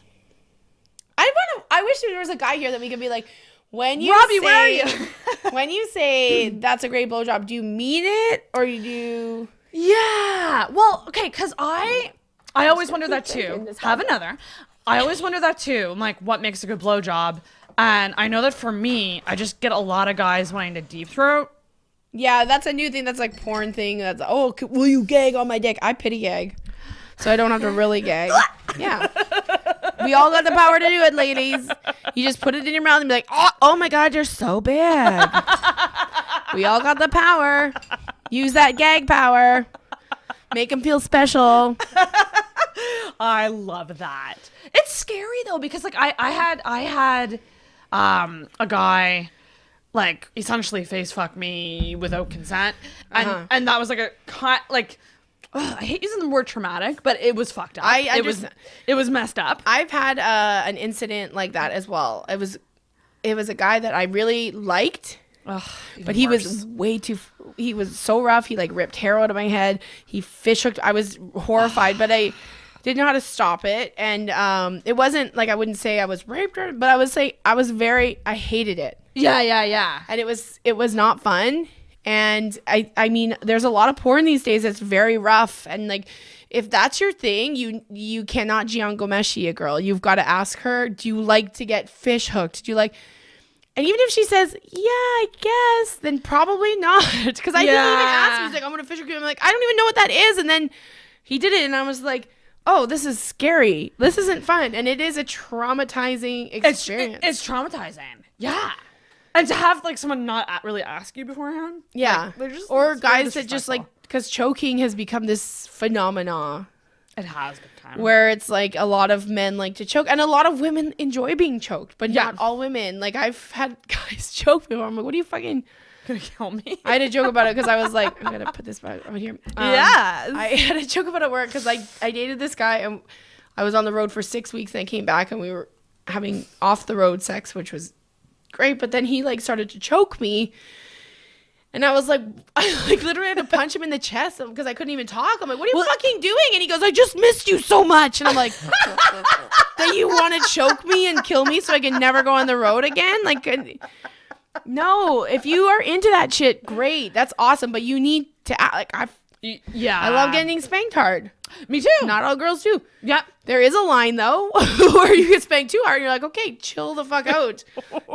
I wish there was a guy here that we could be like, when you Robbie, say, where are you? When you say that's a great blowjob, do you mean it or you do? Yeah. Well, okay, because I always wonder that too. Have another. I always wonder that too. I'm like, what makes a good blowjob? And I know that for me, I just get a lot of guys wanting to deep throat. Yeah, that's a new thing. That's like porn thing. That's will you gag on my dick? I pity gag, so I don't have to really gag. Yeah, we all got the power to do it, ladies. You just put it in your mouth and be like, oh my god, you're so big. We all got the power. Use that gag power. Make them feel special. I love that. It's scary though, because like I had a guy like essentially face fuck me without consent, and that was like I hate using the word traumatic, but it was fucked up. It was messed up. I've had an incident like that as well. It was a guy that I really liked. But he was he was so rough. He like ripped hair out of my head. He fish hooked. I was horrified, but I didn't know how to stop it. And it wasn't like, I wouldn't say I was raped, but I would say I hated it. Yeah. And it was not fun. And I mean, there's a lot of porn these days that's very rough. And like, if that's your thing, you cannot Giangomeshi a girl. You've got to ask her, do you like to get fish hooked? Do you like... And even if she says, yeah, I guess, then probably not. Because I didn't even ask him. He's like, I'm going to fish hook you. I'm like, I don't even know what that is. And then he did it. And I was like, oh, this is scary. This isn't fun. And it is a traumatizing experience. It's traumatizing. Yeah. And to have like someone not really ask you beforehand. Yeah. Like, just, or guys that just like, because choking has become this phenomena. It has been time. Where it's like a lot of men like to choke, and a lot of women enjoy being choked, but not all women. Like I've had guys choke before. I'm like, what are you fucking gonna kill me? I had a joke about it because I was like, I'm gonna put this right here. I had a joke about it at work because I dated this guy and I was on the road for 6 weeks and I came back and we were having off the road sex, which was great. But then he like started to choke me. And I was like, I like literally had to punch him in the chest because I couldn't even talk. I'm like, what are you fucking doing? And he goes, I just missed you so much. And I'm like, that you want to choke me and kill me so I can never go on the road again? Like, no, if you are into that shit, great. That's awesome. But you need to act like I love getting spanked hard. Me too. Not all girls do. Yep. There is a line though where you get spanked too hard and you're like, okay, chill the fuck out.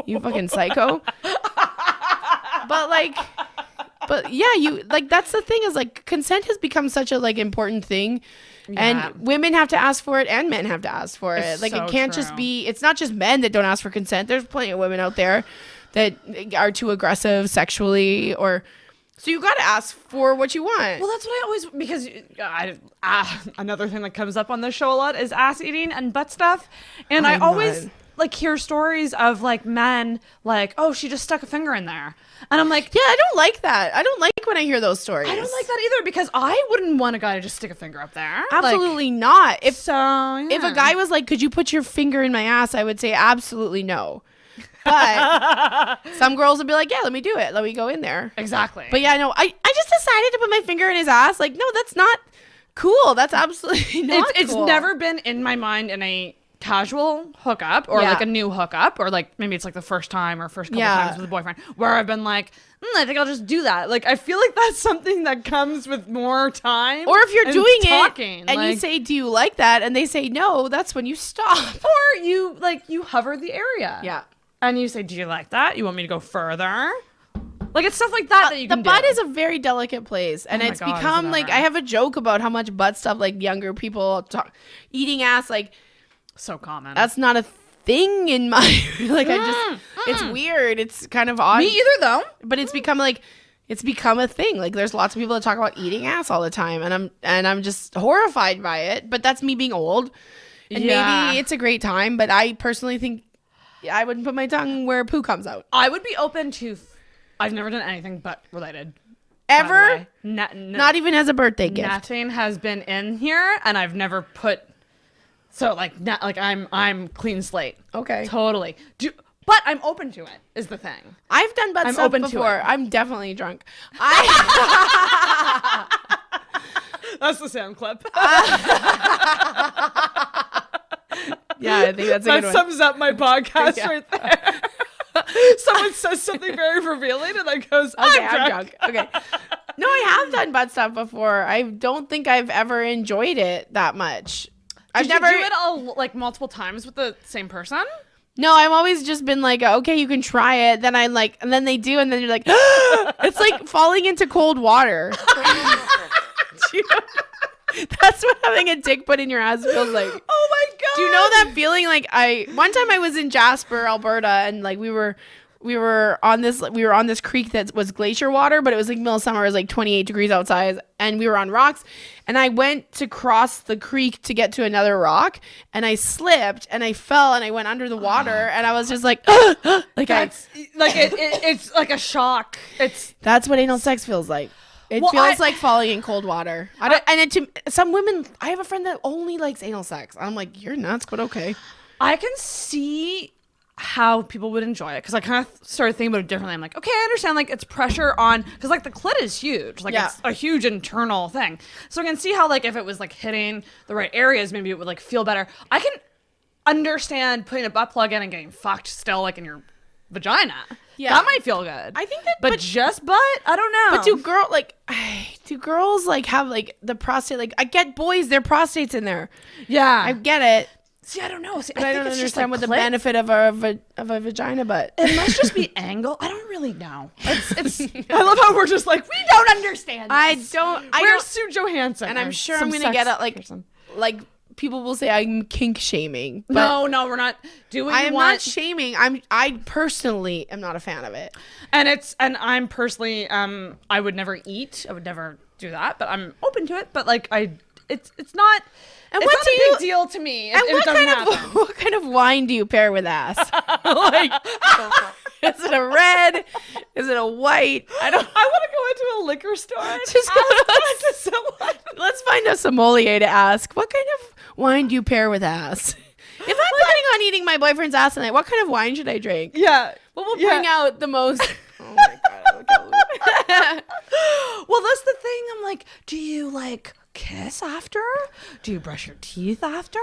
You fucking psycho. But yeah, you like, that's the thing is like consent has become such a like important thing, and women have to ask for it and men have to ask for it. Like it can't just be, it's not just men that don't ask for consent. There's plenty of women out there that are too aggressive sexually, or so you got to ask for what you want. Well, that's what I always, because another thing that comes up on this show a lot is ass eating and butt stuff, and I always like hear stories of like men like, oh, she just stuck a finger in there. And I'm like, yeah, I don't like that. I don't like when I hear those stories. I don't like that either, because I wouldn't want a guy to just stick a finger up there. Absolutely not. If a guy was like, could you put your finger in my ass? I would say absolutely no. But some girls would be like, yeah, let me do it. Let me go in there. Exactly. But yeah, no, I just decided to put my finger in his ass. Like, no, that's not cool. That's absolutely not cool. It's never been in my mind in a casual hookup or like a new hookup, or like maybe it's like the first time or first couple times with a boyfriend where I've been like, I think I'll just do that. Like, I feel like that's something that comes with more time. Or if you're doing talking, it and you say, do you like that? And they say no, that's when you stop. Or you hover the area. Yeah. And you say, do you like that? You want me to go further? Like, it's stuff like that you can do. The butt is a very delicate place. And it's become like, I have a joke about how much butt stuff like younger people talk. Eating ass, like, so common. That's not a thing in my like it's weird. It's kind of odd. Me either though. But it's become a thing. Like there's lots of people that talk about eating ass all the time, and I'm just horrified by it. But that's me being old. And maybe it's a great time, but I personally think I wouldn't put my tongue where poo comes out. I would be open to I've never done anything butt related. Ever? Not even as a birthday gift. Nothing has been in here, and I've never put. So like, not like I'm clean slate. Okay. Totally. But I'm open to it. Is the thing. I've done butt stuff before. I'm definitely drunk. That's the sound clip. Yeah, I think that's a good one. That sums up my podcast right there. Someone says something very revealing and then goes, I'm drunk. Okay. No, I have done butt stuff before. I don't think I've ever enjoyed it that much. Did you do it all like multiple times with the same person? No, I've always just been like, okay, you can try it. Then I'm like, and then they do, and then you're like, it's like falling into cold water. That's what having a dick put in your ass feels like. Oh my god! Do you know that feeling? Like one time I was in Jasper, Alberta, and like we were on this creek that was glacier water, but it was like middle of summer. It was like 28 degrees outside, and we were on rocks. And I went to cross the creek to get to another rock, and I slipped and I fell and I went under the water, and I was just like, like it's like a shock. That's what anal sex feels like. It feels like falling in cold water. Some women, I have a friend that only likes anal sex. I'm like, you're nuts, but okay. I can see how people would enjoy it because I kind of started thinking about it differently. I'm like, okay, I understand. Like, it's pressure on because like the clit is huge. Like, it's a huge internal thing. So I can see how like if it was like hitting the right areas, maybe it would like feel better. I can understand putting a butt plug in and getting fucked still like in your vagina. Yeah, that might feel good. I think that, but just butt, I don't know. But do girls like have like the prostate? Like, I get boys, their prostates in there. Yeah, I get it. See, I don't know. See, I don't understand what the benefit of a vagina butt. It must just be angle. I don't really know. It's. I love how we're just like we don't understand. This. Where's Sue Johansson? And I'm sure I'm gonna get it like people will say I'm kink shaming. No, we're not doing. I am not shaming. I personally am not a fan of it. And I'm personally I would never eat. I would never do that. But I'm open to it. But like it's not. And it's not a big deal to me. What kind of wine do you pair with ass? Like, is it a red? Is it a white? I want to go into a liquor store. Let's find a sommelier to ask. What kind of wine do you pair with ass? If I'm planning on eating my boyfriend's ass tonight, what kind of wine should I drink? Yeah. What will bring out the most? Oh my god. Well, that's the thing. I'm like, do you like kiss after? Do you brush your teeth after?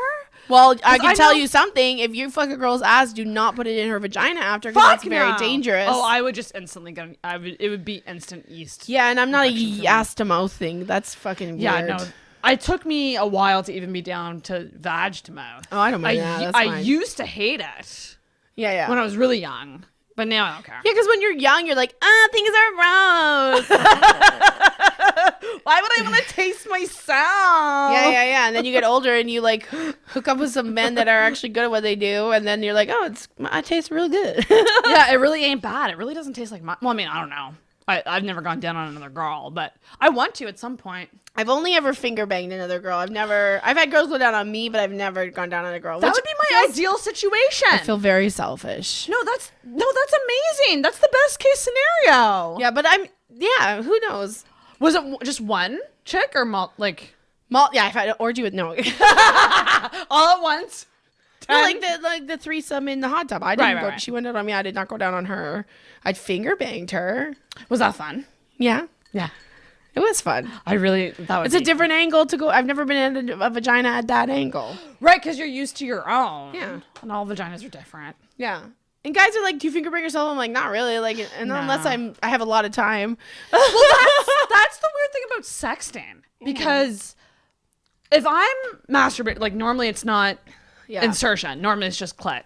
Well, I can tell you something. If you fuck a girl's ass, do not put it in her vagina after because that's very dangerous. Oh, I would just instantly get it would be instant yeast. Yeah, and I'm not a ass to mouth thing. That's fucking weird. Yeah, no. It took me a while to even be down to vag to mouth. Oh, I don't mind that. I used to hate it. Yeah. When I was really young. But now I don't care. Yeah, because when you're young, you're like, things are gross. Why would I want to taste myself? Yeah. And then you get older and you like hook up with some men that are actually good at what they do. And then you're like, I taste real good. Yeah, it really ain't bad. It really doesn't taste like well, I mean, I don't know. I've never gone down on another girl, but I want to at some point. I've only ever finger banged another girl. I've had girls go down on me, but I've never gone down on a girl. That would be my ideal situation. I feel very selfish. No, that's amazing. That's the best case scenario. Yeah, but who knows? Was it just one chick or yeah, I've had an orgy with all at once. No, like the threesome in the hot tub. I didn't go. She went out on me. I did not go down on her. I'd finger banged her. Was that fun? Yeah. It was fun. It's a different angle to go. I've never been in a vagina at that angle. Right, because you're used to your own. Yeah. And all vaginas are different. Yeah. And guys are like, do you finger bang yourself? I'm like, not really. Like, unless I have a lot of time. Well, that's the weird thing about sexting. Because if I'm masturbating, like normally it's not insertion. Normally it's just clit.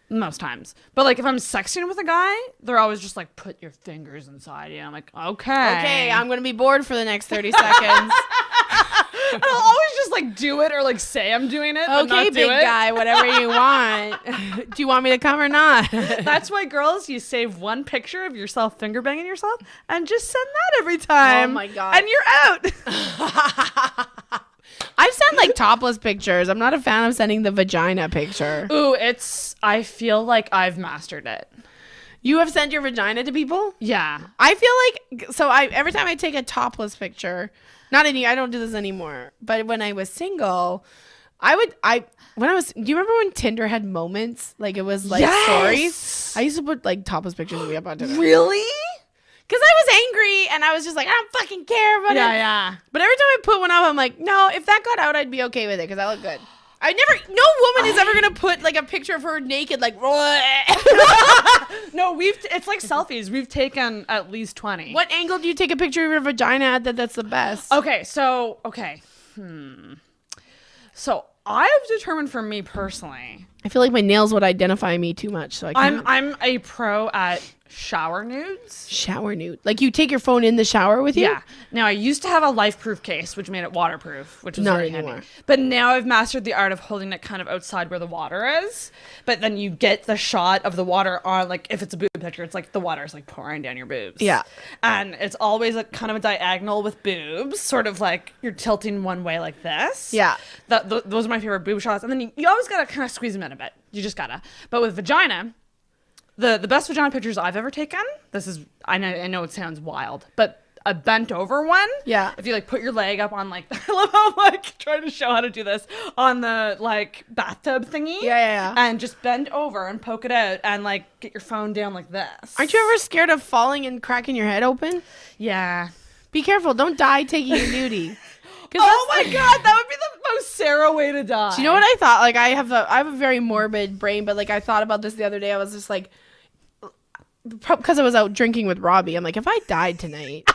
Most times. But like if I'm sexting with a guy, they're always just like, put your fingers inside you. I'm like, okay, I'm gonna be bored for the next 30 seconds. And I'll always just like do it or like say I'm doing it. But not big guy, whatever you want. Do you want me to come or not? That's why, girls, you save one picture of yourself finger banging yourself and just send that every time. Oh my god! And you're out. I've sent like topless pictures. I'm not a fan of sending the vagina picture. Ooh, I feel like I've mastered it. You have sent your vagina to people? Yeah. I feel like, every time I take a topless picture, I don't do this anymore, but when I was single, do you remember when Tinder had moments? Like it was like stories? I used to put like topless pictures of me up on Tinder. Really? Because I was angry and I was just like, I don't fucking care about it. Yeah. But every time I put one up, I'm like, no, if that got out, I'd be okay with it because I look good. No woman is ever going to put like a picture of her naked, like, no, it's like selfies. We've taken at least 20. What angle do you take a picture of your vagina at that's the best? So I've determined for me personally, I feel like my nails would identify me too much, so I can't. I'm a pro at shower nudes. Shower nude. Like you take your phone in the shower with you? Yeah. Now I used to have a life-proof case, which made it waterproof, which was Not very anymore. handy. But now I've mastered the art of holding it kind of outside where the water is. But then you get the shot of the water on, like if it's a boob picture, it's like the water is like pouring down your boobs. Yeah. And it's always like kind of a diagonal with boobs, sort of like you're tilting one way like this. Yeah. Those are my favorite boob shots. And then you always gotta kind of squeeze them in a bit. You just gotta. But with vagina, the best vagina pictures I've ever taken, this is, I know it sounds wild, but a bent over one. Yeah. If you like put your leg up on like, I love how I'm like trying to show how to do this on the like bathtub thingy. Yeah. And just bend over and poke it out and like get your phone down like this. Aren't you ever scared of falling and cracking your head open? Yeah. Be careful. Don't die taking a nudie. Oh my God, that would be the most Sarah way to die. Do you know what I thought? Like I have a very morbid brain, but like I thought about this the other day. I was just like, because I was out drinking with Robbie, I'm like, if I died tonight,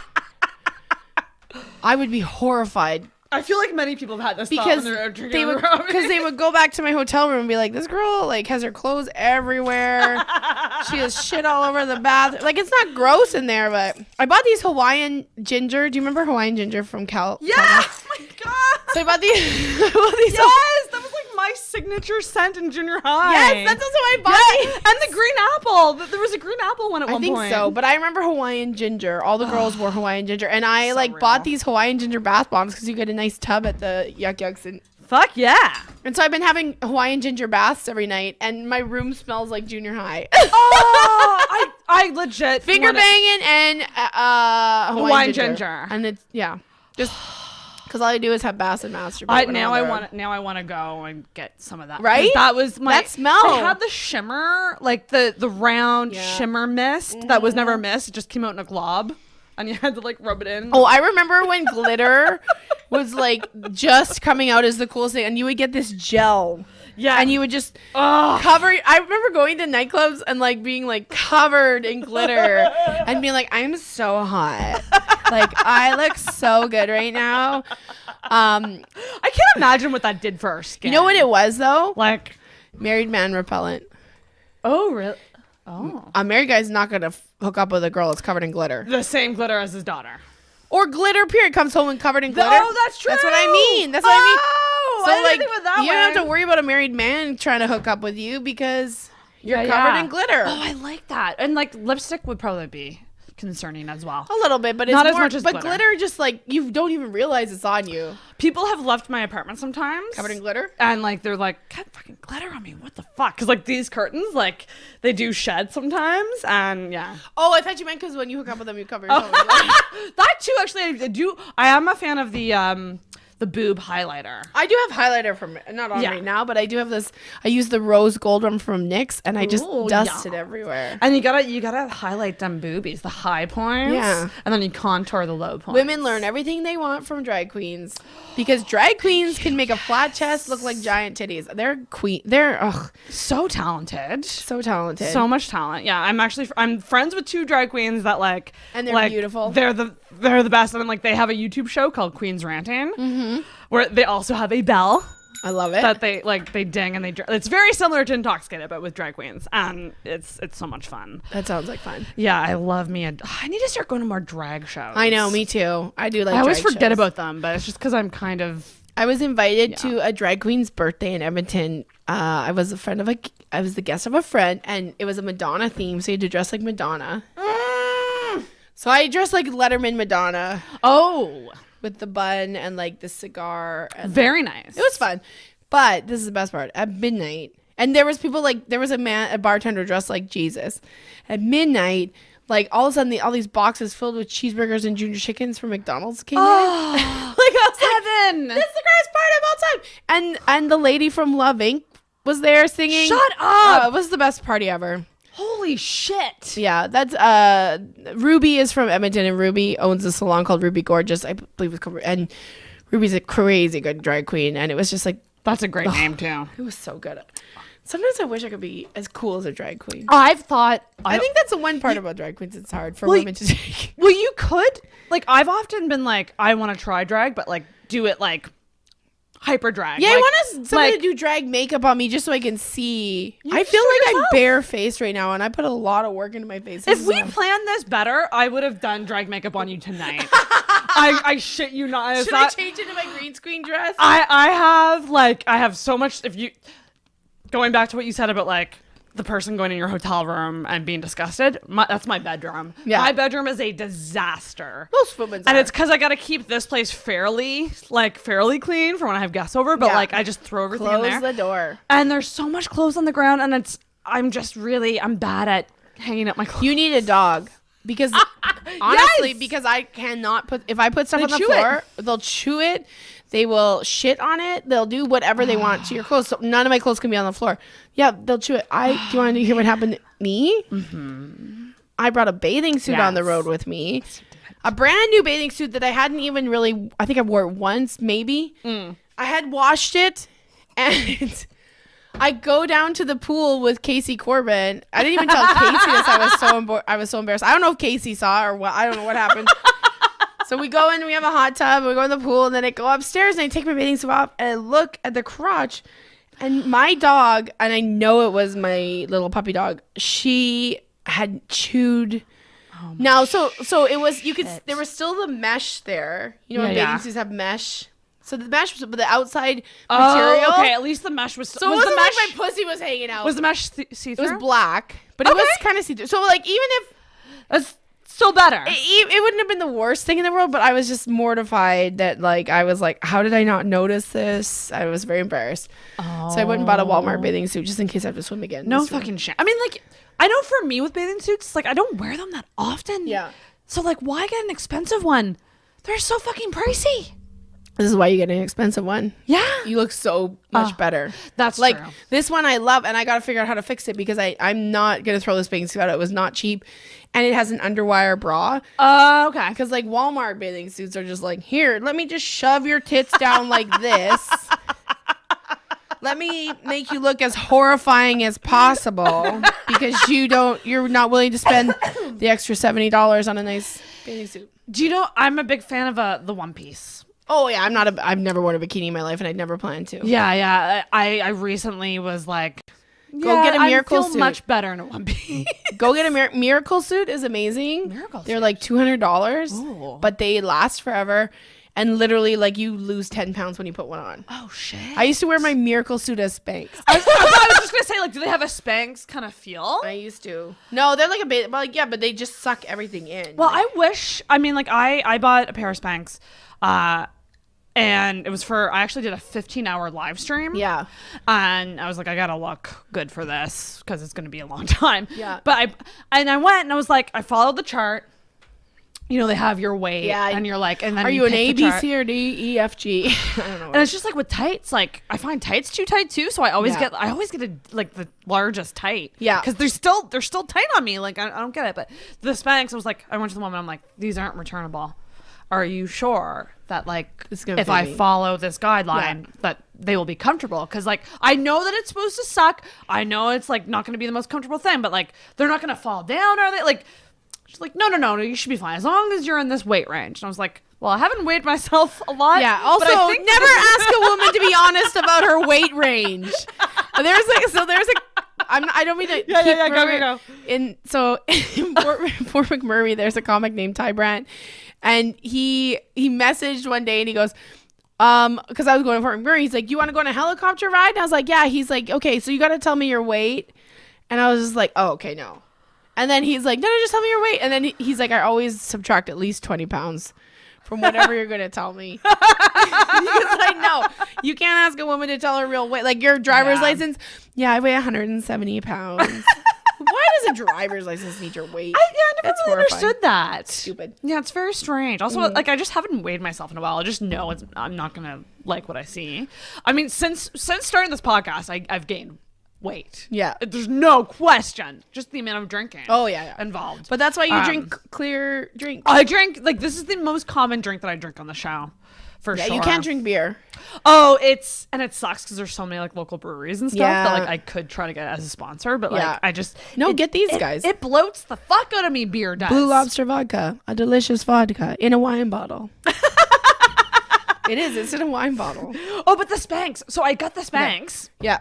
I would be horrified. I feel like many people have had this because thought when they're out drinking with Robbie. they would go back to my hotel room and be like, this girl like has her clothes everywhere. She has shit all over the bathroom. Like it's not gross in there, but I bought these Hawaiian ginger. Do you remember Hawaiian ginger from Cal? Yeah. Oh my God. So I bought these. Yes, that was like my signature scent in junior high. Yes, that's also what I bought. Yeah. And the green apple. There was a green apple one at one point. I think so, but I remember Hawaiian ginger. All the girls wore Hawaiian ginger, and I So bought these Hawaiian ginger bath bombs because you get a nice tub at the Yuck Yucks. And fuck yeah. And so I've been having Hawaiian ginger baths every night, and my room smells like junior high. Oh, I legit finger banging and Hawaiian ginger. And it's just because all I do is have baths and masturbate. Now I want to go and get some of that. Right? That was my that smell. I had the shimmer, like the round shimmer mist that was never mist. It just came out in a glob. And you had to like rub it in. Oh, I remember when glitter was like just coming out as the coolest thing, and you would get this gel. Yeah. And you would just cover. I remember going to nightclubs and like being like covered in glitter and being like, I'm so hot. Like I look so good right now. I can't imagine what that did for our skin. You know what it was though? Like married man repellent. Oh, really? Oh. A married guy's not going to hook up with a girl that's covered in glitter. The same glitter as his daughter. Or glitter, period. Comes home and covered in glitter. Oh, that's true. That's what I mean. That's what I mean. So I didn't think about that you don't have to worry about a married man trying to hook up with you because you're covered in glitter. Oh, I like that. And like lipstick would probably be concerning as well. A little bit, but it's not more, as much as but glitter just like you don't even realize it's on you. People have left my apartment sometimes covered in glitter, and like they're like, "Got fucking glitter on me. What the fuck?" Because like these curtains, like they do shed sometimes, and yeah. Oh, I thought you meant because when you hook up with them, you cover yourself in glitter. That too, actually, I do. I am a fan of the boob highlighter. I do have highlighter from not on right now, but I do have this. I use the rose gold one from NYX, and I just dust it everywhere. And you gotta highlight them boobies, the high points, and then you contour the low points. Women learn everything they want from drag queens because drag queens can make a flat chest look like giant titties. They're so talented, so much talent. Yeah, I'm friends with 2 drag queens that like, and they're beautiful. They're the best, and like they have a YouTube show called Queens Ranting. Where they also have a bell. I love it. That they ding and they. It's very similar to Intoxicated, but with drag queens, and it's so much fun. That sounds like fun. Yeah, I love me. I need to start going to more drag shows. I know, me too. I do like. I always drag forget shows. about them, but it's just because I'm kind of. I was invited to a drag queen's birthday in Edmonton. I was I was the guest of a friend, and it was a Madonna theme, so you had to dress like Madonna. So I dressed like Letterman Madonna. Oh. With the bun and like the cigar. And very nice. It was fun. But this is the best part. At midnight, and there was people like, there was a bartender dressed like Jesus. At midnight, like all of a sudden all these boxes filled with cheeseburgers and junior chickens from McDonald's came in. Like I was heaven. This is the greatest party of all time. And the lady from Love Inc. was there singing. Shut up. It was the best party ever. Holy shit. Yeah, that's Ruby is from Edmonton, and Ruby owns a salon called Ruby Gorgeous, I believe it's called, and Ruby's a crazy good drag queen, and it was just like, that's a great name too. It was so good. Sometimes I wish I could be as cool as a drag queen. I've thought I think that's the one part about drag queens, it's hard for women to take. Well, you could, like, I've often been like, I want to try drag, but like do it like hyper drag. Yeah, like, I want somebody to do drag makeup on me just so I can see. I feel like I'm barefaced right now, and I put a lot of work into my face. If we planned this better, I would have done drag makeup on you tonight. I shit you not. Should I change into my green screen dress? I have so much. If you going back to what you said about like the person going in your hotel room and being disgusted, that's my bedroom. Yeah. My bedroom is a disaster. Most women's and it's because I got to keep this place fairly clean for when I have guests over. But like I just throw everything in there. Close the door. And there's so much clothes on the ground, and I'm bad at hanging up my clothes. You need a dog. Because honestly, because I cannot if I put stuff on the floor, they'll chew it. They will shit on it. They'll do whatever they want to your clothes. So none of my clothes can be on the floor. Yeah, they'll chew it. Do you want to hear what happened to me? Mm-hmm. I brought a bathing suit on the road with me. A brand new bathing suit that I hadn't even really, I think I wore it once, maybe. I had washed it, and I go down to the pool with Casey Corbin. I didn't even tell Casey this. I was so embarrassed. I don't know if Casey saw or what. I don't know what happened. So we go in, we have a hot tub, we go in the pool, and then I go upstairs and I take my bathing suit off and I look at the crotch, and my dog, and I know it was my little puppy dog, she had chewed. So it was, you could, there was still the mesh there. You know, when bathing suits have mesh. So the mesh was the outside material. Okay, at least the mesh was. So it wasn't like my pussy was hanging out. Was the mesh see-through? It was black, but it was kind of see-through. So like, even if it's still better, it wouldn't have been the worst thing in the world. But I was just mortified that like I was like, how did I not notice this? I was very embarrassed. So I went and bought a Walmart bathing suit just in case I have to swim again. No fucking shit. I mean, like, I know for me with bathing suits, like I don't wear them that often. Yeah. So like, why get an expensive one? They're so fucking pricey. This is why you get an expensive one. Yeah. You look so much better. That's like true. This one I love, and I got to figure out how to fix it because I'm not going to throw this bathing suit out. It was not cheap. And it has an underwire bra. Okay. Because like Walmart bathing suits are just like, here, let me just shove your tits down like this. Let me make you look as horrifying as possible because you're not willing to spend the extra $70 on a nice bathing suit. Do you know, I'm a big fan of the one piece. Oh yeah, I've never worn a bikini in my life, and I'd never plan to. Yeah. I recently was like, go get a miracle suit. Much better in a one piece. Go get a miracle suit is amazing. They're like $200, but they last forever. And literally, like, you lose 10 pounds when you put one on. Oh shit! I used to wear my miracle suit as Spanx. I was just gonna say, like, do they have a Spanx kind of feel? I used to. No, they're like a bit, but but they just suck everything in. Well, I wish. I mean, like, I bought a pair of Spanx. And it was I actually did a 15-hour live stream. Yeah. And I was like, I gotta look good for this because it's gonna be a long time. Yeah. But I went and I was like, I followed the chart. You know, they have your weight. Yeah. And you're like, and then are you an A, B, C, or D, E, F, G? I don't know. And it's just like with tights, like I find tights too tight too. So I always get like the largest tight. Yeah. Because they're still tight on me. Like I don't get it. But the Spanx, I was like, I went to the woman. I'm like, these aren't returnable. Are you sure that like if I follow this guideline that they will be comfortable? Because like I know that it's supposed to suck. I know it's like not going to be the most comfortable thing, but like they're not going to fall down, are they? Like she's like, no, you should be fine as long as you're in this weight range. And I was like, well, I haven't weighed myself a lot. Yeah. Also, never ask a woman to be honest about her weight range. I don't mean to. Go. In Fort McMurray, there's a comic named Ty Brandt. And he messaged one day and he goes, because I was going to Fort McMurray, he's like, you want to go on a helicopter ride? And I was like, yeah. He's like, okay, so you got to tell me your weight. And I was just like, oh, okay, no. And then he's like, no, just tell me your weight. And then he's like, I always subtract at least 20 pounds from whatever you're going to tell me. Because I know you can't ask a woman to tell her real weight. Like your driver's license. Yeah, I weigh 170 pounds. Why does a driver's license need your weight? I never really understood that. Stupid. Yeah, it's very strange. Also, like I just haven't weighed myself in a while. I just know I'm not gonna like what I see. I mean, since starting this podcast, I've gained weight. Yeah, there's no question. Just the amount of drinking. Oh yeah. Involved. But that's why you drink clear drinks. I drink like this is the most common drink that I drink on the show. For sure. You can't drink beer. Oh, it sucks because there's so many like local breweries and stuff that like I could try to get as a sponsor, but like I just get these guys. It bloats the fuck out of me. Beer does. Blue Lobster vodka, a delicious vodka in a wine bottle. It is. It's in a wine bottle. Oh, but the Spanx. So I got the Spanx. Yeah.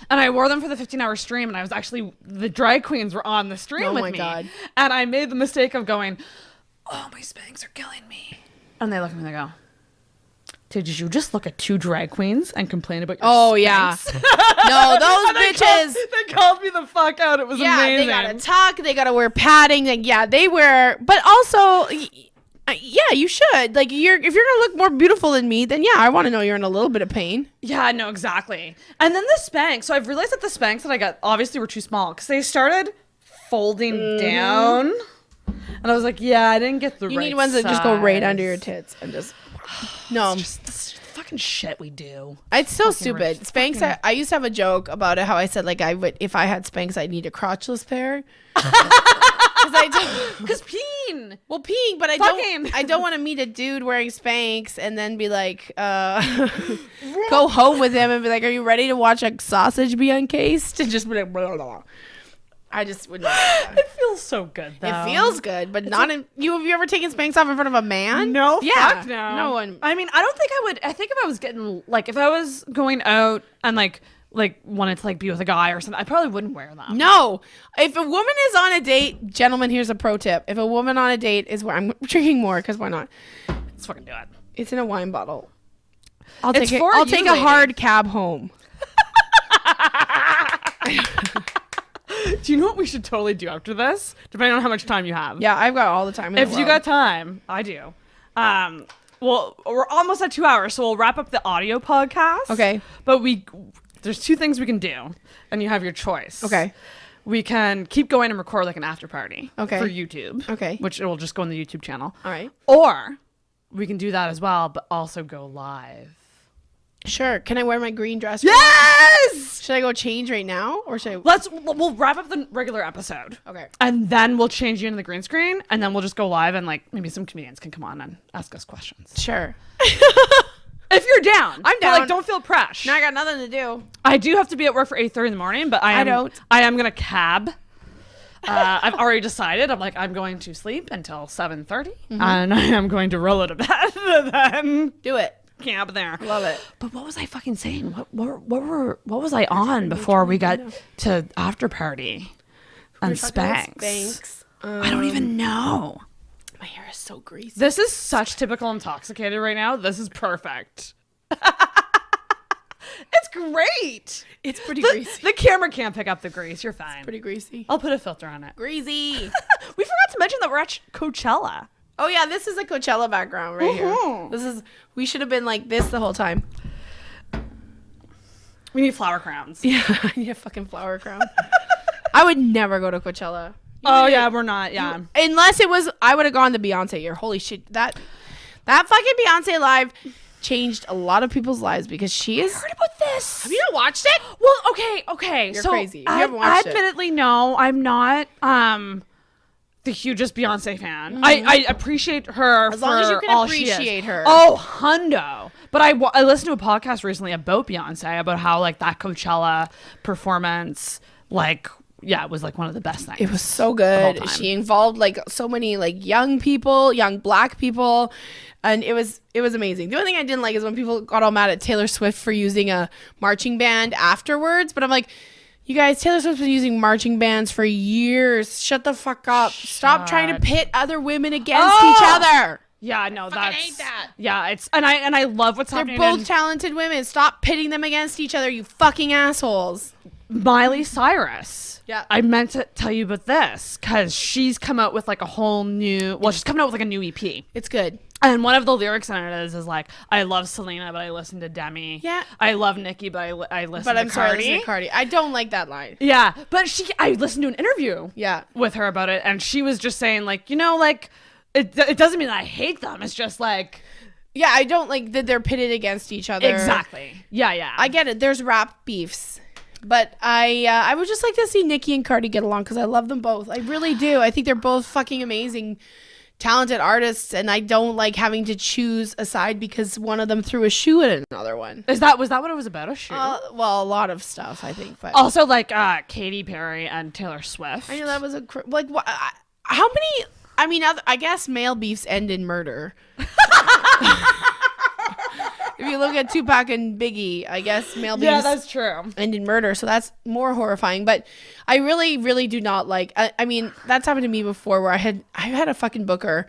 And I wore them for the 15-hour stream, and I was actually, the drag queens were on the stream with me. Oh my God. And I made the mistake of going, oh, my Spanx are killing me. And they look at me and they go, did you just look at 2 drag queens and complain about your Spanx? Yeah. No, those bitches. They called me the fuck out. It was amazing. They gotta talk. They gotta wear padding. Like, they wear. But also, you should. Like, if you're gonna look more beautiful than me, then I want to know you're in a little bit of pain. Yeah, no, exactly. And then the Spanx. So I've realized that the Spanx that I got obviously were too small because they started folding down. And I was like, I didn't get the right size. You need ones that just go right under your tits and just. No. It's just this fucking shit we do. It's so stupid. Spanx, I used to have a joke about it, how I said, like, if I had Spanx, I'd need a crotchless pair. Because peeing. Well, peeing, but I don't want to meet a dude wearing Spanx and then be like, go home with him and be like, are you ready to watch a sausage be uncased? And just be like, blah, blah, blah. I just would not. It feels so good, though. It feels good, but not in. Have you ever taken Spanx off in front of a man? No, fuck no. No one. I mean, I don't think I would. I think if I was getting, like, if I was going out and, like wanted to, like, be with a guy or something, I probably wouldn't wear them. No. If a woman is on a date, gentlemen, here's a pro tip. If a woman on a date is where I'm drinking more, because why not? Let's fucking do it. It's in a wine bottle. I'll take a hard cab home. Do you know what we should totally do after this? Depending on how much time you have. Yeah, I've got all the time in the world. If you got time, I do. Well, we're almost at 2 hours, so we'll wrap up the audio podcast. Okay. But there's 2 things we can do, and you have your choice. Okay. We can keep going and record like an after party. Okay. For YouTube. Okay. Which it will just go on the YouTube channel. All right. Or we can do that as well, but also go live. Sure. Can I wear my green dress? Yes! Should I go change right now, or should I? We'll wrap up the regular episode. Okay. And then we'll change you into the green screen, and then we'll just go live, and, like, maybe some comedians can come on and ask us questions. Sure. If you're down. I'm down. But, like, don't feel pressure. No, I got nothing to do. I do have to be at work for 8:30 in the morning, but I am going to cab. I've already decided. I'm going to sleep until 7:30, and I am going to roll out of bed. Then do it. Camp there. Love it. But what was I fucking saying? What was I on before we got to after party and Spanx? I don't even know. My hair is so greasy. This is such typical Intoxicated right now. This is perfect. It's great. It's pretty greasy. The camera can't pick up the grease. You're fine. It's pretty greasy. I'll put a filter on it. Greasy. We forgot to mention that we're at Coachella. Oh yeah, this is a Coachella background right here. We should have been like this the whole time. We need flower crowns. Yeah, I need a fucking flower crown. I would never go to Coachella. We're not. Yeah. Unless it was, I would have gone to Beyonce year. Holy shit, that fucking Beyonce live changed a lot of people's lives because she is. I heard about this. Have you not watched it? Well, okay. You're crazy. You haven't watched it. Admittedly, no, I'm not. The hugest Beyonce fan. I appreciate her as long as you can all appreciate her. Oh, hundo. But I listened to a podcast recently about Beyonce, about how, like, that Coachella performance, like, it was like one of the best things. It was so good. She involved like so many like young people, young black people, and it was amazing. The only thing I didn't like is when people got all mad at Taylor Swift for using a marching band afterwards. But I'm like, you guys, Taylor Swift's been using marching bands for years. Shut the fuck up. Stop trying to pit other women against each other. Yeah, no, I hate that. Yeah, it's and I love what's happening. They're both talented women. Stop pitting them against each other, you fucking assholes. Miley Cyrus. Yeah. I meant to tell you about this because she's come out with like a whole new. Well, she's coming out with like a new EP. It's good. And one of the lyrics in it is like, I love Selena, but I listen to Demi. Yeah. I love Nicki, but I listen to Cardi. But I'm sorry, I listen to Cardi. I don't like that line. Yeah. But I listened to an interview with her about it, and she was just saying, like, you know, like, it doesn't mean that I hate them. It's just like... Yeah, I don't like that they're pitted against each other. Exactly. Yeah. I get it. There's rap beefs. But I would just like to see Nicki and Cardi get along because I love them both. I really do. I think they're both fucking amazing, talented artists, and I don't like having to choose a side because one of them threw a shoe at another one. Was that what it was about, a shoe? Well, a lot of stuff, I think. But also, like, Katy Perry and Taylor Swift. I know that was how many... I mean, I guess male beefs end in murder. If you look at Tupac and Biggie, I guess male beings. Yeah, that's true. And in murder, so that's more horrifying. But I really, really do not like. I mean, that's happened to me before, where I had a fucking booker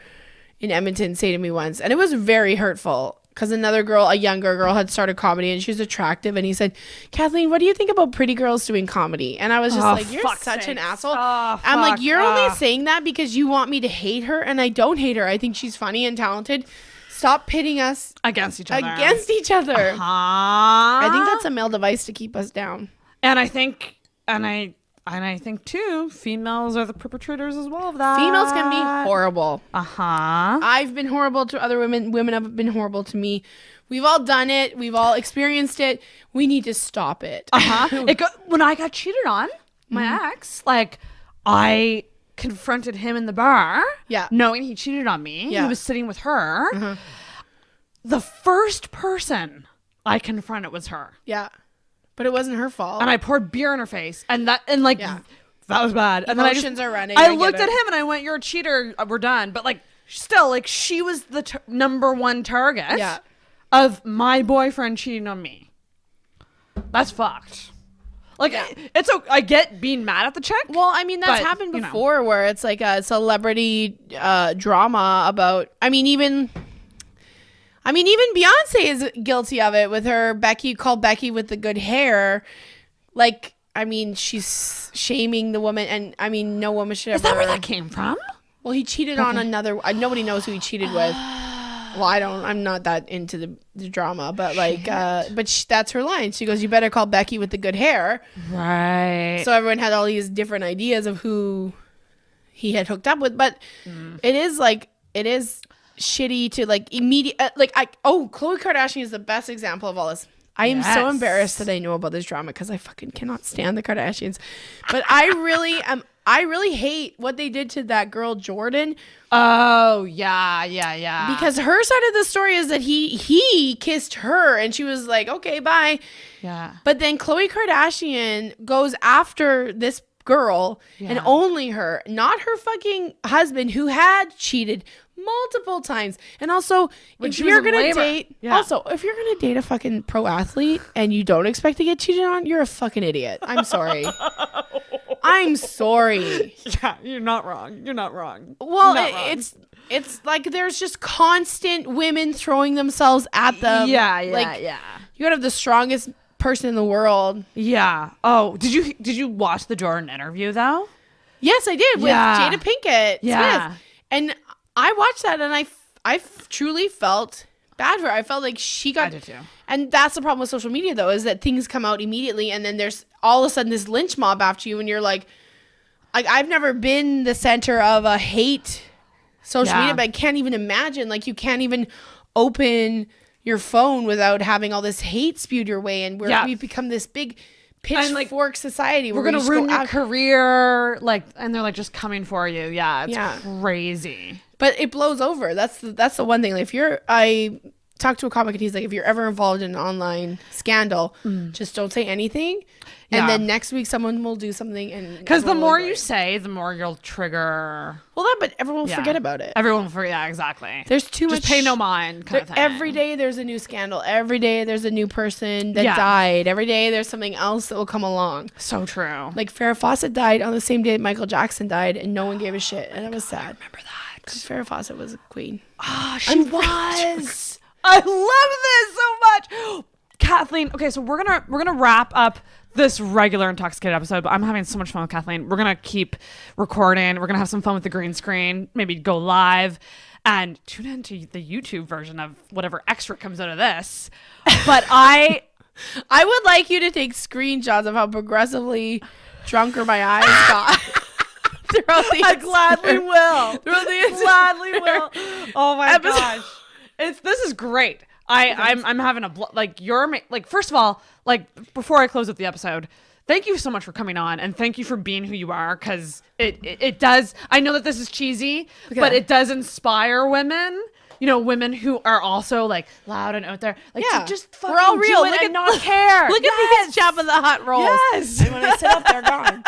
in Edmonton say to me once, and it was very hurtful. Because another girl, a younger girl, had started comedy and she was attractive. And he said, Kathleen, what do you think about pretty girls doing comedy? And I was just like, you're such an asshole. I'm like, you're only saying that because you want me to hate her. And I don't hate her. I think she's funny and talented. Stop pitting us against each other. I think that's a male device to keep us down. And I think, I think too, females are the perpetrators as well of that. Females can be horrible. I've been horrible to other women. Women have been horrible to me. We've all done it. We've all experienced it. We need to stop it. When I got cheated on, my ex, like, I confronted him in the bar, knowing he cheated on me. He was sitting with her. The first person I confronted was her. Yeah. But it wasn't her fault. And I poured beer in her face. And that was bad. And Emotions are running. I looked at him and I went, you're a cheater. We're done. But like, still, like, she was the number one target of my boyfriend cheating on me. That's fucked. Like, I get being mad at the chick. Well, I mean, that's happened before where it's like a celebrity drama about, even Beyonce is guilty of it with her called Becky with the good hair. Like, she's shaming the woman, and no woman should ever. Is that where that came from? Well, he cheated on another. Nobody knows who he cheated with. Well, I'm not that into the drama, but that's her line. She goes, "You better call Becky with the good hair." Right. So everyone had all these different ideas of who he had hooked up with, but it is shitty to immediate Khloe Kardashian is the best example of all this. I am so embarrassed that I know about this drama because I fucking cannot stand the Kardashians. But I really hate what they did to that girl Jordan. Oh yeah. Because her side of the story is that he kissed her and she was like, okay, bye. Yeah. But then Khloe Kardashian goes after this girl and only her, not her fucking husband who had cheated multiple times. And also, if you're gonna date a fucking pro athlete and you don't expect to get cheated on, you're a fucking idiot. I'm sorry. I'm sorry. Yeah, you're not wrong. Well, it's like there's just constant women throwing themselves at them. Yeah. You gotta have the strongest person in the world. Yeah. Oh, did you watch the Jordan interview though? Yes, I did, with Jada Pinkett Smith. And I watched that and I truly felt bad for her. I felt like she got. I did too. And that's the problem with social media though, is that things come out immediately and then there's all of a sudden this lynch mob after you and you're like I've never been the center of a hate social media, but I can't even imagine, like, you can't even open your phone without having all this hate spewed your way, and we've become this big pitchfork society. We're gonna ruin your career, and they're just coming for you. It's crazy. But it blows over. That's the one thing. Like, I talked to a comic and he's like, if you're ever involved in an online scandal, just don't say anything. And then next week someone will do something, and because the more you say, the more you'll trigger. Well, but everyone will forget about it. Everyone will forget. Yeah, exactly. There's too much. Just pay no mind. Kind of thing. Every day there's a new scandal. Every day there's a new person that died. Every day there's something else that will come along. So true. Like Farrah Fawcett died on the same day Michael Jackson died, and no one gave a shit, and it was sad. I remember that. Because Farrah Fawcett was a queen. Oh, she was. I love this so much. Kathleen, okay, so we're gonna wrap up this regular Intoxicated episode, but I'm having so much fun with Kathleen. We're gonna keep recording. We're gonna have some fun with the green screen, maybe go live, and tune into the YouTube version of whatever extra comes out of this. But I would like you to take screenshots of how progressively drunker my eyes got. I gladly will. Gladly will. Oh my gosh. This is great. I'm having first of all, before I close up the episode, thank you so much for coming on, and thank you for being who you are, because it does, I know that this is cheesy, but it does inspire women, women who are also loud and out there, to just fucking we're all real. Look at not care. Look at these Jabba the Hutt rolls. Yes. And when I sit up, they're gone.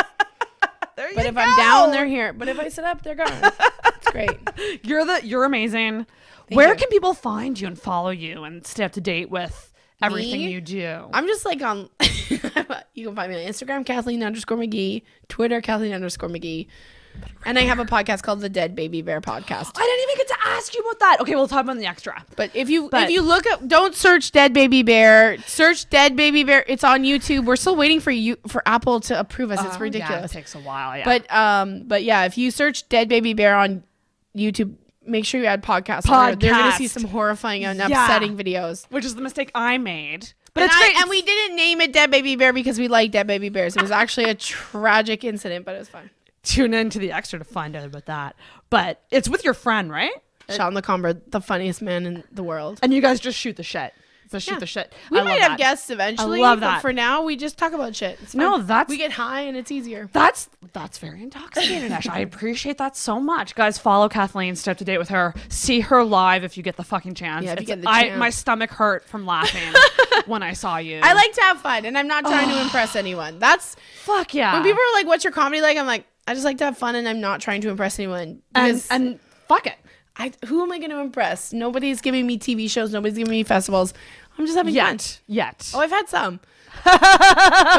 There you but if go. I'm down, they're here. But if I sit up, they're gone. It's Great. You're amazing. Where can people find you and follow you and stay up to date with everything you do? I'm just like on. You can find me on Instagram, Kathleen_McGee, Twitter, Kathleen_McGee. And I have a podcast called The Dead Baby Bear Podcast. I didn't even get to ask you about that. Okay, we'll talk about the extra. But if you look up, don't search Dead Baby Bear. Search Dead Baby Bear. It's on YouTube. We're still waiting for Apple to approve us. It's ridiculous. Yeah, it takes a while. Yeah. But yeah, if you search Dead Baby Bear on YouTube, make sure you add podcast. They're gonna see some horrifying and upsetting videos, which is the mistake I made. But it's great. And we didn't name it Dead Baby Bear because we like dead baby bears. It was actually a tragic incident, but it was fine. Tune into the extra to find out about that. But it's with your friend, right? Sean LeComber, the funniest man in the world. And you guys just shoot the shit. Shoot the shit. We might have guests eventually. I love that. But for now, we just talk about shit. We get high and it's easier. That's very intoxicated, Ash. I appreciate that so much. Guys, follow Kathleen, stay up to date with her. See her live if you get the fucking chance. Yeah, if you get the chance. My stomach hurt from laughing when I saw you. I like to have fun, and I'm not trying to impress anyone. That's fuck yeah. When people are like, "What's your comedy like?" I'm like, I just like to have fun, and I'm not trying to impress anyone. And fuck it. Who am I going to impress? Nobody's giving me TV shows. Nobody's giving me festivals. I'm just having fun. Yet. Oh, I've had some. But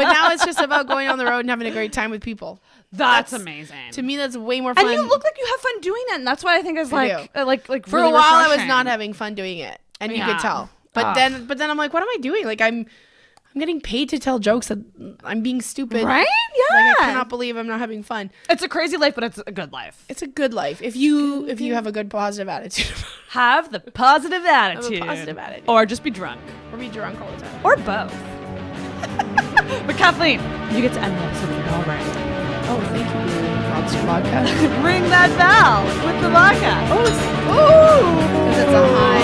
now it's just about going on the road and having a great time with people. That's amazing. To me, that's way more fun. And you look like you have fun doing it, and that's what I think is like for really a while refreshing. I was not having fun doing it, and you could tell. But then I'm like, what am I doing? Like I'm getting paid to tell jokes that I'm being stupid. Right? Yeah. Like I cannot believe I'm not having fun. It's a crazy life, but it's a good life. It's a good life if you have a good positive attitude. Have the positive attitude. Have a positive attitude. Or just be drunk. Or be drunk all the time. Or both. But Kathleen, you get to end the episode with your bell ring. Oh, thank you. Monster vodka. Ring that bell with the vodka. Oh, it's a high.